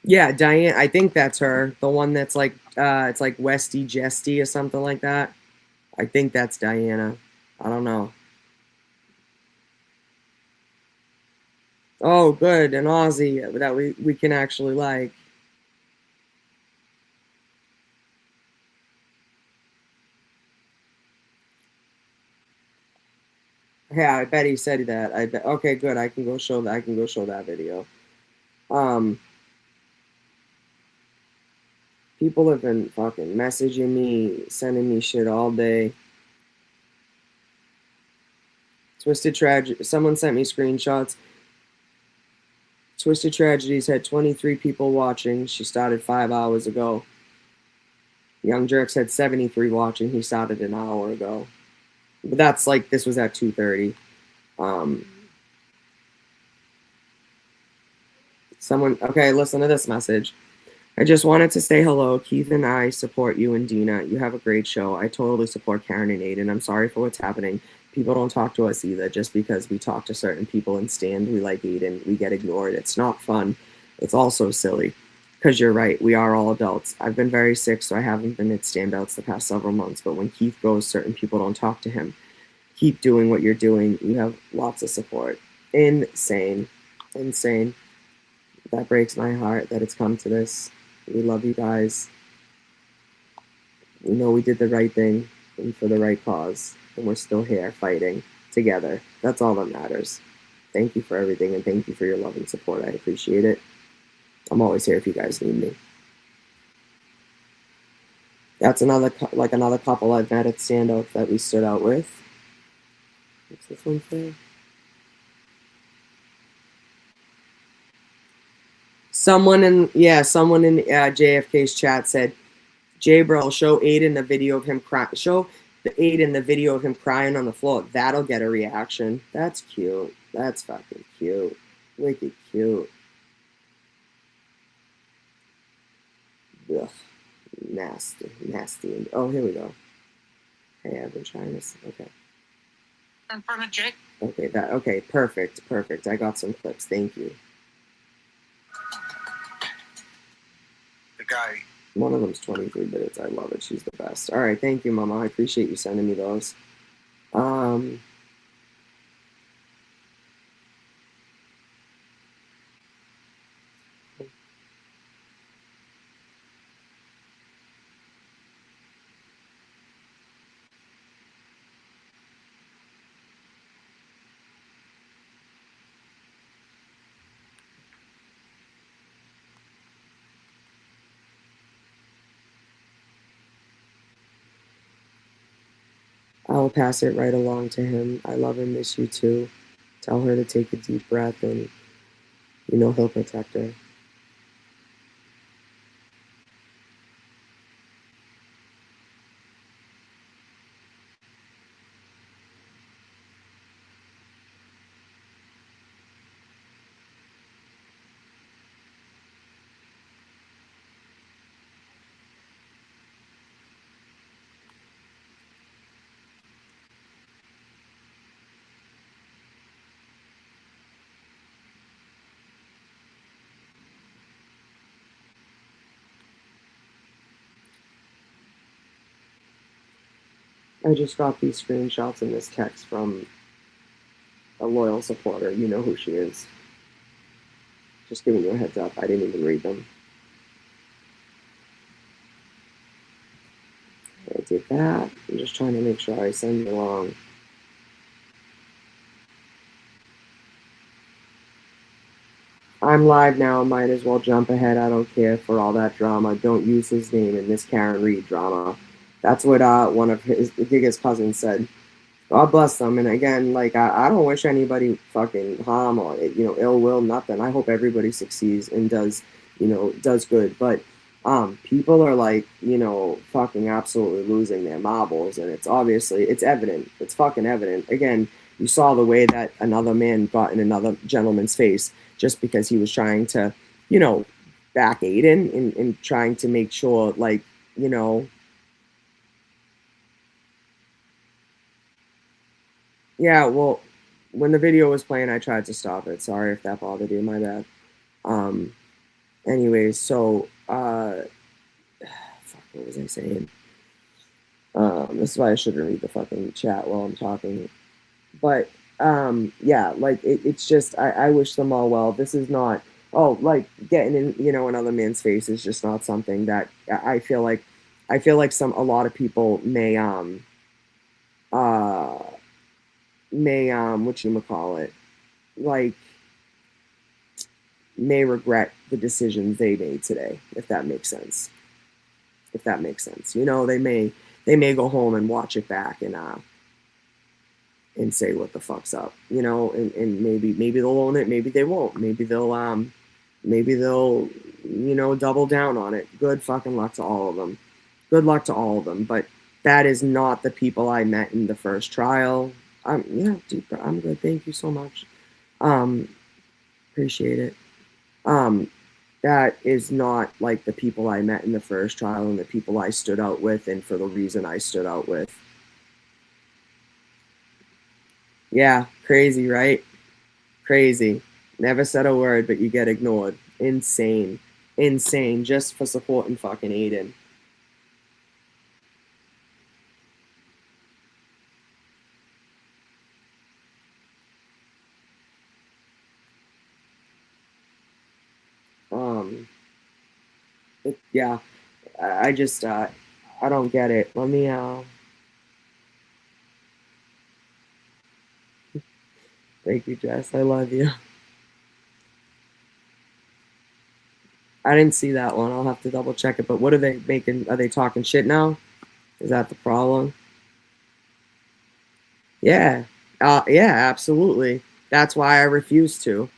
Yeah, Diane, I think that's her. The one that's like, it's like Westy Jesty or something like that. I think that's Diana. I don't know. Oh, good. An Aussie that we can actually like. Yeah, I bet he said that. I bet. Okay, good. I can go show that. I can go show that video. People have been fucking messaging me, sending me shit all day. Twisted Tragedy. Someone sent me screenshots. Twisted Tragedies had 23 people watching. She started 5 hours ago. Young Jerks had 73 watching. He started an hour ago. But that's like, this was at 2:30. Someone, okay, listen to this message. I just wanted to say hello. Keith and I support you and Dina. You have a great show. I totally support Karen and Aiden. I'm sorry for what's happening. People don't talk to us either. Just because we talk to certain people and stand, we like Aiden, we get ignored. It's not fun. It's also silly. Because you're right, we are all adults. I've been very sick, so I haven't been at standouts the past several months. But when Keith goes, certain people don't talk to him. Keep doing what you're doing. You have lots of support. Insane. Insane. That breaks my heart that it's come to this. We love you guys. We know we did the right thing and for the right cause. And we're still here fighting together. That's all that matters. Thank you for everything, and thank you for your love and support. I appreciate it. I'm always here if you guys need me. That's another couple I've met at standouts that we stood out with. What's this one say? Someone in JFK's chat said, Jabbril, show Aiden the video of him crying. Show Aiden the video of him crying on the floor. That'll get a reaction. That's cute. That's fucking cute. Wicked cute. Ugh. Nasty. Nasty. Oh, here we go. Hey, I've been trying this. Okay. In front of Jake. Okay, perfect. I got some clips. Thank you. The guy. One of them's 23 minutes. I love it. She's the best. All right, thank you, Mama. I appreciate you sending me those. I'll pass it right along to him. I love and miss you too. Tell her to take a deep breath, and you know he'll protect her. I just got these screenshots in this text from a loyal supporter. You know who she is. Just giving you a heads up. I didn't even read them. I did that. I'm just trying to make sure I send it along. I'm live now. Might as well jump ahead. I don't care for all that drama. Don't use his name in this Karen Reed drama. That's what one of his biggest cousins said. God bless them. And again, like, I don't wish anybody fucking harm or, ill will, nothing. I hope everybody succeeds and does good. But people are like, fucking absolutely losing their marbles. And it's evident. It's fucking evident. Again, you saw the way that another man got in another gentleman's face just because he was trying to, back Aiden and trying to make sure, like, yeah, well, when the video was playing, I tried to stop it. Sorry if that bothered you. My bad. Anyways, so, fuck, what was I saying? This is why I shouldn't read the fucking chat while I'm talking. But, yeah, like, it's just, I wish them all well. This is not, like, getting in, another man's face is just not something that I feel like a lot of people may whatchamacallit, like, may regret the decisions they made today, if that makes sense. They may go home and watch it back and say what the fuck's up, and maybe they'll own it, maybe they won't, maybe they'll double down on it. Good fucking luck to all of them. But that is not the people I met in the first trial. Yeah, deeper. I'm good. Thank you so much. Appreciate it. That is not like the people I met in the first trial and the people I stood out with and for the reason I stood out with. Yeah, crazy, right? Crazy. Never said a word, but you get ignored. Insane. Just for supporting fucking Aiden. Yeah, I just, I don't get it. Let me, thank you, Jess. I love you. I didn't see that one. I'll have to double check it. But what are they making? Are they talking shit now? Is that the problem? Yeah. Yeah, absolutely. That's why I refuse to.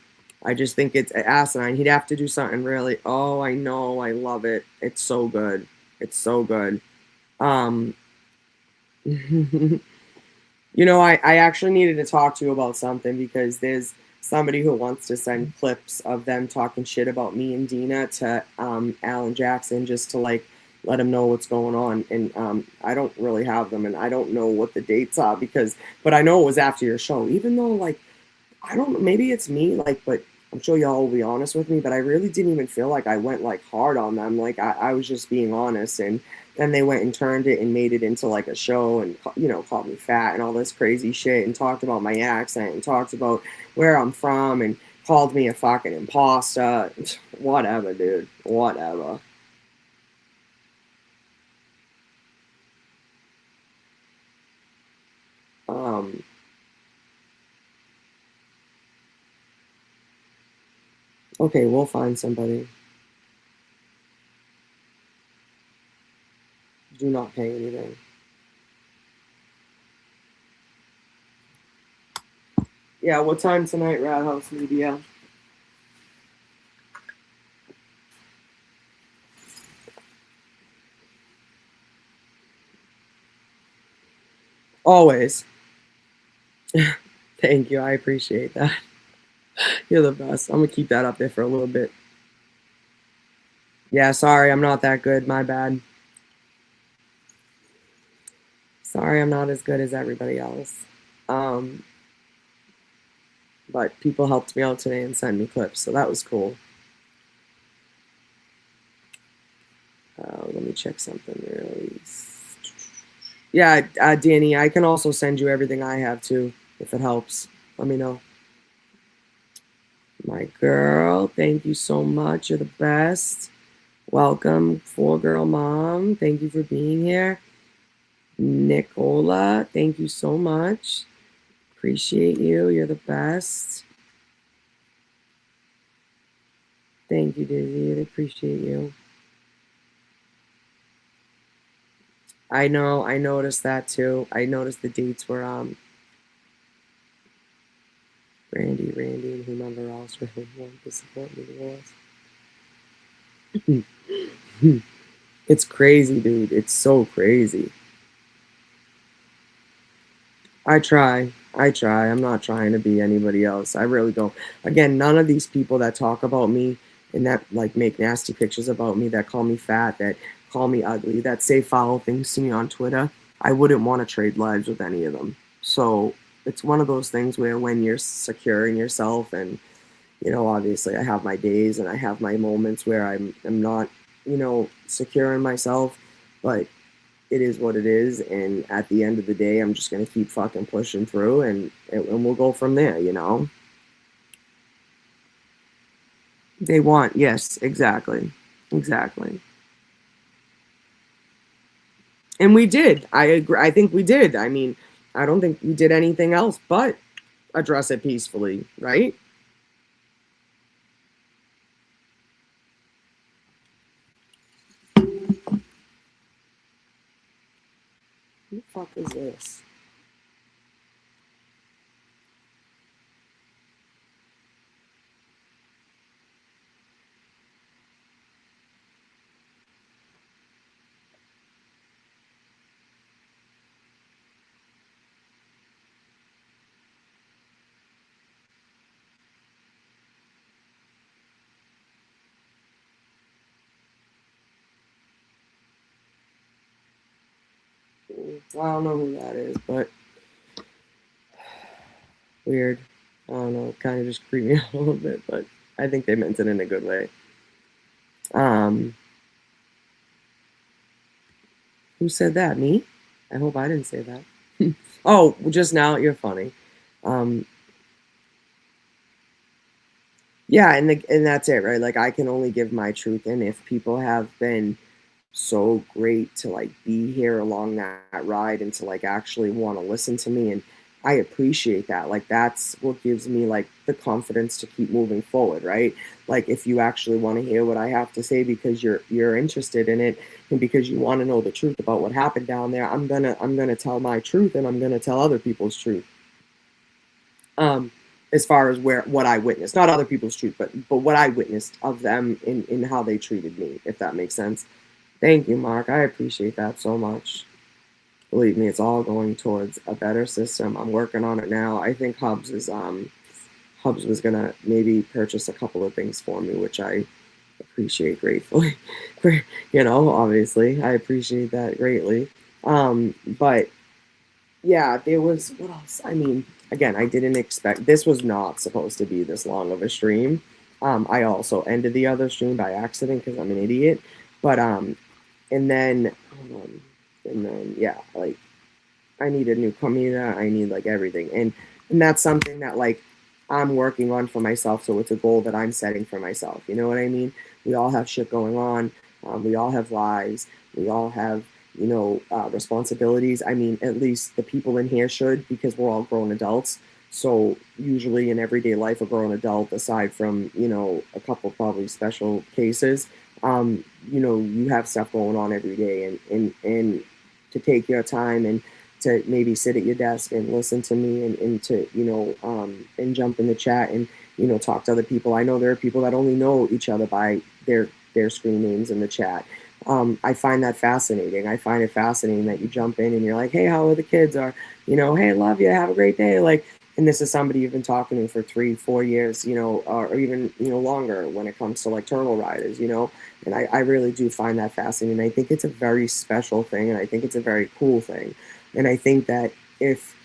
I just think it's asinine. He'd have to do something really. Oh, I know. I love it. It's so good. I actually needed to talk to you about something because there's somebody who wants to send clips of them talking shit about me and Dina to Alan Jackson just to, like, let him know what's going on. And I don't really have them, and I don't know what the dates are but I know it was after your show, even though, like, I don't know, maybe it's me, like, but I'm sure y'all will be honest with me, but I really didn't even feel like I went, like, hard on them. Like, I was just being honest, and then they went and turned it and made it into, like, a show and, called me fat and all this crazy shit and talked about my accent and talked about where I'm from and called me a fucking imposter. Whatever, dude. Whatever. Okay, we'll find somebody. Do not pay anything. Yeah, what time tonight, Radhouse Media? Always. Thank you, I appreciate that. You're the best. I'm gonna keep that up there for a little bit. Yeah, sorry, I'm not that good. My bad. Sorry, I'm not as good as everybody else. But people helped me out today and sent me clips, so that was cool. Let me check something really. Yeah, Danny, I can also send you everything I have too, if it helps. Let me know. My girl, thank you so much. You're the best. Welcome, 4-girl mom. Thank you for being here. Nicola, thank you so much. Appreciate you. You're the best. Thank you, Dizzy. I appreciate you. I know. I noticed that too. I noticed the dates were Randy, and whomever else really wanted to support me the most. It's crazy, dude. It's so crazy. I try. I'm not trying to be anybody else. I really don't. Again, none of these people that talk about me and that like make nasty pictures about me, that call me fat, that call me ugly, that say foul things to me on Twitter, I wouldn't want to trade lives with any of them. So it's one of those things where when you're secure in yourself, and you know, obviously I have my days and I have my moments where I'm not, you know, secure in myself, but it is what it is, and at the end of the day, I'm just gonna keep fucking pushing through, and we'll go from there, you know. They want, yes, exactly, and we did. I agree. I think we did. I mean, I don't think we did anything else but address it peacefully, right? Who the fuck is this? I don't know who that is, but weird. I don't know. It kind of just creeped me out a little bit, but I think they meant it in a good way. Who said that? Me? I hope I didn't say that. Oh, just now. You're funny. Yeah, and that's it, right? Like I can only give my truth, and if people have been so great to like be here along that ride and to like actually want to listen to me, and I appreciate that. Like that's what gives me like the confidence to keep moving forward, right? Like if you actually want to hear what I have to say because you're interested in it and because you want to know the truth about what happened down there, I'm gonna tell my truth, and I'm gonna tell other people's truth. As far as what I witnessed, not other people's truth, but what I witnessed of them in how they treated me, if that makes sense. Thank you, Mark. I appreciate that so much. Believe me, it's all going towards a better system. I'm working on it now. I think Hubs was gonna maybe purchase a couple of things for me, which I appreciate gratefully. You know, obviously, I appreciate that greatly. But yeah, there was what else? I mean, again, I didn't expect this was not supposed to be this long of a stream. I also ended the other stream by accident because I'm an idiot. But and then yeah, like I need a new computer. I need like everything, and that's something that like I'm working on for myself. So it's a goal that I'm setting for myself. You know what I mean? We all have shit going on. We all have lives. We all have, you know, responsibilities. I mean, at least the people in here should, because we're all grown adults. So usually in everyday life, a grown adult, aside from, you know, a couple probably special cases, you know, you have stuff going on every day, and to take your time and to maybe sit at your desk and listen to me, and to, you know, and jump in the chat and, you know, talk to other people. I know there are people that only know each other by their screen names in the chat. I find that fascinating. I find it fascinating that you jump in and you're like, hey, how are the kids? Or, you know, hey, love you, have a great day. Like, and this is somebody you've been talking to for 3-4 years, you know, or even, you know, longer when it comes to like turtle riders, you know. And I really do find that fascinating. I think it's a very special thing, and I think it's a very cool thing. And I think that if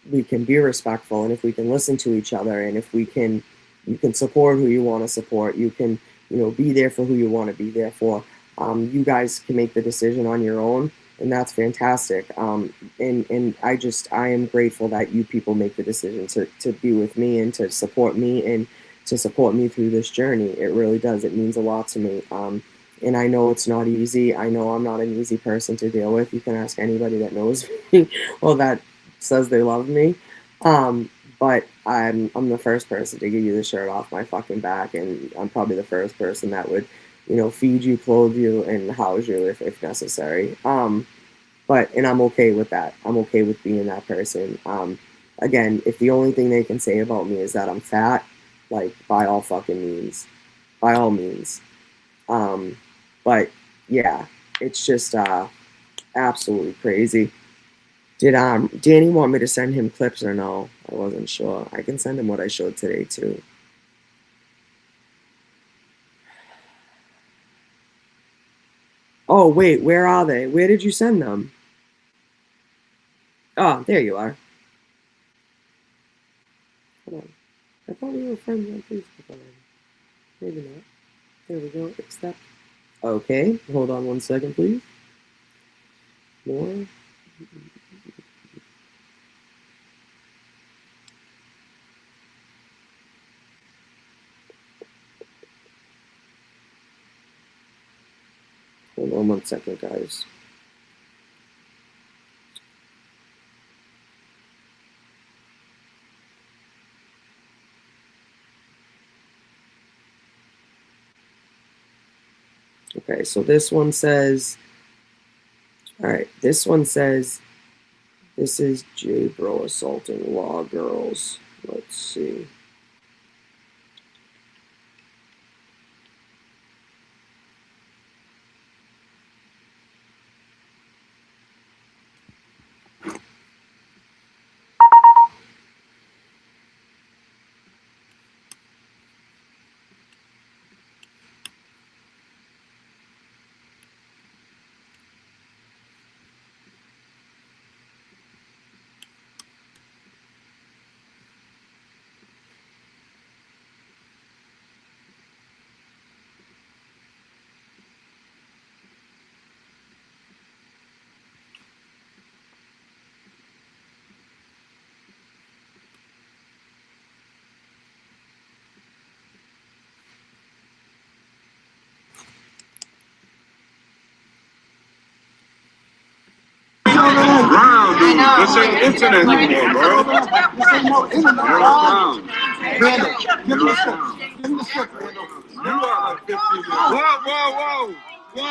we can be respectful, and if we can listen to each other, and if we can, you can support who you want to support, you can, you know, be there for who you want to be there for. You guys can make the decision on your own. and that's fantastic. And I am grateful that you people make the decision to be with me and to support me and to support me through this journey. It really does. It means a lot to me. And I know it's not easy. I know I'm not an easy person to deal with. You can ask anybody that knows me or that says they love me. But I'm the first person to give you the shirt off my fucking back, and I'm probably the first person that would, feed you, clothe you, and house you if necessary. And I'm okay with that. I'm okay with being that person. Again, if the only thing they can say about me is that I'm fat, like, by all fucking means, by all means. But yeah, it's just absolutely crazy. Did Danny want me to send him clips or no? I wasn't sure. I can send him what I showed today too. Oh wait, where are they? Where did you send them? Oh, there you are. Hold on. I thought we were friends on Facebook already. Maybe not. There we go. Accept. Okay, hold on one second, please. More. Hold on one second, guys. Okay, so this one says, all right, this one says, this is Jabbril assaulting law girls. Let's see. Brown, dude. This ain't internet anymore, bro. You're brown. Randall, give him the script. Brown. Give him the script, Randall. You are like 15 minutes. Whoa.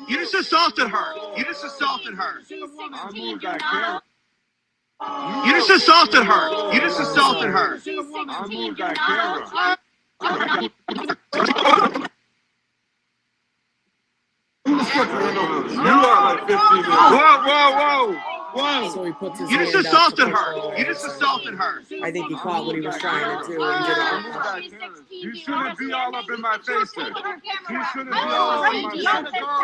You just assaulted her. You just assaulted her. I moved that camera. You just assaulted her. You just assaulted her. I moved that camera. Give him the script, Randall. You are like 15 minutes. Whoa. So he puts his You just hand up assaulted to her. control You it. just assaulted her. I think he caught what he was trying to do and did it. You shouldn't be all up in my face then. You shouldn't be all up in my face.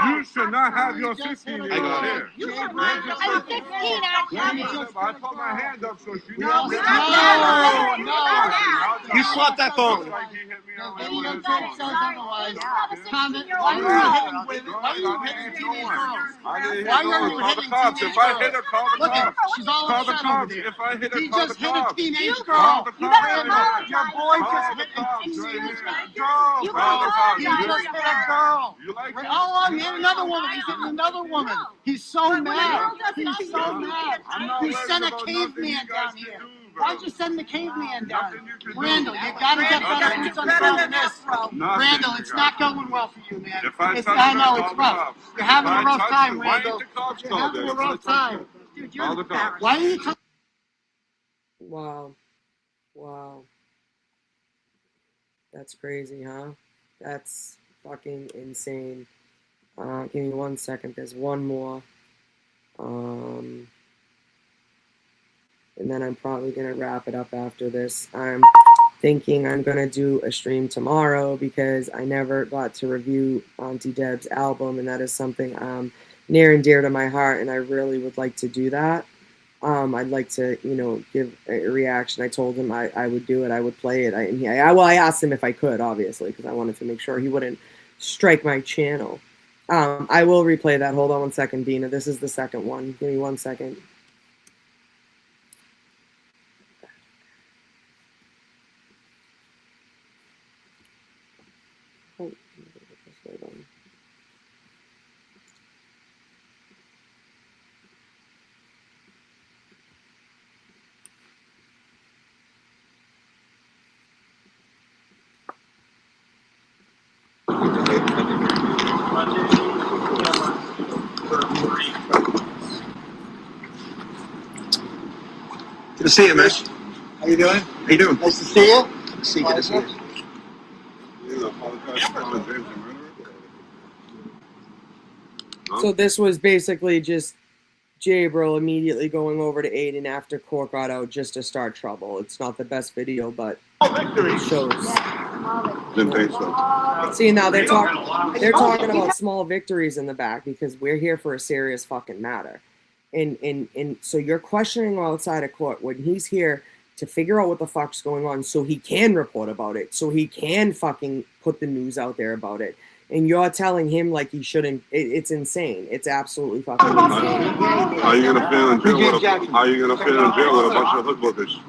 You should not have your 16-year-old here. I'm 16 actually. I put my hand up so she No. You slapped that phone. Comment. Why are you hitting cops? If I hit her, call the Look at her. cops. She's all Call the upset over cops. there. If I hit her, He call the just hit a cops. teenage Call girl. the You better cops. apologize. Your boy Call just the hit a cops. teenage Go. girl. You Call the cops. He just hit a girl. You like it? Oh, I'm hitting another woman. He's hitting another woman. He's so mad. He's so mad. I'm not He worried sent a about nothing you caveman guys down can here. do, bro. Why'd you send the caveman down? Nothing you can do. Randall, you gotta get better boots on the ground than this. Nothing, Randall, you it's guys. not going well for you, man. If I It's, touch I you, know, call it's the rough. cops. You're having If a I rough touch time, you, Randall. Why ain't the cops You're called having then? a rough time. Call the cops. Why are you talking? Wow. That's crazy, huh? That's fucking insane. Give me 1 second. There's one more. And then I'm probably going to wrap it up after this. I'm thinking I'm going to do a stream tomorrow because I never got to review Auntie Deb's album, and that is something near and dear to my heart, and I really would like to do that. I'd like to, give a reaction. I told him I would do it. I would play it. I asked him if I could, obviously, because I wanted to make sure he wouldn't strike my channel. I will replay that. Hold on 1 second, Dina. This is the second one. Give me 1 second. Oh, hold on. Good to see you, man. How you doing? How you doing? Nice to see you. Good to see you. So this was basically just Jabbril immediately going over to Aiden after Court got out just to start trouble. It's not the best video, but it shows. Didn't think so. See, now they're talking about small victories in the back because we're here for a serious fucking matter. And so you're questioning outside of court when he's here to figure out what the fuck's going on so he can report about it, so he can fucking put the news out there about it. And you're telling him like he shouldn't. It's insane. It's absolutely fucking insane. How are you gonna feel in jail with a bunch of hood bookers?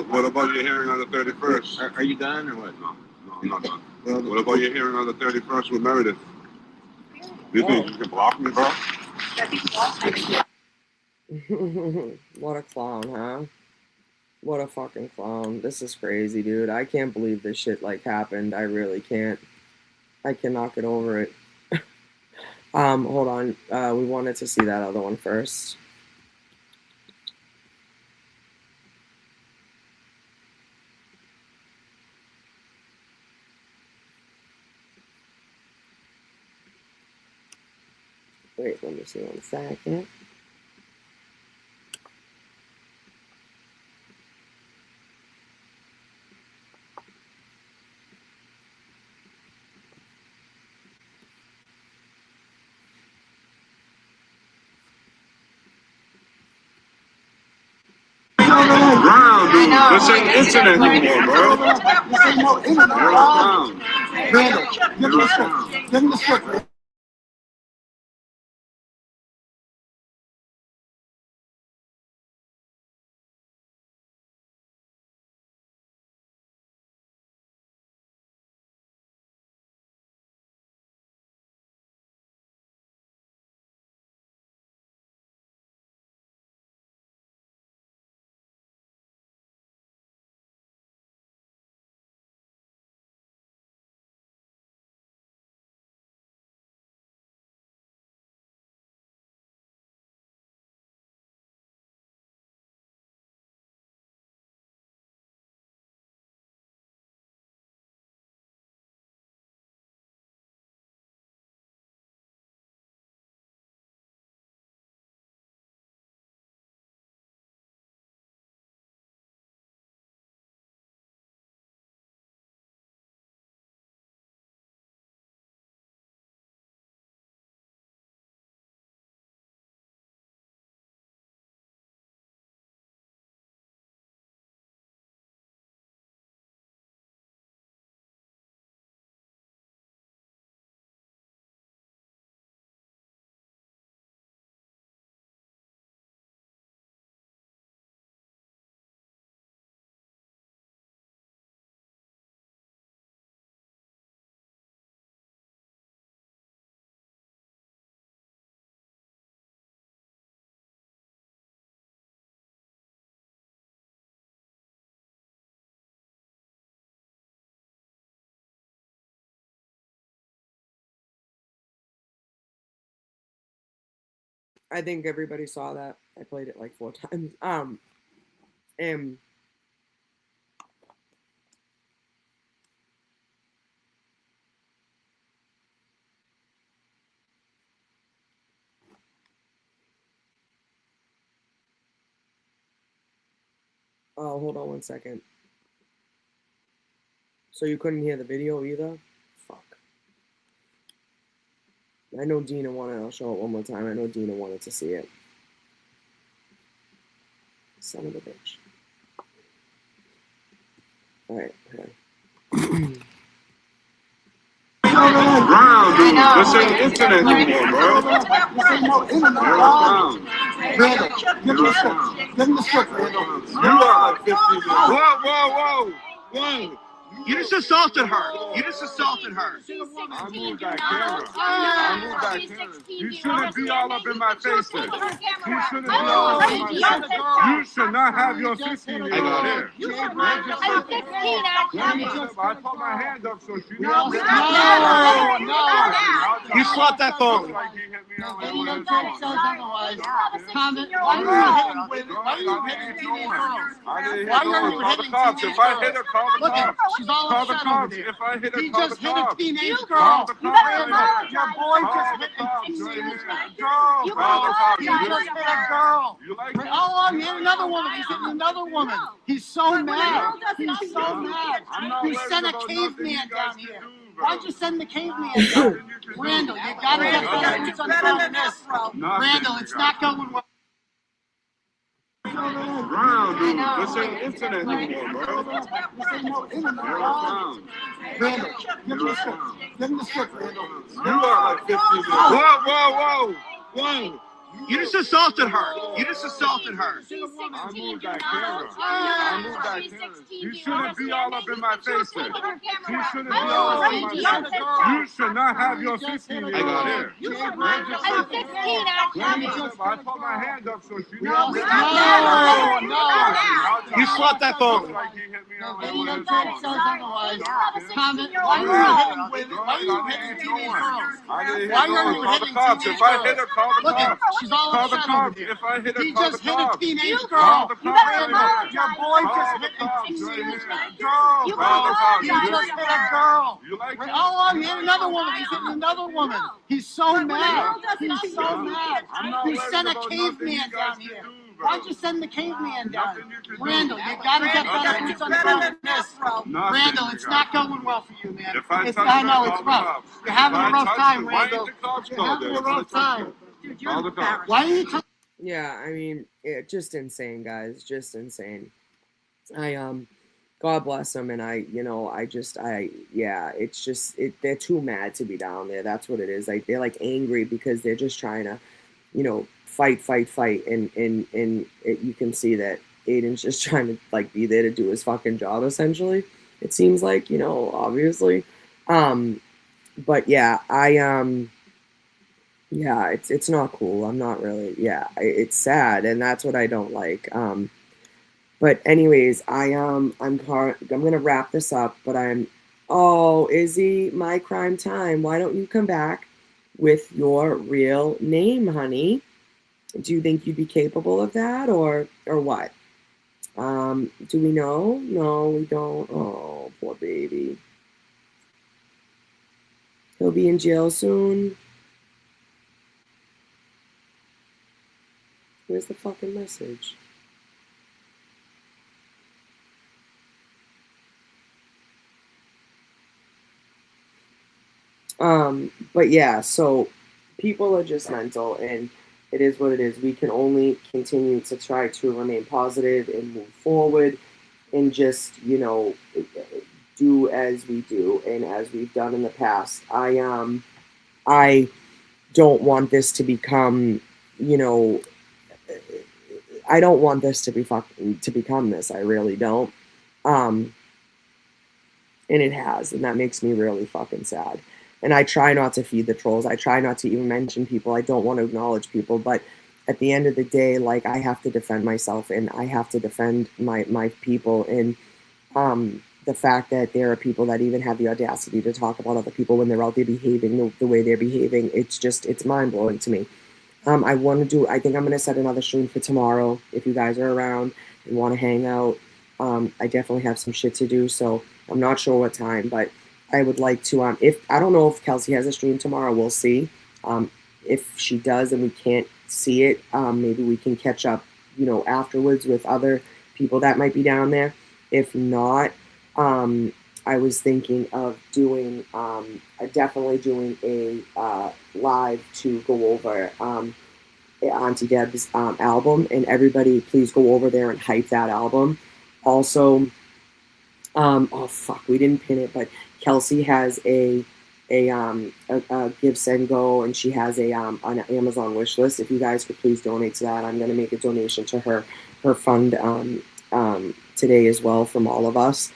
What about your hearing on the 31st? Are you done or what? No, I'm not done. What about your hearing on the 31st with Meredith? You think you can block me, bro? What a clown, huh? What a fucking clown. This is crazy, dude. I can't believe this shit like happened. I really can't. I cannot get over it. Hold on. We wanted to see that other one first. Wait, let me see 1 second. Ground, dude. This ain't internet anymore, bro. This ain't no internet. You're on ground. Randall, give him the script. Give him the script. I think everybody saw that. I played it like 4 times. And oh, hold on 1 second. So you couldn't hear the video either? Fuck. I know Dina wanted. I'll show it one more time. I know Dina wanted to see it. Son of a bitch. All right. Okay. Round, dude. This ain't internet anymore, bro. This ain't no internet. Randall, give him the stick. Give him the stick, Randall. You are like 50 minutes. Whoa. You just assaulted her. You just assaulted her. I moved that camera. You shouldn't be all up in my face then. You shouldn't be all up in my face. You should not have your 16-year-old here. I'm 16 actually. I put my hand up so she No. You slapped that phone. Video tape says otherwise. Comment. Why are you hitting women? Why are you hitting teenage girls? Why are you hitting teenage If I hit her, call the Look at her. cops. She's all Call the upset over cops. there. If I hit her, He call the just hit a cops. teenage Call girl. the You better cops. apologize. Your boy just hit a teenage girl. You Call the cops. He just hit a girl. You like it? Oh, he hit another woman. He's hitting another woman. He's so mad. He's so mad. He sent a caveman down here. Why'd you send the caveman down? Randall, you gotta get better than this. Randall, it's not going well. Round, dude. This ain't internet anymore, bro. This ain't no internet. Round. Randall, give him the stick. Give him the stick, Randall. You are like 50 minutes. Whoa. You just assaulted her. You just assaulted her. I moved that camera. You shouldn't be all up in my face then. You shouldn't be all up in my face. You should not have your 16-year-old here. I'm 16 actually. I put my hand up so she No. You slapped that phone. Video tape says otherwise. Comment. Why are you hitting women? Why are you hitting teenage girls? Why are you hitting teenage If I hit her, call the Look at her. cops. She's all Call the upset over cops. there. If I hit her, He call just the hit a cops. teenage Call girl. the cops. Your boy just hit a teenage girl. You Call the cops. He just hit a girl. You like it? Oh, he hit another woman. He's hitting another woman. He's so mad. He's so mad. He sent a caveman down here. Why'd you send the caveman down? Randall, you gotta get better than this. Randall, it's not going well for you, man. I know it's rough. You're having a rough time, Randall. You're having a rough time. Why are you talking? Yeah, I mean, just insane, guys. Just insane. God bless them, and they're too mad to be down there. That's what it is. Like, they're like angry because they're just trying to, fight, and you can see that Aiden's just trying to like be there to do his fucking job. Essentially, it seems like, obviously. But yeah, yeah, it's not cool. I'm not really. Yeah, it's sad, and that's what I don't like. But anyways, I'm gonna wrap this up. But Izzy, my crime time. Why don't you come back with your real name, honey? Do you think you'd be capable of that, or what? Do we know? No, we don't. Oh, poor baby. He'll be in jail soon. Where's the fucking message? But yeah, so people are just mental, and it is what it is. We can only continue to try to remain positive and move forward and just, do as we do and as we've done in the past. I don't want this to become, I don't want this to become this. I really don't. And it has, and that makes me really fucking sad. And I try not to feed the trolls. I try not to even mention people. I don't want to acknowledge people. But at the end of the day, like, I have to defend myself, and I have to defend my people. And the fact that there are people that even have the audacity to talk about other people when they're out there behaving the way they're behaving, it's mind-blowing to me. I think I'm going to set another stream for tomorrow if you guys are around and want to hang out. I definitely have some shit to do, so I'm not sure what time, but I would like to, I don't know if Kelsey has a stream tomorrow, we'll see. If she does and we can't see it, maybe we can catch up, afterwards with other people that might be down there. If not, I was thinking of definitely doing a live to go over Auntie Deb's album, and everybody please go over there and hype that album. Also, Oh fuck, we didn't pin it, but Kelsey has a Give Send Go, and she has an Amazon wish list. If you guys could please donate to that, I'm gonna make a donation to her fund today as well from all of us.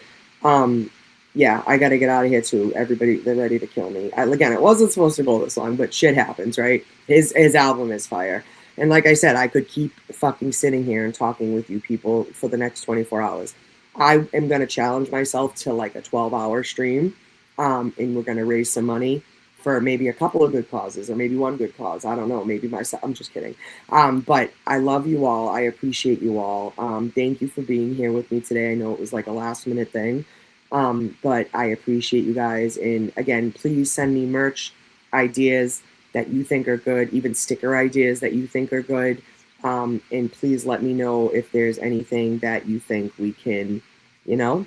Yeah, I gotta get out of here too. Everybody, they're ready to kill me. Again, it wasn't supposed to go this long, but shit happens, right? His album is fire. And like I said, I could keep fucking sitting here and talking with you people for the next 24 hours. I am going to challenge myself to like a 12-hour stream, and we're going to raise some money for maybe a couple of good causes, or maybe one good cause. I don't know. Maybe myself. I'm just kidding. But I love you all. I appreciate you all. Thank you for being here with me today. I know it was like a last-minute thing, but I appreciate you guys. And again, please send me merch ideas that you think are good, even sticker ideas that you think are good. And please let me know if there's anything that you think we can, we'll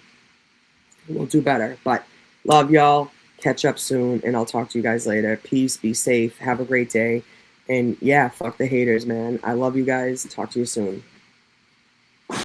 do better. But love y'all. Catch up soon, and I'll talk to you guys later. Peace. Be safe. Have a great day. And yeah, fuck the haters, man. I love you guys. Talk to you soon.